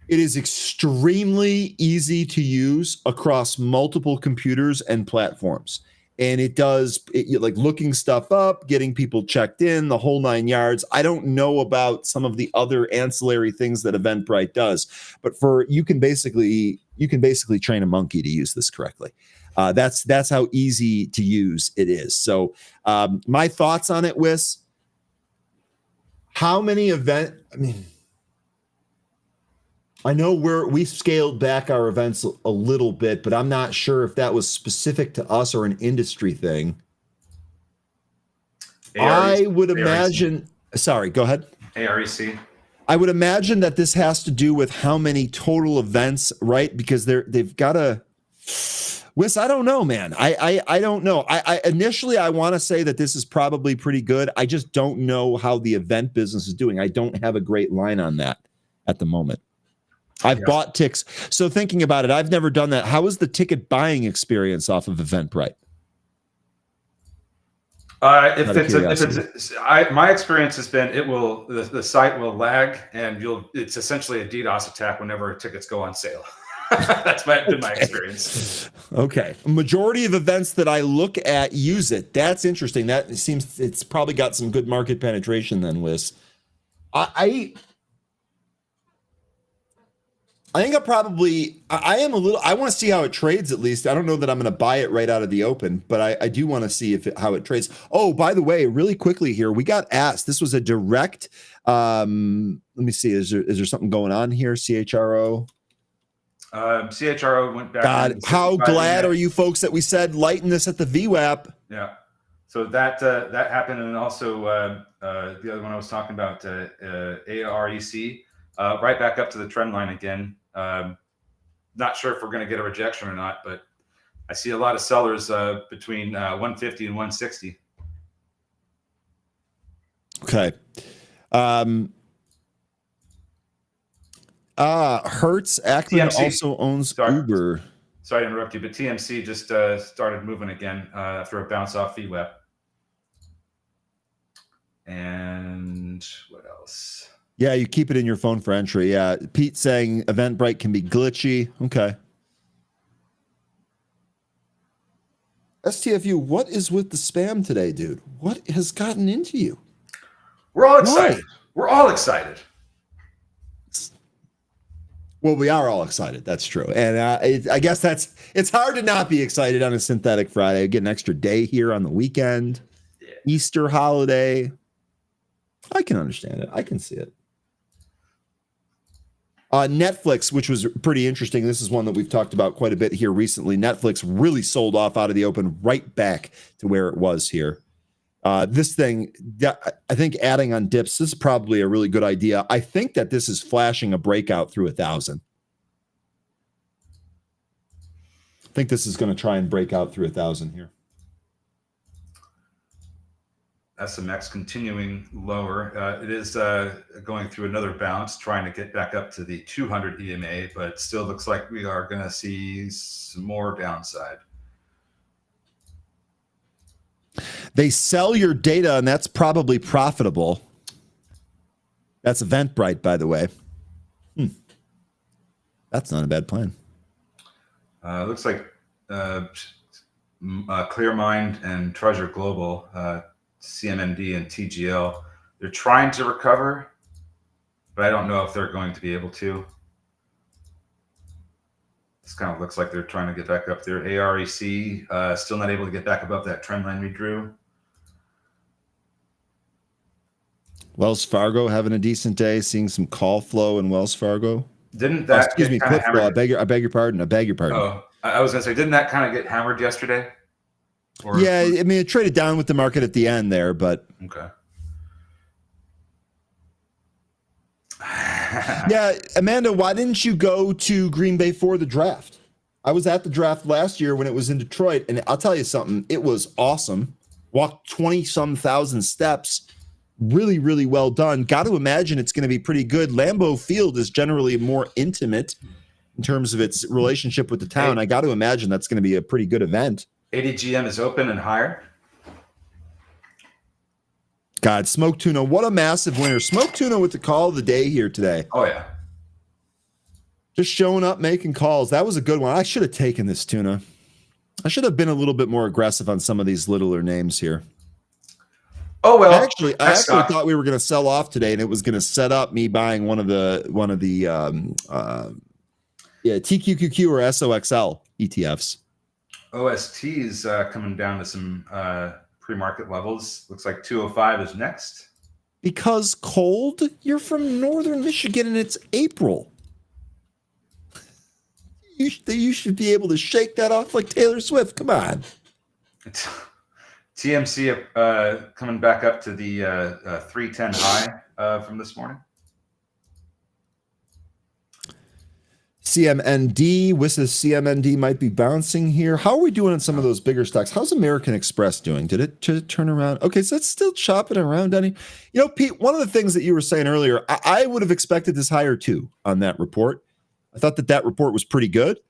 It is extremely easy to use across multiple computers and platforms. And it does like looking stuff up, getting people checked in, the whole 9 yards. I don't know about some of the other ancillary things that Eventbrite does, but you can basically train a monkey to use this correctly. That's how easy to use it is. So my thoughts on it, Wiss. How many I know we've scaled back our events a little bit, but I'm not sure if that was specific to us or an industry thing. I would imagine. Sorry, go ahead. AREC. I would imagine that this has to do with how many total events, right? Because they've got to. Wiss, I don't know, man. I don't know. I initially I want to say that this is probably pretty good. I just don't know how the event business is doing. I don't have a great line on that at the moment. I've bought ticks. So thinking about it, I've never done that. How is the ticket buying experience off of Eventbrite? My experience has been the site will lag and it's essentially a DDoS attack whenever tickets go on sale. That's been my experience. Okay. A majority of events that I look at use it. That's interesting. That seems it's probably got some good market penetration then, Wiz. I think I am a little, I want to see how it trades at least. I don't know that I'm going to buy it right out of the open, but I do want to see how it trades. Oh, by the way, really quickly here, we got asked, this was a direct, let me see, is there something going on here? CHRO? CHRO went back. God, how glad are you folks that we said lighten this at the VWAP? Yeah. So that happened. And also the other one I was talking about, AREC, right back up to the trend line again. Not sure if we're going to get a rejection or not, but I see a lot of sellers between 150 and 160. Okay. Hertz Ackman TMC also owns Uber. Sorry to interrupt you, but TMC just started moving again after a bounce off VWAP. And what else? Yeah, you keep it in your phone for entry. Yeah, Pete saying Eventbrite can be glitchy. Okay. STFU, what is with the spam today, dude? What has gotten into you? We're all excited. We're all excited. Well, we are all excited. That's true. And I guess it's hard to not be excited on a synthetic Friday. Get an extra day here on the weekend. Yeah. Easter holiday. I can understand it. I can see it. Netflix, which was pretty interesting. This is one that we've talked about quite a bit here recently. Netflix really sold off out of the open right back to where it was here. This thing, I think adding on dips, this is probably a really good idea. I think that this is flashing a breakout through 1,000. I think this is going to try and break out through 1,000 here. SMX continuing lower. It is going through another bounce, trying to get back up to the 200 EMA, but it still looks like we are going to see some more downside. They sell your data, and that's probably profitable. That's Eventbrite, by the way. That's not a bad plan. Looks like Clearmind and Treasure Global, CMMD and TGL, they're trying to recover, but I don't know if they're going to be able to. This kind of looks like they're trying to get back up there. AREC still not able to get back above that trend line we drew. Wells Fargo having a decent day, seeing some call flow in Wells Fargo. Didn't that excuse me, put flow. I beg your pardon. Oh, I was going to say, didn't that kind of get hammered yesterday? Yeah, I mean, it traded down with the market at the end there, but okay. Yeah, Amanda, why didn't you go to Green Bay for the draft? I was at the draft last year when it was in Detroit, and I'll tell you something, it was awesome. Walked 20-some thousand steps. Really, really well done. Got to imagine it's going to be pretty good. Lambeau Field is generally more intimate in terms of its relationship with the town. I got to imagine that's going to be a pretty good event. ADGM is open and higher. God, Smoke Tuna, what a massive winner. Smoke Tuna with the call of the day here today. Oh, yeah. Just showing up, making calls. That was a good one. I should have taken this Tuna. I should have been a little bit more aggressive on some of these littler names here. Oh, well, I actually thought we were going to sell off today, and it was going to set up me buying one of the TQQQ or SOXL ETFs. OST is coming down to some pre-market levels. Looks like 205 is next. Because cold? You're from northern Michigan, and it's April. You should be able to shake that off like Taylor Swift. Come on. TMC coming back up to the 310 high from this morning. CMND, WISA CMND might be bouncing here. How are we doing on some of those bigger stocks? How's American Express doing? Did it turn around? Okay, so it's still chopping around, Danny. You know, Pete, one of the things that you were saying earlier, I would have expected this higher too on that report. I thought that report was pretty good.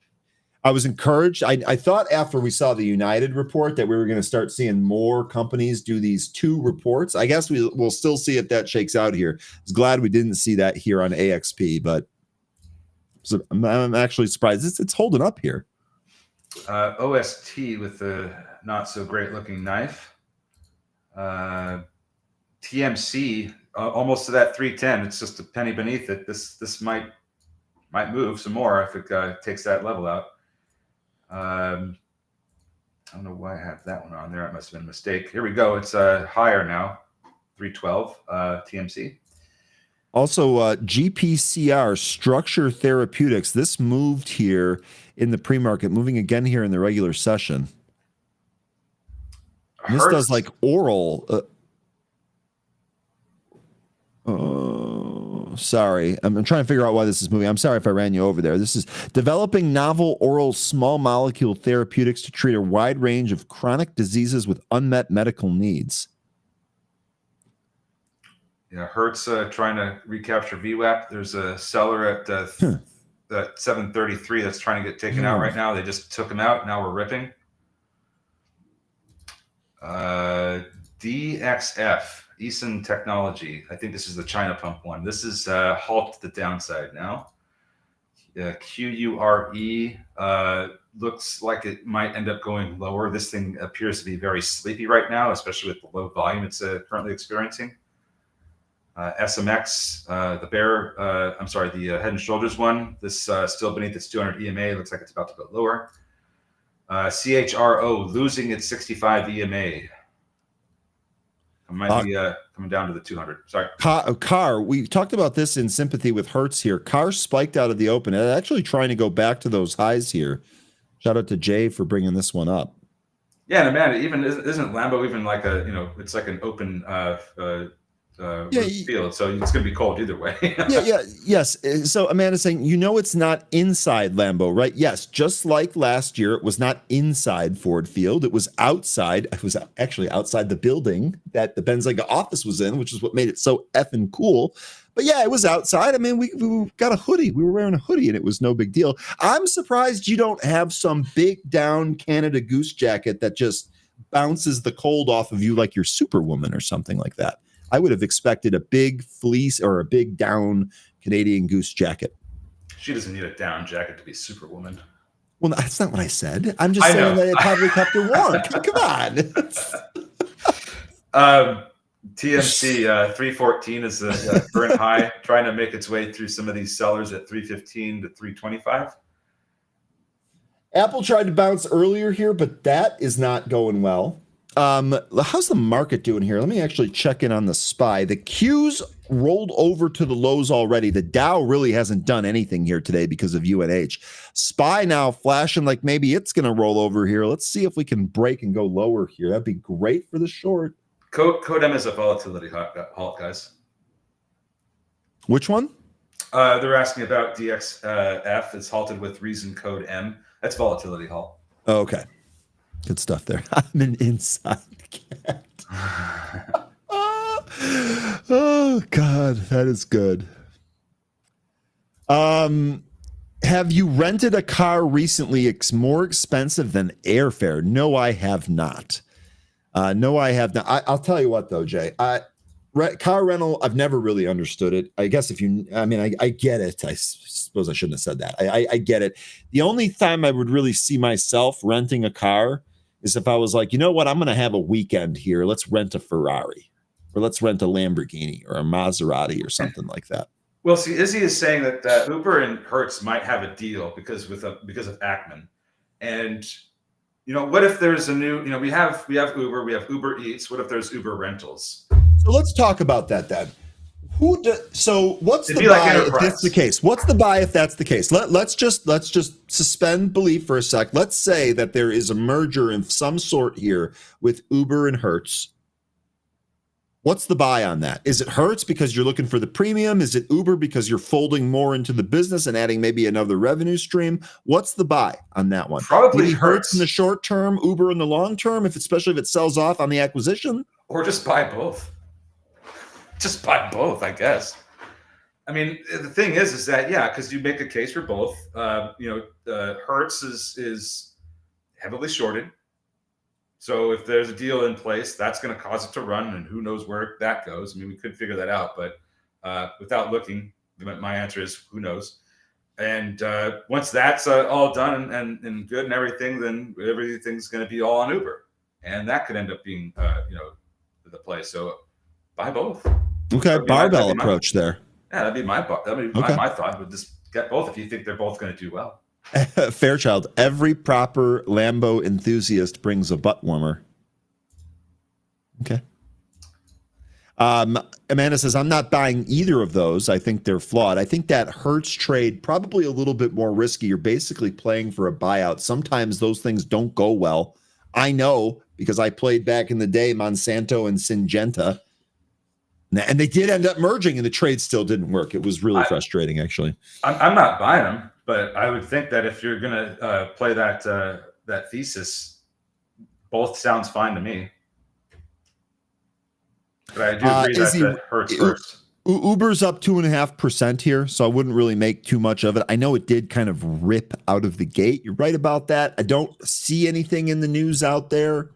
I was encouraged. I thought after we saw the United report that we were going to start seeing more companies do these two reports. I guess we'll still see if that shakes out here. I was glad we didn't see that here on AXP, but so I'm actually surprised. It's holding up here. OST with the not so great looking knife. TMC almost to that 310. It's just a penny beneath it. This might move some more if it takes that level out. I don't know why I have that one on there. It must have been a mistake. Here we go. It's higher now, 312 TMC. Also, GPCR, Structure Therapeutics. This moved here in the pre-market, moving again here in the regular session. And this does like oral. Sorry. I'm trying to figure out why this is moving. I'm sorry if I ran you over there. This is developing novel oral small molecule therapeutics to treat a wide range of chronic diseases with unmet medical needs. Yeah, Hertz trying to recapture VWAP. There's a seller at 733 that's trying to get taken out right now. They just took him out. Now we're ripping. DXF, Eason Technology. I think this is the China pump one. This is halt the downside now. QURE looks like it might end up going lower. This thing appears to be very sleepy right now, especially with the low volume it's currently experiencing. SMX, the Head and Shoulders one. This still beneath its 200 EMA. Looks like it's about to go lower. CHRO losing its 65 EMA. It might be coming down to the 200. Sorry. Car, we talked about this in sympathy with Hertz here. Car spiked out of the open. And actually trying to go back to those highs here. Shout out to Jay for bringing this one up. Yeah, and Amanda, even isn't Lambeau even like it's like an open field, so it's going to be cold either way. Yes. So Amanda's saying, it's not inside Lambeau, right? Yes, just like last year, it was not inside Ford Field. It was outside. It was actually outside the building that the Benzinga office was in, which is what made it so effing cool. But yeah, it was outside. I mean, we got a hoodie. We were wearing a hoodie, and it was no big deal. I'm surprised you don't have some big down Canada Goose jacket that just bounces the cold off of you like you're Superwoman or something like that. I would have expected a big fleece or a big down Canadian Goose jacket. She doesn't need a down jacket to be Superwoman. Well, that's not what I said. I'm just saying that it probably kept her warm. Come on. TMC 314 is the current high, trying to make its way through some of these sellers at 315 to 325. Apple tried to bounce earlier here, but that is not going well. How's the market doing here? Let me actually check in on the SPY. The Q's rolled over to the lows already. The Dow really hasn't done anything here today because of UNH. SPY now flashing like maybe it's going to roll over here. Let's see if we can break and go lower here. That'd be great for the short. Code M is a volatility halt, guys. Which one? They're asking about DXF. It's halted with reason code M. That's volatility halt. Oh, okay. Good stuff there. I'm an inside cat. Oh, God. That is good. Have you rented a car recently? It's more expensive than airfare. No, I have not. No, I have not. I'll tell you what, though, Jay. Car rental, I've never really understood it. I guess I get it. I suppose I shouldn't have said that. I get it. The only time I would really see myself renting a car is if I was like, you know what, I'm going to have a weekend here. Let's rent a Ferrari or let's rent a Lamborghini or a Maserati or something like that. Well, see, Izzy is saying that Uber and Hertz might have a deal because of Ackman. And, what if there's a new, we have Uber, we have Uber Eats. What if there's Uber Rentals? So let's talk about that then. So what's It'd the be buy like if that's the case? What's the buy if that's the case? Let's just suspend belief for a sec. Let's say that there is a merger of some sort here with Uber and Hertz. What's the buy on that? Is it Hertz because you're looking for the premium? Is it Uber because you're folding more into the business and adding maybe another revenue stream? What's the buy on that one? Probably maybe Hertz in the short term, Uber in the long term, especially if it sells off on the acquisition? Or just buy both. Just buy both, I guess. I mean, the thing is that, because you make a case for both. Hertz is heavily shorted. So if there's a deal in place, that's going to cause it to run, and who knows where that goes. I mean, we could figure that out, but without looking, my answer is who knows. And once that's all done and good and everything, then everything's going to be all on Uber, and that could end up being the play. So buy both. Okay, barbell approach there. Yeah, that'd be my thought. Would just get both if you think they're both going to do well. Fairchild, every proper Lambo enthusiast brings a butt warmer. Okay. Amanda says, I'm not buying either of those. I think they're flawed. I think that Hertz trade probably a little bit more risky. You're basically playing for a buyout. Sometimes those things don't go well. I know because I played back in the day Monsanto and Syngenta. And they did end up merging, and the trade still didn't work. It was really frustrating, actually. I'm not buying them, but I would think that if you're going to play that thesis, both sounds fine to me. But I do agree that Hertz first. Uber's up 2.5% here, so I wouldn't really make too much of it. I know it did kind of rip out of the gate. You're right about that. I don't see anything in the news out there.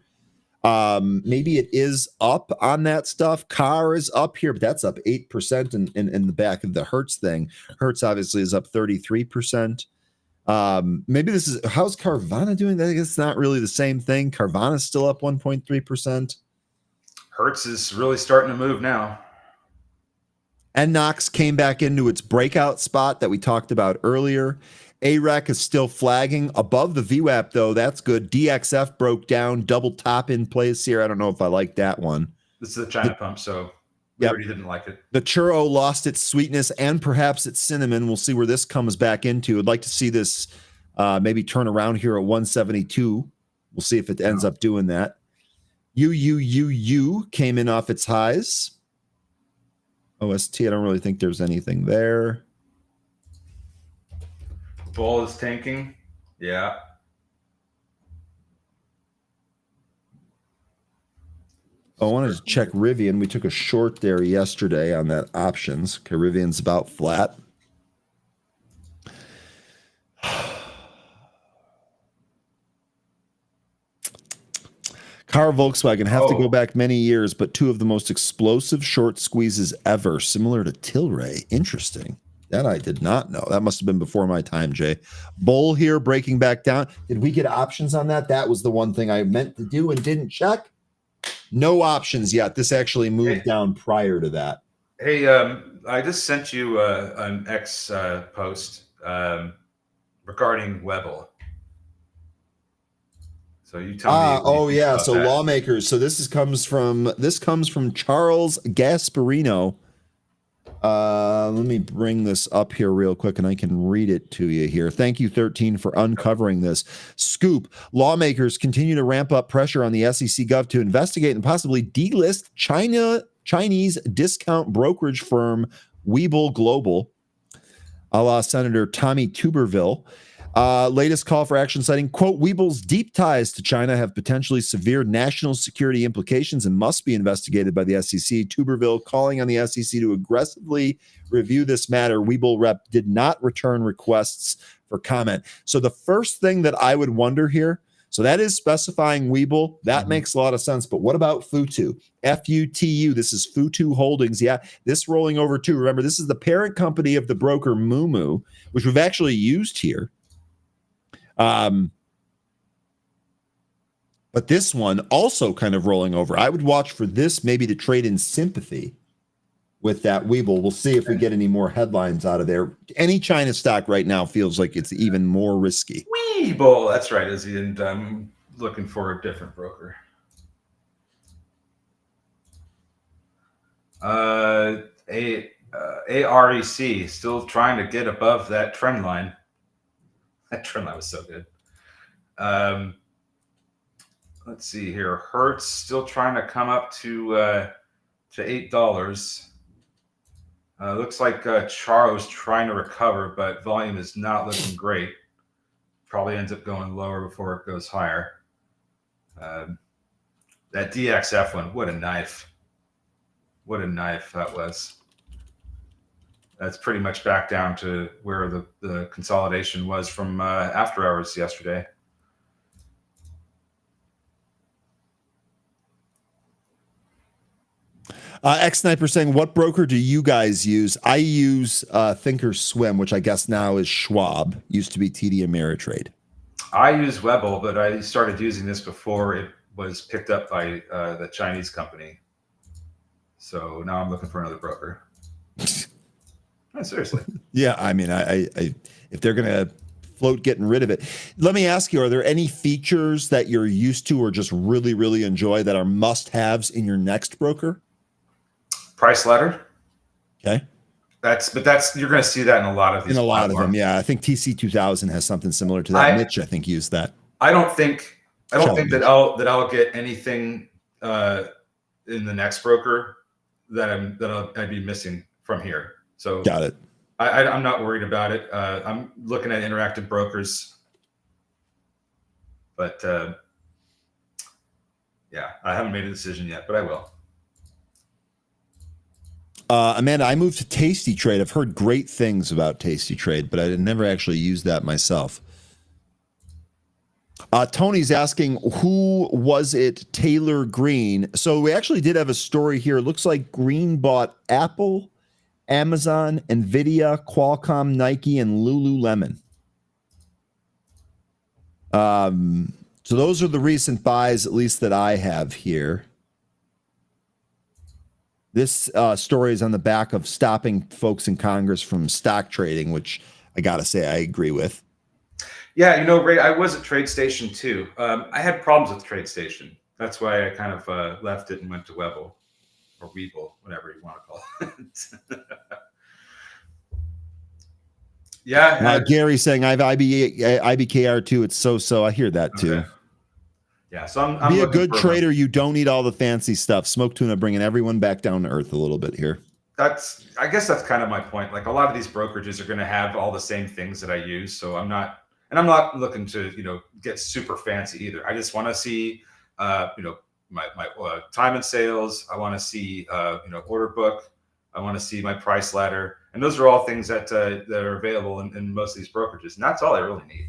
Maybe it is up on that stuff. Car is up here, but that's up 8% in the back of the Hertz thing. Hertz obviously is up 33%. Maybe this is, how's Carvana doing? I guess it's not really the same thing. Carvana's still up 1.3%. Hertz is really starting to move now. NNOX came back into its breakout spot that we talked about earlier. AREC is still flagging above the VWAP, though. That's good. DXF broke down, double top in place here. I don't know if I like that one. This is a China pump, so we already didn't like it. The churro lost its sweetness and perhaps its cinnamon. We'll see where this comes back into. I'd like to see this maybe turn around here at 172. We'll see if it ends up doing that. UUUU came in off its highs. OST, I don't really think there's anything there. Bull is tanking. Yeah. I wanted to check Rivian. We took a short there yesterday on that options. Okay, Rivian's about flat. Car Volkswagen have to go back many years, but two of the most explosive short squeezes ever, similar to Tilray. Interesting. That I did not know. That must have been before my time, Jay. Bull here breaking back down. Did we get options on that? That was the one thing I meant to do and didn't check. No options yet. This actually moved down prior to that. Hey, I just sent you an X post regarding Webull. So you tell me. What Oh you think yeah. about So that. lawmakers. So comes from Charles Gasparino. Let me bring this up here real quick and I can read it to you here. Thank you, 13, for uncovering this. Scoop. Lawmakers continue to ramp up pressure on the SEC Gov to investigate and possibly delist Chinese discount brokerage firm Webull Global, a la Senator Tommy Tuberville. Latest call for action citing, quote, Webull's deep ties to China have potentially severe national security implications and must be investigated by the SEC. Tuberville calling on the SEC to aggressively review this matter. Webull rep did not return requests for comment. So the first thing that I would wonder here, so that is specifying Webull. That makes a lot of sense. But what about Futu? Futu. This is Futu Holdings. Yeah, this rolling over too. Remember, this is the parent company of the broker Moomoo, which we've actually used here. But this one also kind of rolling over. I would watch for this maybe to trade in sympathy with that Webull. We'll see if we get any more headlines out of there. Any China stock right now feels like it's even more risky. Webull, that's right, Izzy, and I'm looking for a different broker. AREC still trying to get above that trend line. That trend line was so good. Let's see here. Hertz still trying to come up to $8. Looks like Charo's trying to recover, but volume is not looking great. Probably ends up going lower before it goes higher. That DXF one, what a knife. What a knife that was. That's pretty much back down to where the consolidation was from after hours yesterday. X-Sniper saying, what broker do you guys use? I use Thinkorswim, which I guess now is Schwab. Used to be TD Ameritrade. I use Webull, but I started using this before it was picked up by the Chinese company. So now I'm looking for another broker. No, seriously. Yeah, I mean, I if they're gonna float getting rid of it, let me ask you: are there any features that you're used to or just really, really enjoy that are must-haves in your next broker? Price ladder. Okay. That's you're going to see that in a lot of these. In a lot of them, yeah. I think TC2000 has something similar to that. Mitch, I think, used that. I don't think that I'll get anything in the next broker that I'd be missing from here. So got it. I'm not worried about it. I'm looking at interactive brokers, but yeah, I haven't made a decision yet, but I will. Amanda, I moved to Tasty Trade. I've heard great things about Tasty Trade, but I never actually used that myself. Tony's asking, who was it? Taylor Green. So we actually did have a story here. It looks like Green bought Apple, Amazon, Nvidia, Qualcomm, Nike, and Lululemon. So those are the recent buys, at least that I have here. This story is on the back of stopping folks in Congress from stock trading, which I got to say I agree with. Yeah, Ray, I was at TradeStation too. I had problems with TradeStation. That's why I kind of left it and went to Webull or Webull, whatever you want to call it. Yeah. Gary saying I have IBKR too. It's so. I hear that too. Okay. Yeah, so I'm be a good trader. You don't need all the fancy stuff. Smoke Tuna bringing everyone back down to earth a little bit here. I guess that's kind of my point. Like a lot of these brokerages are going to have all the same things that I use. So I'm not looking to, get super fancy either. I just want to see, my time and sales. I want to see, order book. I want to see my price ladder. And those are all things that are available in most of these brokerages. And that's all I really need.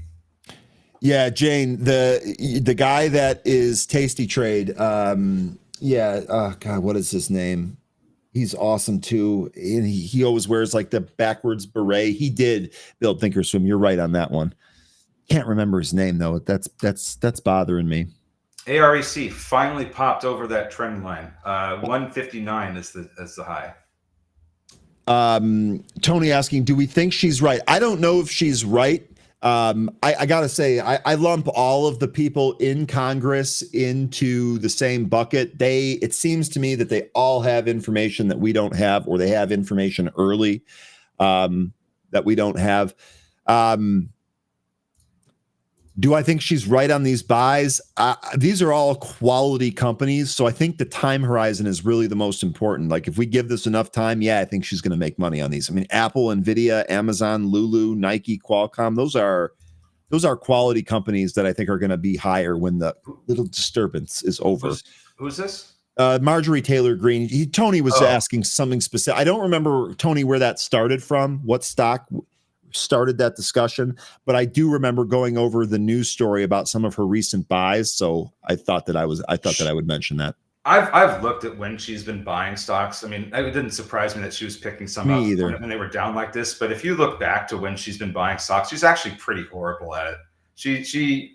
Yeah, Jane, the guy that is Tasty Trade. Oh God, what is his name? He's awesome too. And he always wears like the backwards beret. He did build Thinkorswim. You're right on that one. Can't remember his name though. That's bothering me. AREC finally popped over that trend line. 159 is the high. Tony asking, do we think she's right? I don't know if she's right. I gotta say, I lump all of the people in Congress into the same bucket. It seems to me that they all have information that we don't have, or they have information early that we don't have. Do I think she's right on these buys? These are all quality companies, so I think the time horizon is really the most important. Like, if we give this enough time, I think she's going to make money on these. I mean, Apple, Nvidia, Amazon, Lulu, Nike, Qualcomm, those are quality companies that I think are going to be higher when the little disturbance is over. Who's this? Marjorie Taylor Greene. Tony was asking something specific. I don't remember, Tony, where that started from, what stock started that discussion, but I do remember going over the news story about some of her recent buys. So I thought that I would mention that. I've looked at when she's been buying stocks. I mean, it didn't surprise me that she was picking some up when they were down like this. But if you look back to when she's been buying stocks, she's actually pretty horrible at it. She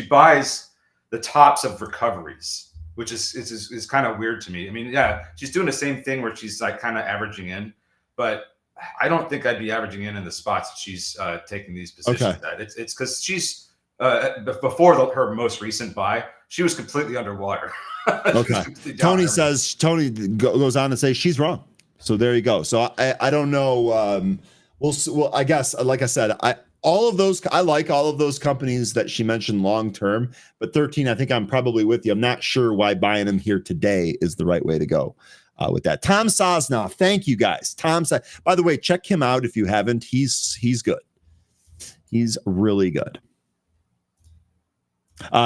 buys the tops of recoveries, which is kind of weird to me. I mean, she's doing the same thing where she's like kind of averaging in, but I don't think I'd be averaging in the spots that she's taking these positions at. It's because she's before her most recent buy, she was completely underwater. Okay. Tony goes on to say she's wrong. So there you go. So I don't know. Well, I guess, like I said, I like all of those companies that she mentioned long term, but 13, I think I'm probably with you. I'm not sure why buying them here today is the right way to go. With that, Tom Sosnoff, thank you guys. By the way, check him out if you haven't. He's good. He's really good.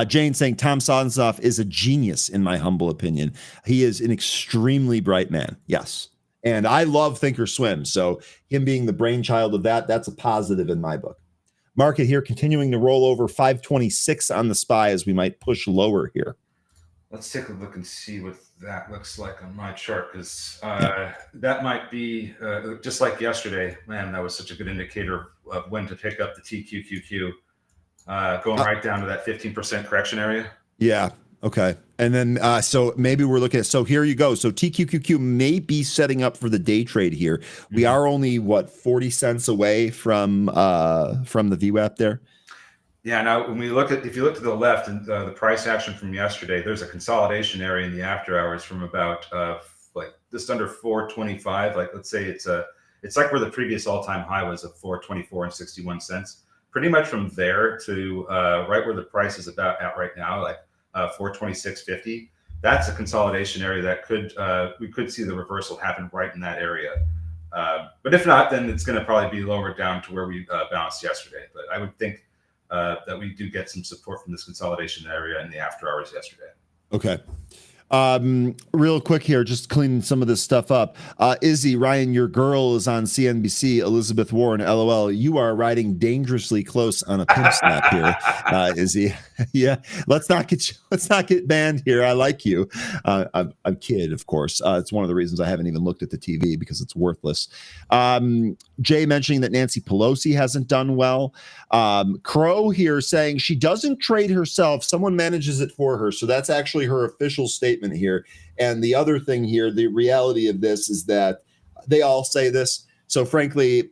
Jane saying Tom Sosnoff is a genius in my humble opinion. He is an extremely bright man. Yes, and I love Thinkorswim. So him being the brainchild of that's a positive in my book. Market here continuing to roll over 526 on the SPY as we might push lower here. Let's take a look and see what that looks like on my chart, because that might be just like yesterday. Man, that was such a good indicator of when to pick up the TQQQ, going right down to that 15% correction area. Yeah. Okay. And then so maybe we're looking at, so here you go. So TQQQ may be setting up for the day trade here. Mm-hmm. We are only 40 cents away from the VWAP there. Yeah. Now, if you look to the left and the price action from yesterday, there's a consolidation area in the after hours from about like just under 425. Like, let's say it's like where the previous all-time high was of 424 and 61 cents. Pretty much from there to right where the price is about at right now, like 426.50. That's a consolidation area that we could see the reversal happen right in that area. But if not, then it's going to probably be lower down to where we bounced yesterday. But I would think that we do get some support from this consolidation area in the after hours yesterday. Okay. Real quick here, just cleaning some of this stuff up. Izzy, Ryan, your girl is on CNBC. Elizabeth Warren, LOL. You are riding dangerously close on a pimp snap here, Izzy. Yeah, let's not get banned here. I like you. I'm kid, of course. It's one of the reasons I haven't even looked at the TV because it's worthless. Jay mentioning that Nancy Pelosi hasn't done well. Crow here saying she doesn't trade herself. Someone manages it for her. So that's actually her official statement here. And the other thing here, the reality of this is that they all say this. So frankly,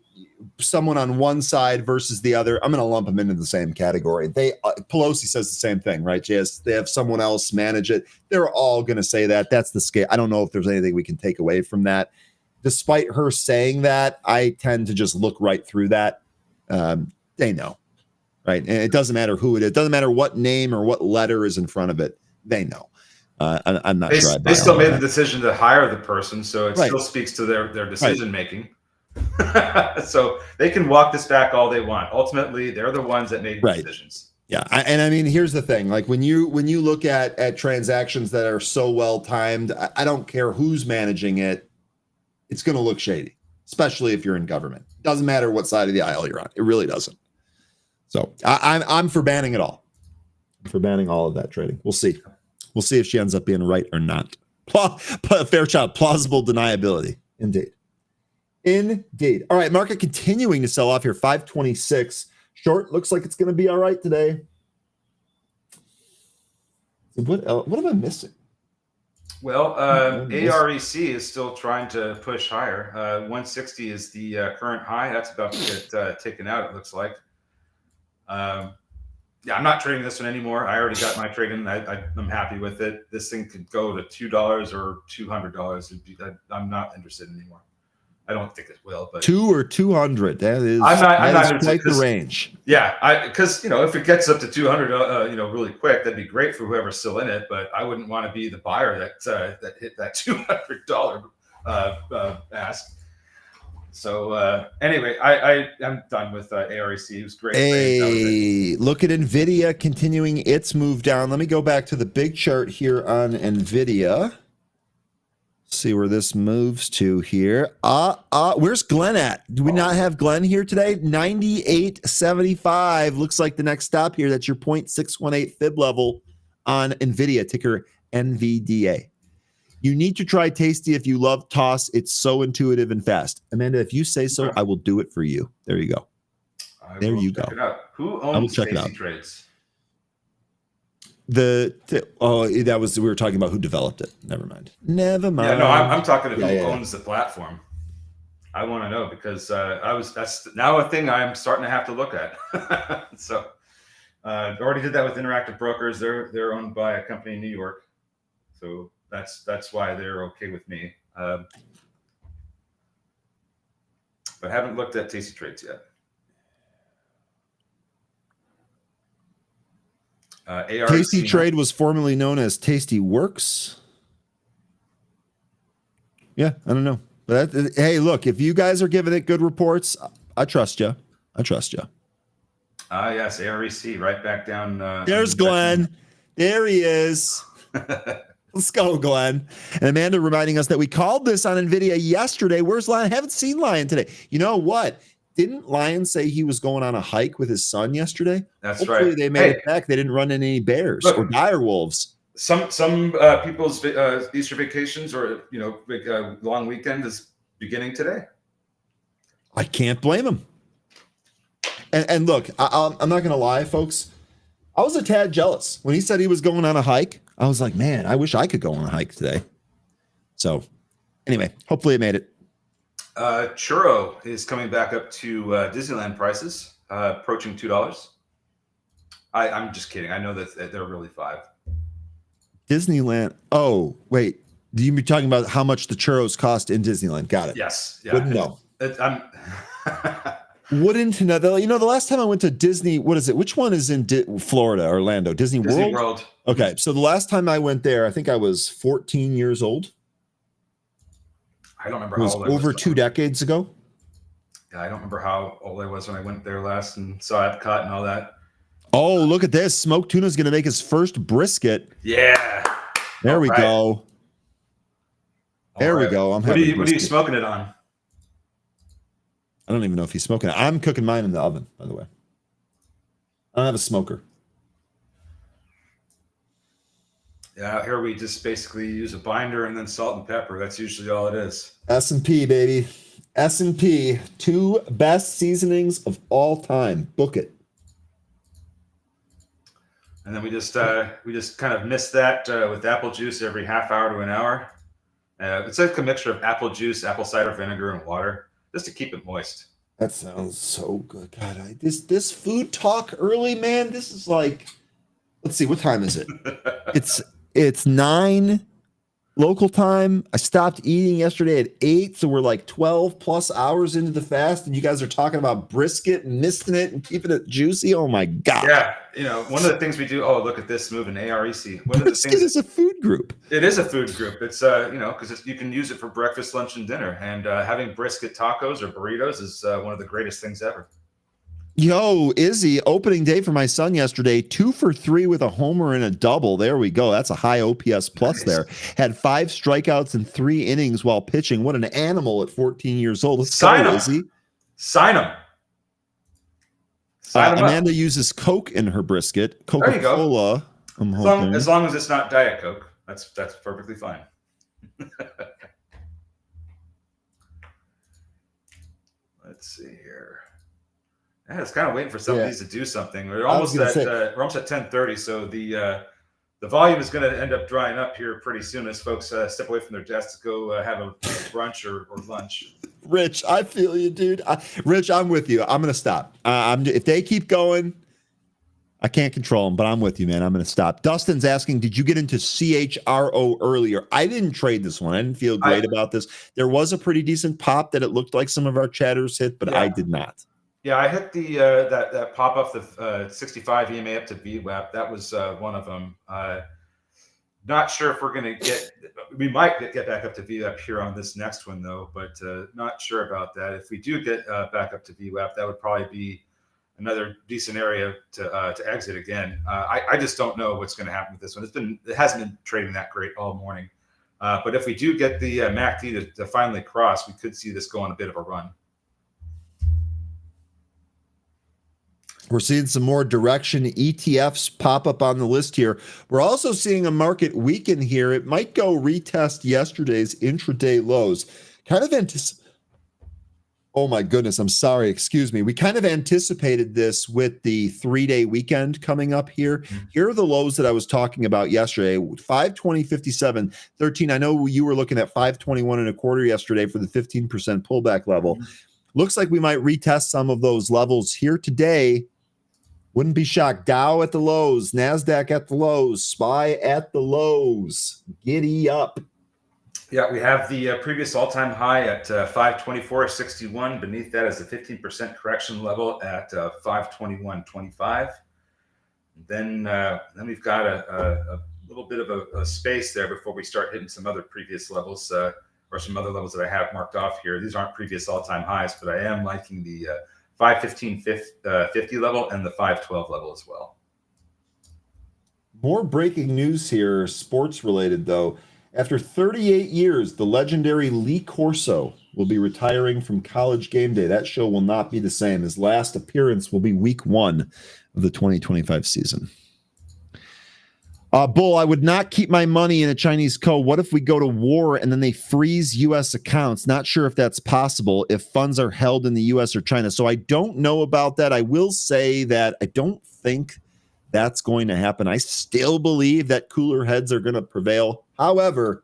someone on one side versus the other, I'm going to lump them into the same category. Pelosi says the same thing, right? They have someone else manage it. They're all going to say that. That's the scale. I don't know if there's anything we can take away from that. Despite her saying that, I tend to just look right through that. They know, right? And it doesn't matter who it is. It doesn't matter what name or what letter is in front of it. They know. I'm not sure. They still made the decision to hire the person, so it still speaks to their decision making. So they can walk this back all they want. Ultimately, they're the ones that made the decisions. Yeah, and I mean, here's the thing: like when you look at transactions that are so well timed, I don't care who's managing it, it's going to look shady, especially if you're in government. Doesn't matter what side of the aisle you're on; it really doesn't. So I'm for banning it all. I'm for banning all of that trading. We'll see. We'll see if she ends up being right or not. Fairchild, plausible deniability. Indeed. All right, market continuing to sell off here. 526 short. Looks like it's going to be all right today. What am I missing? Well, AREC is still trying to push higher. 160 is the current high. That's about to get taken out, it looks like. Yeah, I'm not trading this one anymore. I already got my trade in. I'm happy with it. This thing could go to $2 or $200. I'm not interested anymore. I don't think it will, but 2 or 200. That is I'm not quite the range. Yeah, because if it gets up to 200, really quick, that'd be great for whoever's still in it. But I wouldn't want to be the buyer that hit that $200 ask. So anyway, I'm done with AREC. It was great. Hey, look at NVIDIA continuing its move down. Let me go back to the big chart here on NVIDIA. See where this moves to here. Where's Glenn at? Do we not have Glenn here today? 98.75 looks like the next stop here. That's your 0.618 fib level on NVIDIA, ticker NVDA. You need to try Tasty if you love toss. It's so intuitive and fast. Amanda, if you say so, I will do it for you. There you go. There you go. Who owns Tasty Trades? That was we were talking about who developed it. Never mind. Yeah, no, I'm talking to who owns the platform. I want to know because that's now a thing I'm starting to have to look at. So already did that with Interactive Brokers. They're owned by a company in New York, so that's why they're okay with me. But haven't looked at Tasty Trades yet. Tasty Trade was formerly known as Tasty Works. Yeah, I don't know. But hey, look, if you guys are giving it good reports, I trust you. Yes, AREC, right back down. There's Glenn. There he is. Let's go, Glenn. And Amanda reminding us that we called this on NVIDIA yesterday. Where's Lion? I haven't seen Lion today. You know what? Didn't Lion say he was going on a hike with his son yesterday? That's Hopefully right. They made it back. They didn't run into any bears or dire wolves. Some people's Easter vacations or big long weekend is beginning today. I can't blame him. And look, I'm not going to lie, folks. I was a tad jealous when he said he was going on a hike. I was like, man, I wish I could go on a hike today. So, anyway, hopefully it made it. Churro is coming back up to Disneyland prices, approaching $2. I'm just kidding. I know that they're really $5. Disneyland. Oh, wait. Do you be talking about how much the churros cost in Disneyland? Got it. Yes. Yeah. Wouldn't know. Wouldn't know. The last time I went to Disney, what is it? Which one is in Florida, Orlando? Disney World? Okay. So the last time I went there, I think I was 14 years old. I don't remember how old I was. Over 2 decades ago. Yeah, I don't remember how old I was when I went there last and saw Epcot and all that. Oh, look at this. Smoked Tuna is going to make his first brisket. Yeah. There we go. There we go. What are you smoking it on? I don't even know if he's smoking it. I'm cooking mine in the oven, by the way. I don't have a smoker. Yeah, here we just basically use a binder and then salt and pepper. That's usually all it is. S&P, baby. S&P, 2 best seasonings of all time. Book it. And then we just kind of mix that with apple juice every half hour to an hour. It's like a mixture of apple juice, apple cider vinegar, and water, just to keep it moist. That sounds so good. God, this food talk early, man. This is like, let's see, what time is it? It's 9 local time. I stopped eating yesterday at 8, so we're like 12 plus hours into the fast, and you guys are talking about brisket and misting it and keeping it juicy. Oh my god! Yeah, one of the things we do. Oh, look at this move in AREC. Brisket is a food group. It is a food group. It's because you can use it for breakfast, lunch, and dinner. And having brisket tacos or burritos is one of the greatest things ever. Yo, Izzy, opening day for my son yesterday, 2 for 3 with a homer and a double. There we go. That's a high OPS plus there. Had 5 strikeouts in 3 innings while pitching. What an animal at 14 years old. Let's go, Izzy. Sign him. Amanda uses Coke in her brisket. Coca-Cola. As long as it's not Diet Coke, that's perfectly fine. Let's see here. Yeah, it's kind of waiting for some of these to do something. We're almost at 10:30, so the volume is going to end up drying up here pretty soon as folks step away from their desks to go have a brunch or lunch. Rich, I feel you, dude. Rich, I'm with you. I'm going to stop. If they keep going, I can't control them, but I'm with you, man. I'm going to stop. Dustin's asking, did you get into CHRO earlier? I didn't trade this one. I didn't feel great about this. There was a pretty decent pop that it looked like some of our chatters hit, but I did not. Yeah, I hit the that pop off the 65 EMA up to VWAP. That was one of them. Not sure if we're going to get. We might get back up to VWAP here on this next one, though, but not sure about that. If we do get back up to VWAP, that would probably be another decent area to exit again. I just don't know what's going to happen with this one. It hasn't been trading that great all morning, but if we do get the MACD to finally cross, we could see this go on a bit of a run. We're seeing some more Direxion ETFs pop up on the list here. We're also seeing a market weaken here. It might go retest yesterday's intraday lows. Kind of oh my goodness, I'm sorry, excuse me. We kind of anticipated this with the 3-day weekend coming up here. Here are the lows that I was talking about yesterday. 520.57, 13. I know you were looking at 521.25 yesterday for the 15% pullback level. Looks like we might retest some of those levels here today. Wouldn't be shocked. Dow at the lows, NASDAQ at the lows, SPY at the lows. Giddy up. Yeah, we have the previous all-time high at 524.61. Beneath that is a 15% correction level at 521.25. Then we've got a little bit of a space there before we start hitting some other previous levels or some other levels that I have marked off here. These aren't previous all-time highs, but I am liking the 515.50 level and the 512 level as well. More breaking news here, sports related though. After 38 years, the legendary Lee Corso will be retiring from College Game Day. That show will not be the same. His last appearance will be week 1 of the 2025 season. Bull, I would not keep my money in a Chinese co. What if we go to war and then they freeze U.S. accounts? Not sure if that's possible if funds are held in the U.S. or China. So I don't know about that. I will say that I don't think that's going to happen. I still believe that cooler heads are going to prevail. However,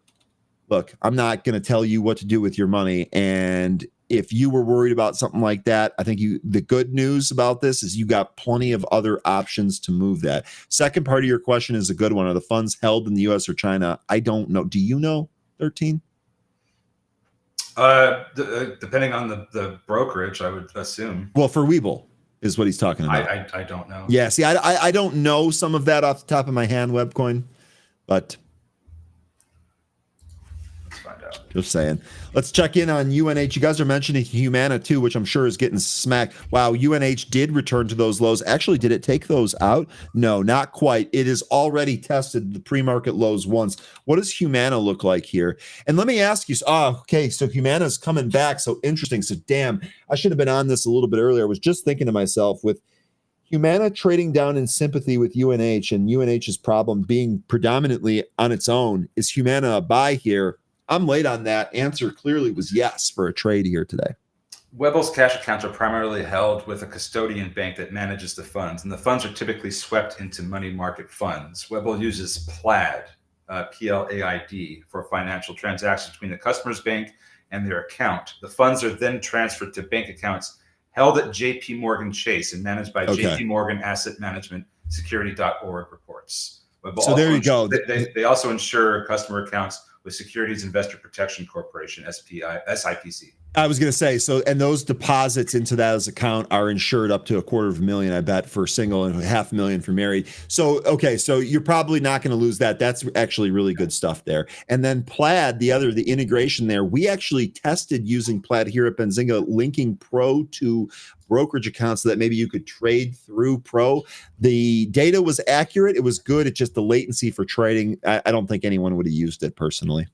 look, I'm not going to tell you what to do with your money. And if you were worried about something like that, I think the good news about this is you got plenty of other options to move that. Second part of your question is a good one. Are the funds held in the U.S. or China? I don't know. Do you know, 13? Depending on the brokerage, I would assume. Well, for Webull is what he's talking about. I don't know. Yeah, see, I don't know some of that off the top of my hand, Webcoin, but just saying. Let's check in on UNH. You guys are mentioning Humana too, which I'm sure is getting smacked. Wow, UNH did return to those lows. Actually, did it take those out? No, not quite. It has already tested the pre-market lows once. What does Humana look like here? And let me ask you, okay, so Humana's coming back. So interesting. So damn, I should have been on this a little bit earlier. I was just thinking to myself, with Humana trading down in sympathy with UNH and UNH's problem being predominantly on its own, is Humana a buy here? I'm late on that. Answer clearly was yes for a trade here today. Webull's cash accounts are primarily held with a custodian bank that manages the funds, and the funds are typically swept into money market funds. Webull uses Plaid, Plaid, for financial transactions between the customer's bank and their account. The funds are then transferred to bank accounts held at JP Morgan Chase and managed by JP Morgan Asset Management. Security.org reports. Webull so there you go. They also insure customer accounts with Securities Investor Protection Corporation, SIPC. I was going to say, so, and those deposits into that account are insured up to $250,000, I bet, for single and $500,000 for married. So, okay, so you're probably not going to lose that. That's actually really good stuff there. And then Plaid, the integration there, we actually tested using Plaid here at Benzinga, linking Pro to brokerage accounts so that maybe you could trade through Pro. The data was accurate. It was good. It's just the latency for trading. I don't think anyone would have used it personally.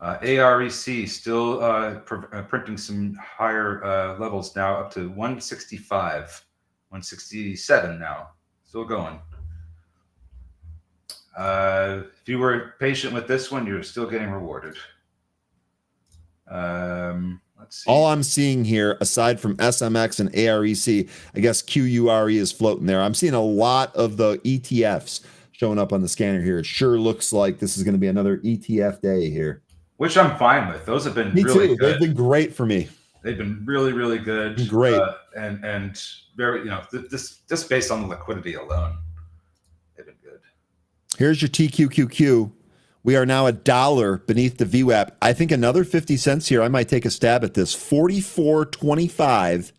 AREC still printing some higher levels now, up to 165, 167 now. Still going. If you were patient with this one, you're still getting rewarded. Let's see. All I'm seeing here, aside from SMX and AREC, I guess QURE is floating there. I'm seeing a lot of the ETFs showing up on the scanner here. It sure looks like this is going to be another ETF day here. Which I'm fine with. Those have been me really too. good. They've been great for me. They've been really, really good. Great. And very, this just based on the liquidity alone, they've been good. Here's your TQQQ. We are now $1 beneath the VWAP. I think another 50 cents here. I might take a stab at this. 44.25,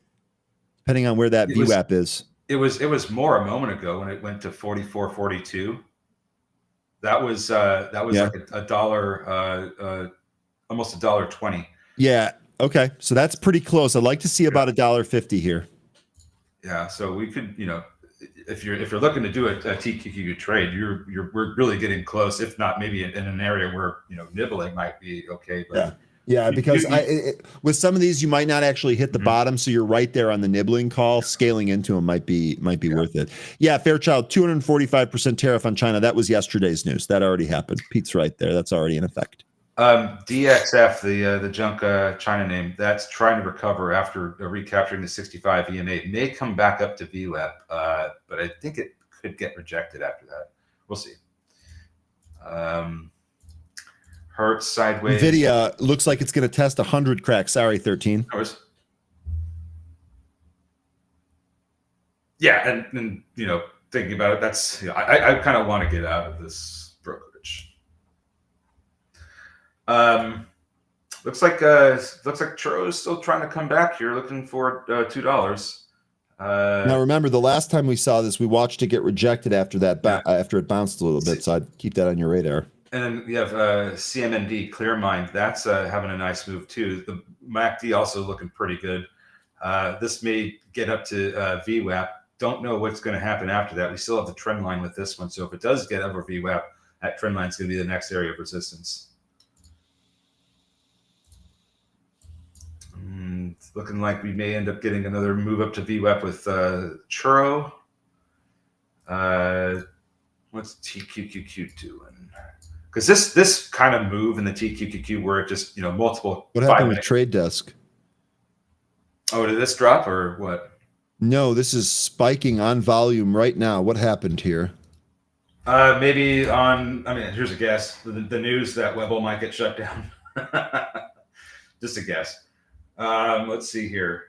depending on where that VWAP is. It was more a moment ago when it went to 44.42. That was like a dollar, almost $1.20. Yeah. Okay. So that's pretty close. I'd like to see about $1.50 here. Yeah. So we could, if you're looking to do a TQQ trade, we're really getting close. If not, maybe in an area where nibbling might be okay. But yeah, because with some of these, you might not actually hit the bottom, so you're right there on the nibbling call. Scaling into them might be worth it. Yeah, Fairchild, 245% tariff on China. That was yesterday's news. That already happened. Pete's right there. That's already in effect. DXF, the junk China name, that's trying to recover after recapturing the 65 EMA. It may come back up to VWAP, but I think it could get rejected after that. We'll see. Hertz sideways. NVIDIA looks like it's going to test 100 crack. Sorry, 13. Yeah, and thinking about it, that's I kind of want to get out of this brokerage. Looks like Churro is still trying to come back here, looking for $2. Now remember, the last time we saw this, we watched it get rejected after that after it bounced a little bit. So I'd keep that on your radar. And then we have CMND, Clearmind. That's having a nice move too. The MACD also looking pretty good. This may get up to VWAP. Don't know what's going to happen after that. We still have the trend line with this one. So if it does get over VWAP, that trend line is going to be the next area of resistance. It's looking like we may end up getting another move up to VWAP with Churro. What's TQQQ doing? Because this kind of move in the TQQQ where it just multiple. What happened with Trade Desk? Oh, did this drop or what? No, this is spiking on volume right now. What happened here? Maybe on. I mean, here's a guess. The news that Webull might get shut down. Just a guess. Let's see here.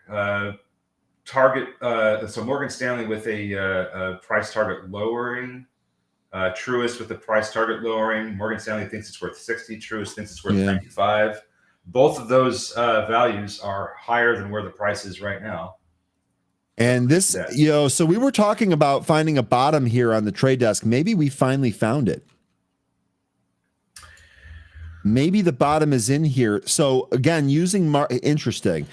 Target. So Morgan Stanley with a price target lowering. Truist with the price target lowering. Morgan Stanley thinks it's worth 60. Truist thinks it's worth 95. Both of those values are higher than where the price is right now. And this, so we were talking about finding a bottom here on the trade desk. Maybe we finally found it. Maybe the bottom is in here. So again, using interesting,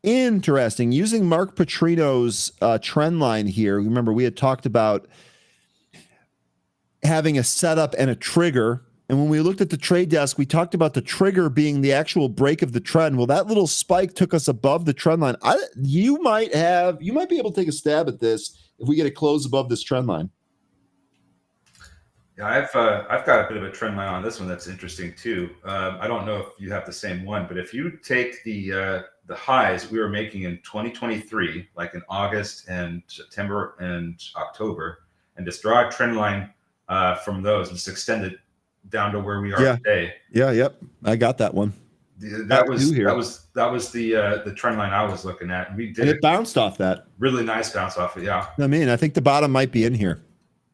using Mark Petrino's trend line here. Remember, we had talked about having a setup and a trigger. And when we looked at the trade desk, we talked about the trigger being the actual break of the trend. Well, that little spike took us above the trend line. You might be able to take a stab at this if we get a close above this trend line. Yeah, I've got a bit of a trend line on this one that's interesting too. I don't know if you have the same one, but if you take the highs we were making in 2023, like in August and September and October, and just draw a trend line from those and just extend it down to where we are today. Yeah, yep. I got that one. That was the trend line I was looking at. And it bounced off that. Really nice bounce off it, yeah. I think the bottom might be in here.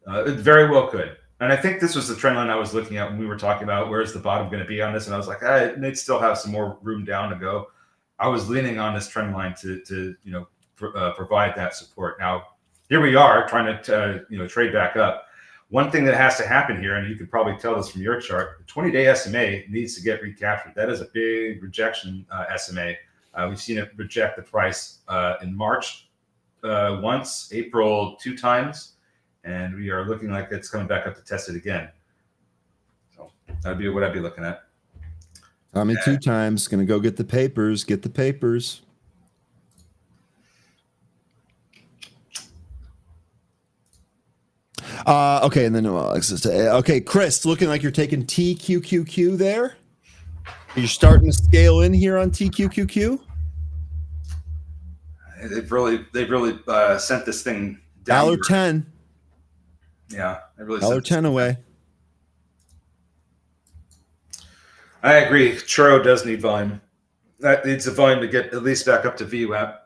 It very well could. And I think this was the trend line I was looking at when we were talking about where's the bottom going to be on this. And I was like, it may still have some more room down to go. I was leaning on this trend line to provide that support. Now, here we are trying to trade back up. One thing that has to happen here, and you could probably tell this from your chart, the 20-day SMA needs to get recaptured. That is a big rejection SMA. We've seen it reject the price in March once, April 2 times, and we are looking like it's coming back up to test it again. So that'd be what I'd be looking at. Tommy 2 times, gonna go get the papers. Get the papers. Okay, and then okay, Chris, looking like you're taking TQQQ there. You're starting to scale in here on TQQQ. They've really sent this thing down. $1.10. Yeah, they really $1.10 away. I agree. Churro does need volume. that needs the volume to get at least back up to VWAP.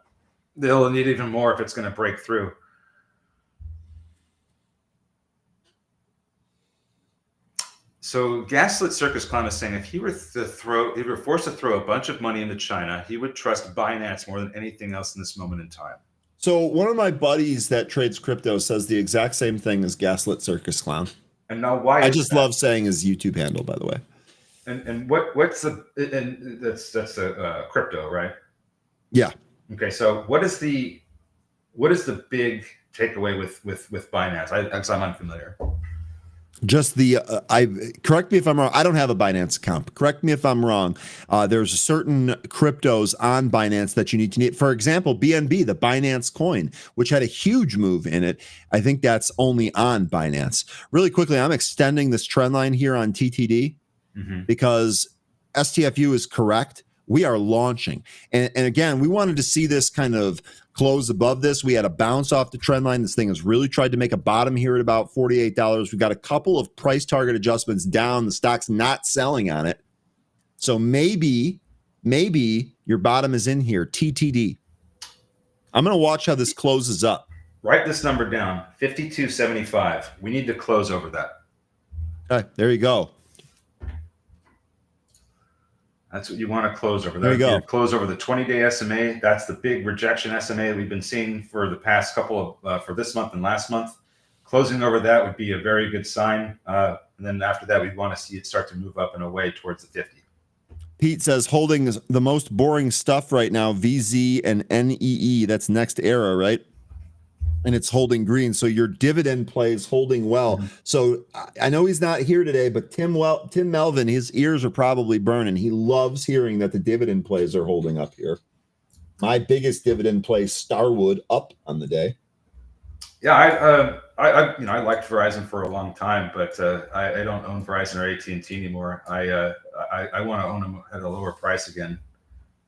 They'll need even more if it's going to break through. So Gaslit Circus Clown is saying if he were forced to throw a bunch of money into China, he would trust Binance more than anything else in this moment in time. So one of my buddies that trades crypto says the exact same thing as Gaslit Circus Clown. And now why? I just love saying his YouTube handle, by the way. And what's the and that's a crypto, right? Yeah. Okay, so what is the big takeaway with Binance? Because I'm unfamiliar. Just the correct me if I'm wrong. I don't have a Binance account. But correct me if I'm wrong. There's certain cryptos on Binance that you need. For example, BNB, the Binance coin, which had a huge move in it. I think that's only on Binance. Really quickly, I'm extending this trend line here on TTD because STFU is correct. We are launching, and again, we wanted to see this kind of close above this. We had a bounce off the trend line. This thing has really tried to make a bottom here at about $48. We've got a couple of price target adjustments down. The stock's not selling on it. So maybe your bottom is in here, TTD. I'm going to watch how this closes up. Write this number down, 52.75. We need to close over that. Okay, there you go. That's what you want to close over. There you go. Close over the 20-day SMA. That's the big rejection SMA we've been seeing for the past couple of for this month and last month. Closing over that would be a very good sign. And then after that, we'd want to see it start to move up and away towards the 50. Pete says holding the most boring stuff right now, VZ and NEE. That's next era, right? And it's holding green. So your dividend play is holding well. So I know he's not here today, but Tim Melvin, his ears are probably burning. He loves hearing that the dividend plays are holding up here. My biggest dividend play, Starwood, up on the day. Yeah, I liked Verizon for a long time, but I don't own Verizon or AT&T anymore. I want to own them at a lower price again.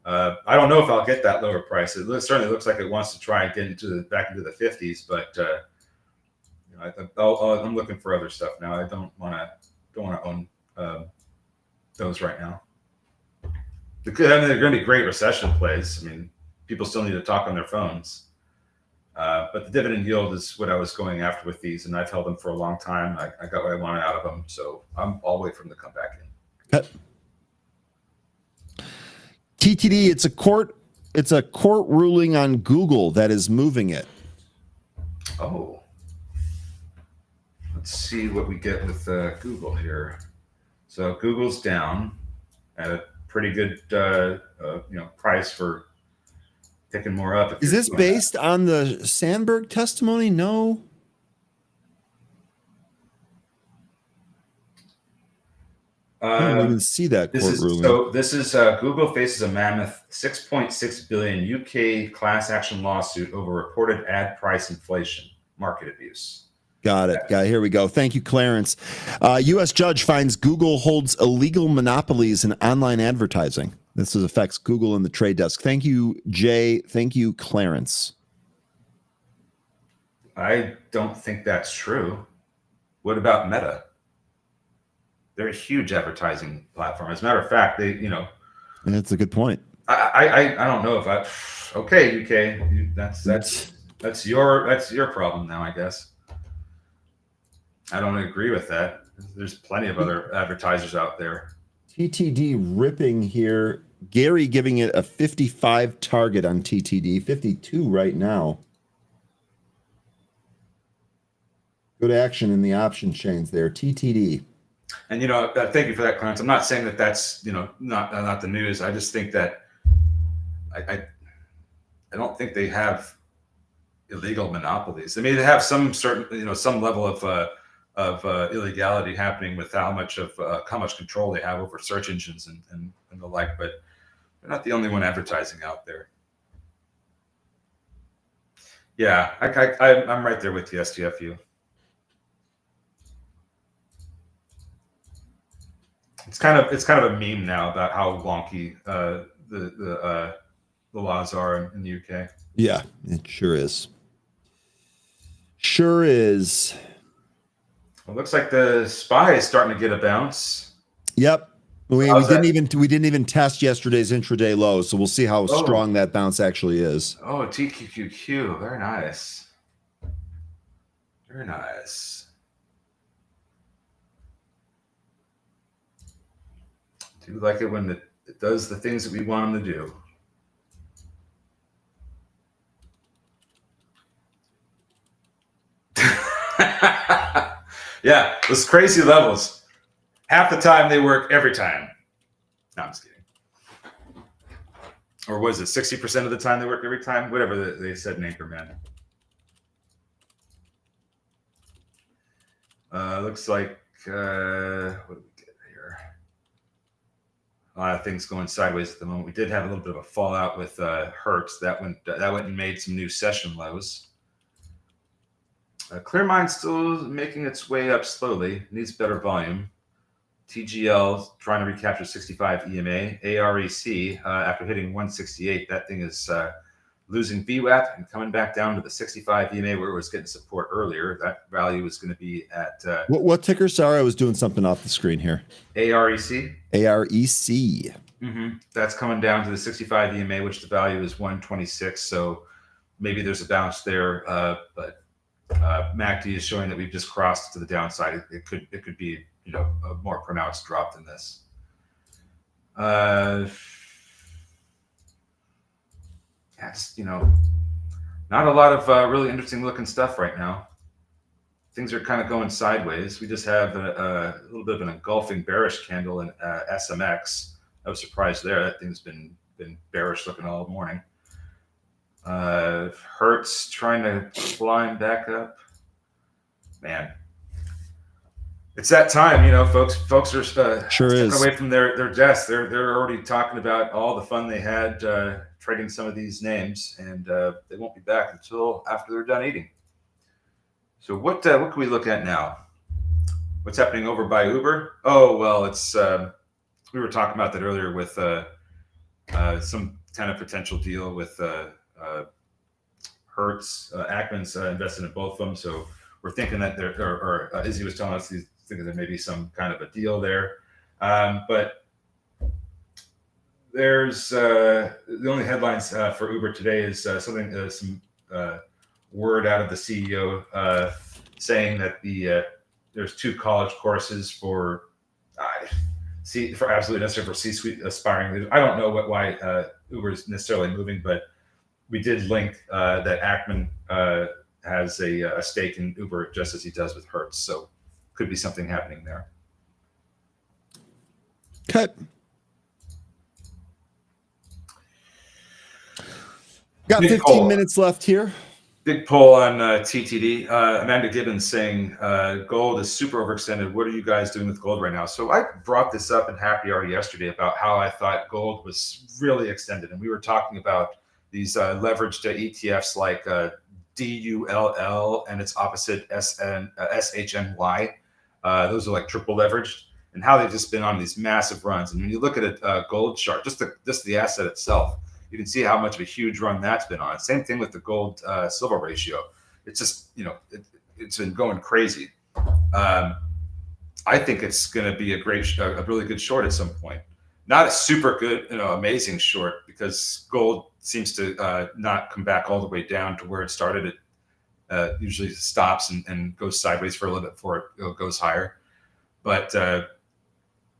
I don't know if I'll get that lower price. It certainly looks like it wants to try and get back into the 50s, but I'm looking for other stuff now. I don't want to own those right now. They're going to be great recession plays. I mean, people still need to talk on their phones, but the dividend yield is what I was going after with these, and I've held them for a long time. I got what I wanted out of them, so I'll wait for them to come back in. Okay. TTD, it's a court ruling on Google that is moving it. Oh, let's see what we get with Google here. So Google's down at a pretty good price for picking more up. Is this based on the Sandberg testimony? No. I don't even see that court ruling. So this is Google faces a mammoth 6.6 billion UK class action lawsuit over reported ad price inflation, market abuse. Got it. Here we go. Thank you, Clarence. U.S. judge finds Google holds illegal monopolies in online advertising. This affects Google and the Trade Desk. Thank you, Jay. Thank you, Clarence. I don't think that's true. What about Meta? They're a huge advertising platform. As a matter of fact, That's a good point. I don't know if okay, UK, that's your problem now, I guess. I don't agree with that. There's plenty of other advertisers out there. TTD ripping here. Gary giving it a 55 target on TTD, 52 right now. Good action in the option chains there. TTD. And thank you for that, Clarence. I'm not saying that that's not the news. I just think that I don't think they have illegal monopolies. I mean, they have some certain some level of illegality happening with how much control they have over search engines and the like. But they're not the only one advertising out there. Yeah, I'm right there with you, STFU. It's kind of a meme now about how wonky the laws are in the UK. Yeah, it sure is. Sure is. Well, it looks like the SPY is starting to get a bounce. Yep. We didn't even test yesterday's intraday low, so we'll see how strong that bounce actually is. Oh, TQQQ, very nice. Very nice. Do like it when it does the things that we want them to do. Yeah, those crazy levels. Half the time they work every time. No, I'm just kidding. Or was it 60% of the time they work every time? Whatever they said in Anchorman. Looks like what do we get here? A lot of things going sideways at the moment. We did have a little bit of a fallout with Hertz. That went and made some new session lows. Clearmine still making its way up slowly. Needs better volume. TGL trying to recapture 65 EMA. AREC after hitting 168, that thing is losing VWAP and coming back down to the 65 EMA where it was getting support earlier. That value is going to be at what ticker? Sorry, I was doing something off the screen here. AREC. AREC. That's coming down to the 65 EMA, which the value is 126. So maybe there's a bounce there, but MACD is showing that we've just crossed to the downside. It could be a more pronounced drop than this. That's not a lot of really interesting looking stuff right now. Things are kind of going sideways. We just have a little bit of an engulfing bearish candle in SMX. I was surprised there. That thing's been bearish looking all morning. Hertz trying to climb back up. Man, it's that time, folks are stepping away from their desks. They're already talking about all the fun they had trading some of these names, and they won't be back until after they're done eating. So what can we look at now? What's happening over by Uber? Oh, well, it's we were talking about that earlier with some kind of potential deal with Hertz. Ackman's invested in both of them, so we're thinking that or Izzy was telling us he's thinking there may be some kind of a deal there. But there's the only headlines for Uber today is some word out of the CEO saying that there's 2 college courses for absolutely necessary for C-suite aspiring leaders. I don't know why Uber is necessarily moving, but we did link that Ackman has a stake in Uber just as he does with Hertz. So could be something happening there. Okay. Got 15 minutes left here. Big poll on TTD. Amanda Gibbons saying gold is super overextended. What are you guys doing with gold right now? So I brought this up in Happy Hour yesterday about how I thought gold was really extended. And we were talking about these leveraged ETFs like DULL and its opposite SHNY. Those are like triple leveraged, and how they've just been on these massive runs. And when you look at a gold chart, just the asset itself, you can see how much of a huge run that's been on. Same thing with the gold silver ratio. It's just it's been going crazy. I think it's going to be a really good short at some point. Not a super good, amazing short, because gold seems to not come back all the way down to where it started. It usually stops and goes sideways for a little bit before it goes higher. But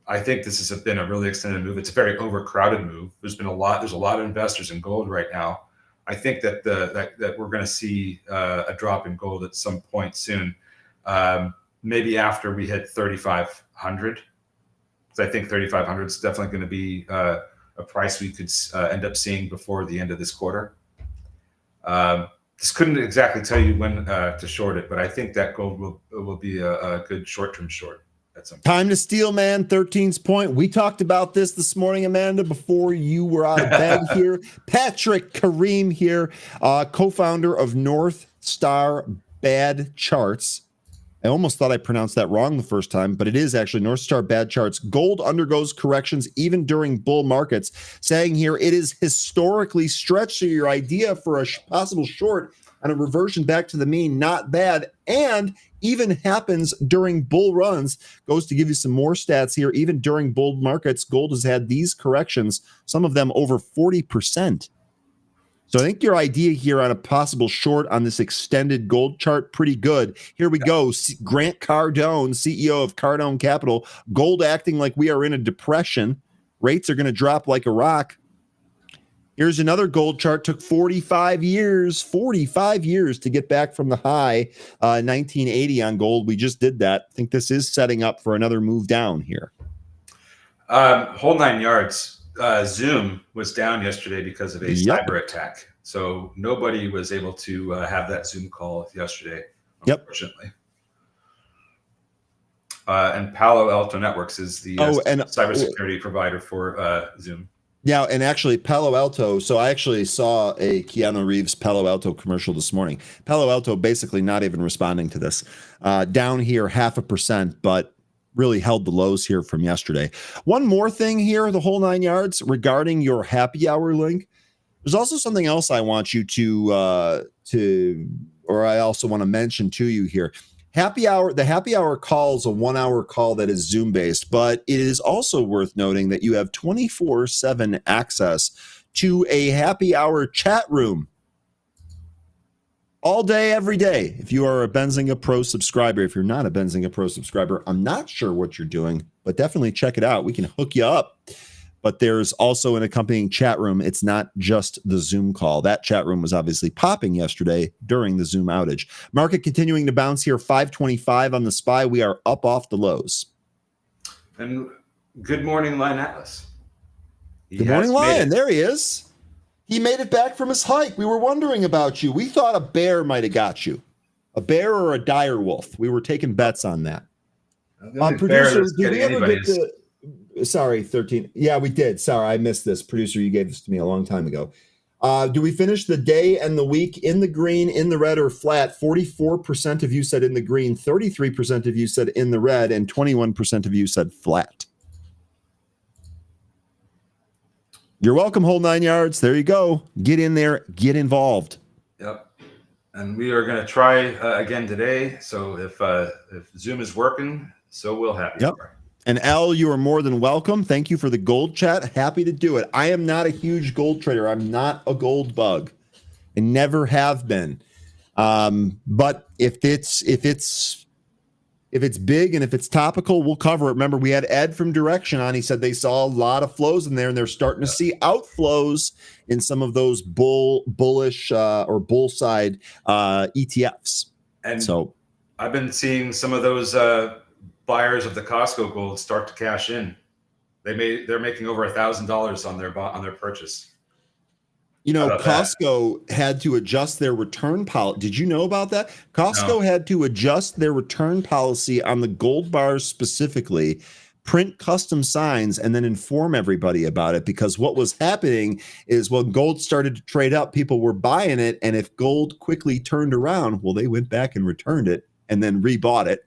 I think this has been a really extended move. It's a very overcrowded move. There's a lot of investors in gold right now. I think that that we're going to see a drop in gold at some point soon, maybe after we hit 3,500. So I think 3,500 is definitely going to be a price we could end up seeing before the end of this quarter. Just couldn't exactly tell you when to short it, but I think that gold will be a good short-term short at some point. Time to steal, man. 13's point. We talked about this morning, Amanda, before you were out of bed here. Patrick Kareem here, co-founder of North Star Bad Charts. I almost thought I pronounced that wrong the first time, but it is actually North Star Bad Charts. Gold undergoes corrections even during bull markets, saying here it is historically stretched. So your idea for a possible short on a reversion back to the mean. Not bad. And even happens during bull runs. Goes to give you some more stats here. Even during bull markets, gold has had these corrections, some of them over 40%. So I think your idea here on a possible short on this extended gold chart, pretty good. Here we go. Grant Cardone, CEO of Cardone Capital. Gold acting like we are in a depression. Rates are going to drop like a rock. Here's another gold chart. Took 45 years to get back from the high 1980 on gold. We just did that. I think this is setting up for another move down here. Whole 9 yards. Zoom was down yesterday because of a cyber attack. So nobody was able to have that Zoom call yesterday, unfortunately. And Palo Alto Networks is the cybersecurity provider for Zoom. Yeah, and actually Palo Alto, so I actually saw a Keanu Reeves Palo Alto commercial this morning. Palo Alto basically not even responding to this. Down here 0.5%, but really held the lows here from yesterday. One more thing here, the whole 9 yards regarding your happy hour link. There's also something else I want you to or I also want to mention to you here. Happy hour, the happy hour call is a 1 hour call that is Zoom based, but it is also worth noting that you have 24/7 access to a happy hour chat room all day, every day. If you are a Benzinga Pro subscriber, if you're not a Benzinga Pro subscriber, I'm not sure what you're doing, but definitely check it out. We can hook you up. But there's also an accompanying chat room. It's not just the Zoom call. That chat room was obviously popping yesterday during the Zoom outage. Market continuing to bounce here, 525 on the SPY. We are up off the lows. And good morning, Lion Atlas. Good morning, Lion. There he is. He made it back from his hike. We were wondering about you. We thought a bear might have got you. A bear or a dire wolf. We were taking bets on that. Producer, did we ever get the... Sorry, 13. Yeah, we did. Sorry, I missed this. Producer, you gave this to me a long time ago. Do we finish the day and the week in the green, in the red, or flat? 44% of you said in the green, 33% of you said in the red, and 21% of you said flat. You're welcome, whole 9 yards. There you go. Get in there. Get involved. Yep. And we are going to try again today. So if Zoom is working, so we'll have you. Yep. And Al, you are more than welcome. Thank you for the gold chat. Happy to do it. I am not a huge gold trader. I'm not a gold bug. I never have been. But if it's big and if it's topical, we'll cover it. Remember, we had Ed from Direxion on. He said they saw a lot of flows in there, and they're starting to see outflows in some of those bullish or bull side ETFs. And so I've been seeing some of those buyers of the Costco gold start to cash in. They're making over $1,000 on their purchase. You know, Costco had to adjust their return policy. Did you know about that? Costco had to adjust their return policy on the gold bars specifically, print custom signs, and then inform everybody about it, because what was happening is when gold started to trade up, people were buying it, and if gold quickly turned around, well, they went back and returned it and then rebought it.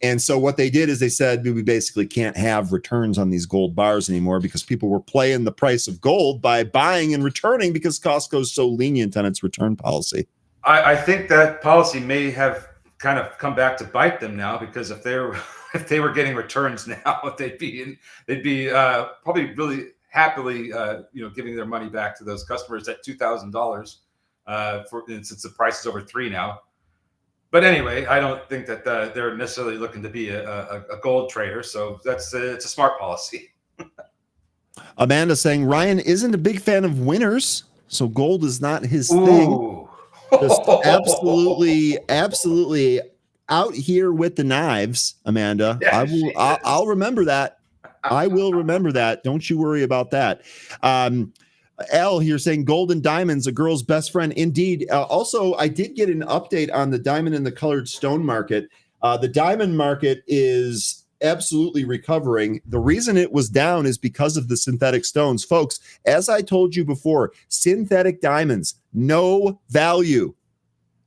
And so what they did is they said, we basically can't have returns on these gold bars anymore because people were playing the price of gold by buying and returning because Costco is so lenient on its return policy. I think that policy may have kind of come back to bite them now, because if they were getting returns now, they'd be probably really happily giving their money back to those customers at $2,000 since the price is over $3 now. But anyway, I don't think that they're necessarily looking to be a gold trader. So it's a smart policy. Amanda saying Ryan isn't a big fan of winners, so gold is not his thing. Just absolutely out here with the knives, Amanda. Yeah, I'll remember that. I will remember that. Don't you worry about that. Al here saying gold and diamonds, a girl's best friend. Indeed. Also, I did get an update on the diamond and the colored stone market. The diamond market is absolutely recovering. The reason it was down is because of the synthetic stones. Folks, as I told you before, synthetic diamonds, no value.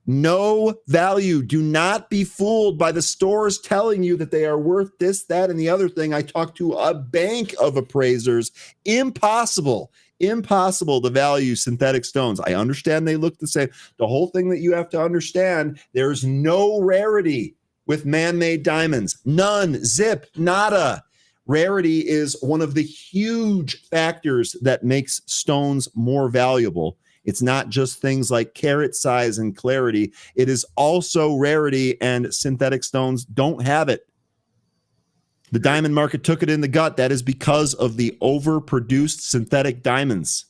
No value. Do not be fooled by the stores telling you that they are worth this, that, and the other thing. I talked to a bank of appraisers. Impossible. impossible to value synthetic stones. I understand they look the same. The whole thing that you have to understand, there's no rarity with man-made diamonds. None, zip, nada. Rarity is one of the huge factors that makes stones more valuable. It's not just things like carat size and clarity. It is also rarity, and synthetic stones don't have it. The diamond market took it in the gut. That is because of the overproduced synthetic diamonds.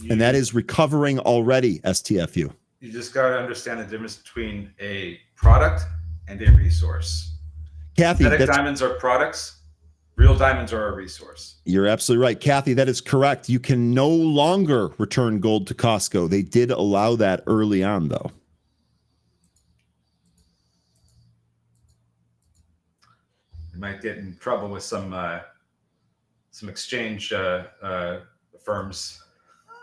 And that is recovering already, STFU. You just got to understand the difference between a product and a resource. Kathy, synthetic diamonds are products. Real diamonds are a resource. You're absolutely right. Kathy, that is correct. You can no longer return gold to Costco. They did allow that early on, though. You might get in trouble with some exchange firms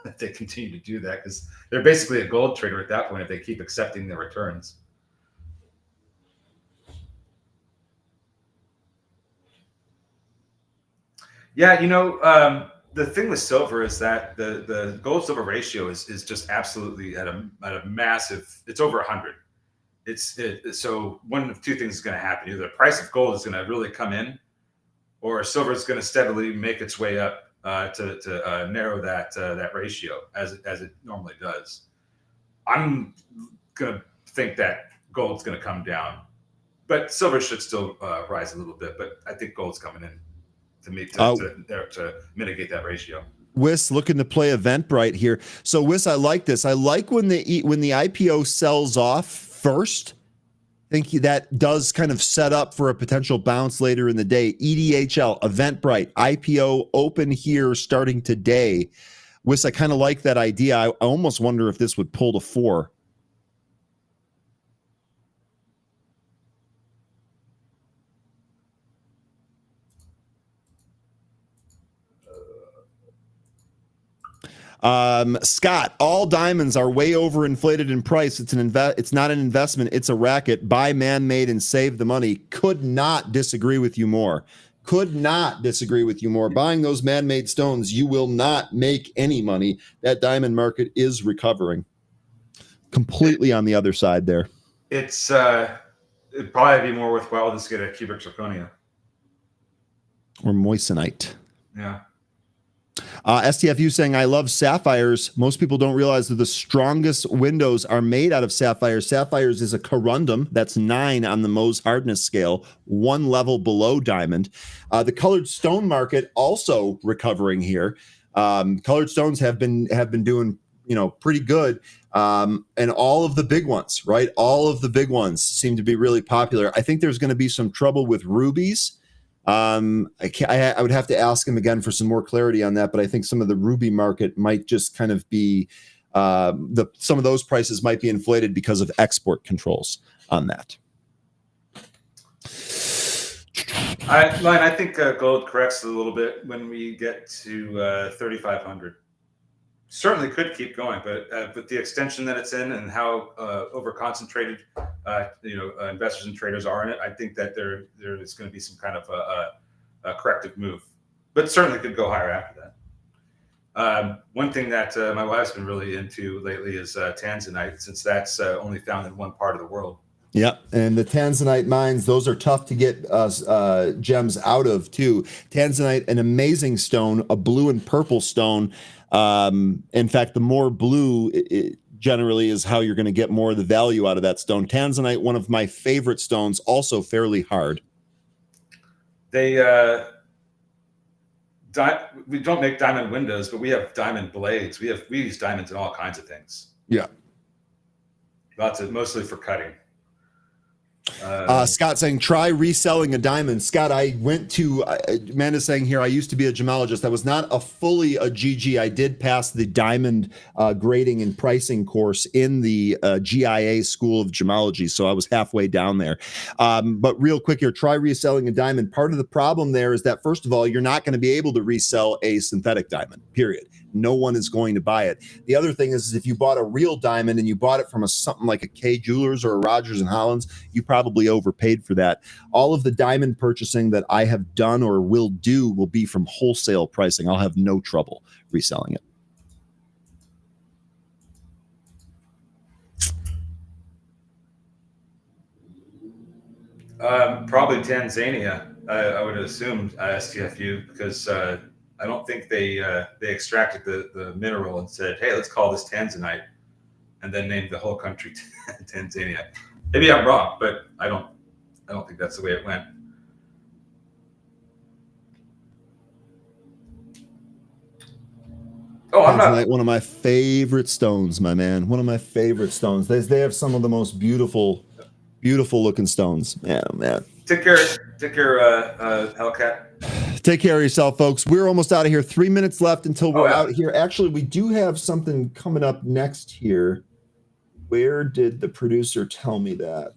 if they continue to do that, because they're basically a gold trader at that point if they keep accepting the returns. Yeah, the thing with silver is that the gold silver ratio is just absolutely at a massive. It's over 100. So one of two things is going to happen: either the price of gold is going to really come in, or silver is going to steadily make its way up to narrow that ratio as it normally does. I'm going to think that gold's going to come down, but silver should still rise a little bit. But I think gold's coming in to mitigate that ratio. Wiss looking to play Eventbrite here. So Wiss, I like this. I like when the IPO sells off first. I think that does kind of set up for a potential bounce later in the day. EDHL, Eventbrite, IPO open here starting today. Wiss, I kind of like that idea. I almost wonder if this would pull to 4. Scott, all diamonds are way overinflated in price. It's not an investment. It's a racket. Buy man-made and save the money. Could not disagree with you more. Could not disagree with you more. Buying those man-made stones, you will not make any money. That diamond market is recovering. Completely on the other side there. It'd probably be more worthwhile to get a cubic zirconia. Or moissanite. Yeah. STFU saying, I love sapphires. Most people don't realize that the strongest windows are made out of sapphires. Sapphires is a corundum. That's 9 on the Mohs hardness scale, 1 level below diamond. The colored stone market also recovering here. Colored stones have been doing, pretty good. And all of the big ones, right? All of the big ones seem to be really popular. I think there's going to be some trouble with rubies. I would have to ask him again for some more clarity on that, but I think some of the ruby market might just kind of be some of those prices might be inflated because of export controls on that. I think gold corrects a little bit when we get to 3,500. Certainly could keep going, but with the extension that it's in and how over concentrated investors and traders are in it, I think that there is going to be some kind of a corrective move, but certainly could go higher after that. One thing that my wife's been really into lately is tanzanite, since that's only found in one part of the world. Yeah, and the tanzanite mines, those are tough to get gems out of too. Tanzanite, an amazing stone, a blue and purple stone. In fact, the more blue it generally is how you're going to get more of the value out of that stone. Tanzanite, one of my favorite stones, also fairly hard. We don't make diamond windows, but we have diamond blades. We use diamonds in all kinds of things. Yeah. Mostly for cutting. Scott saying, try reselling a diamond. Scott, I went to, Amanda's saying here, I used to be a gemologist. I was not fully a GG. I did pass the diamond grading and pricing course in the GIA School of Gemology. So I was halfway down there. But real quick here, try reselling a diamond. Part of the problem there is that, first of all, you're not going to be able to resell a synthetic diamond, period. no one is going to buy it. The other thing is if you bought a real diamond and you bought it from something like a Kay Jewelers or a Rogers and Hollins, you probably overpaid for that. All of the diamond purchasing that I have done or will do will be from wholesale pricing. I'll have no trouble reselling it. Probably Tanzania. I would assume STFU, because I don't think they extracted the mineral and said, "Hey, let's call this Tanzanite," and then named the whole country Tanzania. Maybe I'm wrong, but I don't think that's the way it went. Oh, I'm not. One of my favorite stones, my man. One of my favorite stones. They have some of the most beautiful looking stones. Man, oh man. Take care, Hellcat. Take care of yourself, folks. We're almost out of here. 3 minutes left until we're out here. Actually, we do have something coming up next here. Where did the producer tell me that?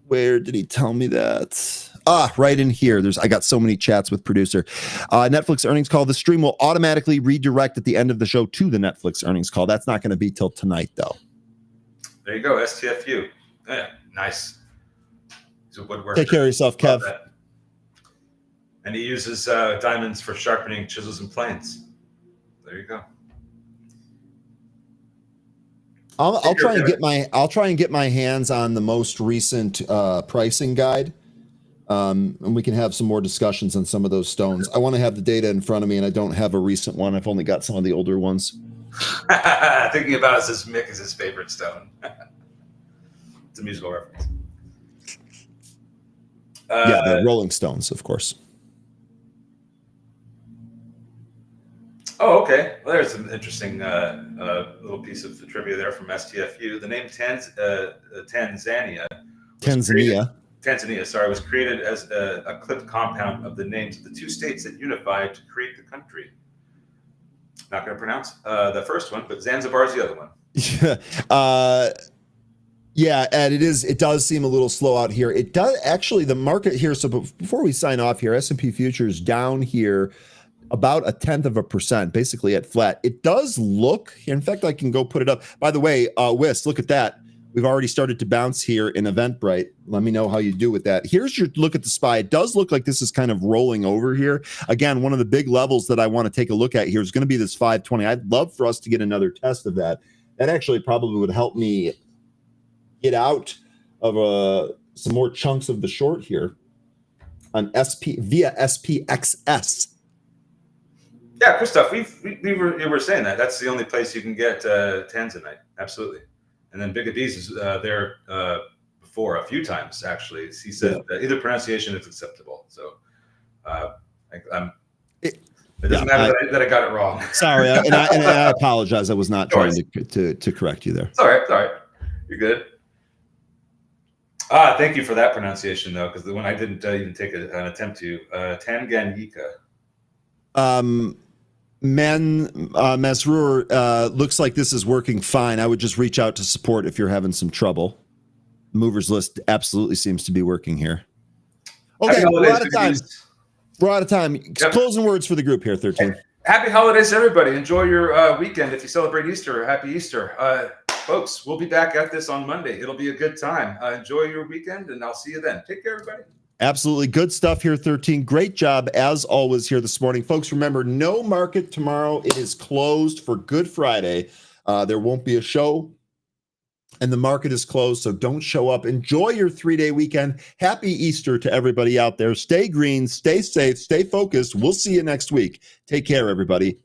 Where did he tell me that? Right in here. I got so many chats with producer. Netflix earnings call. The stream will automatically redirect at the end of the show to the Netflix earnings call. That's not going to be till tonight, though. There you go, STFU. Yeah, nice. He's a woodworker. Take care of yourself, Kev. And he uses diamonds for sharpening chisels and planes. There you go. I'll try and get my hands on the most recent pricing guide, and we can have some more discussions on some of those stones. I want to have the data in front of me, and I don't have a recent one. I've only got some of the older ones. Thinking about it as Mick is his favorite stone. It's a musical reference. Yeah, the Rolling Stones, of course. Oh, okay. Well, there's an interesting little piece of the trivia there from STFU. The name Tanzania, was created as a clipped compound of the names of the two states that unified to create the country. Not going to pronounce the first one, but Zanzibar is the other one. Yeah, and it does seem a little slow out here. It does actually, the market here. So before we sign off here, S&P futures down here about 0.1%, basically at flat. It does look, in fact, I can go put it up. By the way, Wiss, look at that. We've already started to bounce here in Eventbrite. Let me know how you do with that. Here's your look at the SPY. It does look like this is kind of rolling over here. Again, one of the big levels that I want to take a look at here is going to be this 520. I'd love for us to get another test of that. That actually probably would help me get out of some more chunks of the short here on via SPXS. Yeah, Christoph, we were saying that's the only place you can get Tanzanite. Absolutely. And then Big Adiz is there before a few times, actually. He said either pronunciation is acceptable. So it doesn't matter that I got it wrong. Sorry, and I apologize. I was not trying to correct you there. It's all right. It's all right. You're good. Thank you for that pronunciation, though, because the one I didn't even take an attempt to. Tanganyika. Masroor, looks like this is working fine. I would just reach out to support if you're having some trouble. Movers list absolutely seems to be working here. Okay, we're out of time. We're out of time. Yep. Closing words for the group here, 13. Happy holidays, everybody. Enjoy your weekend. If you celebrate Easter, happy Easter. Folks, we'll be back at this on Monday. It'll be a good time. Enjoy your weekend, and I'll see you then. Take care, everybody. Absolutely. Good stuff here, 13. Great job, as always, here this morning. Folks, remember, no market tomorrow. It is closed for Good Friday. There won't be a show, and the market is closed, so don't show up. Enjoy your 3-day weekend. Happy Easter to everybody out there. Stay green, stay safe, stay focused. We'll see you next week. Take care, everybody.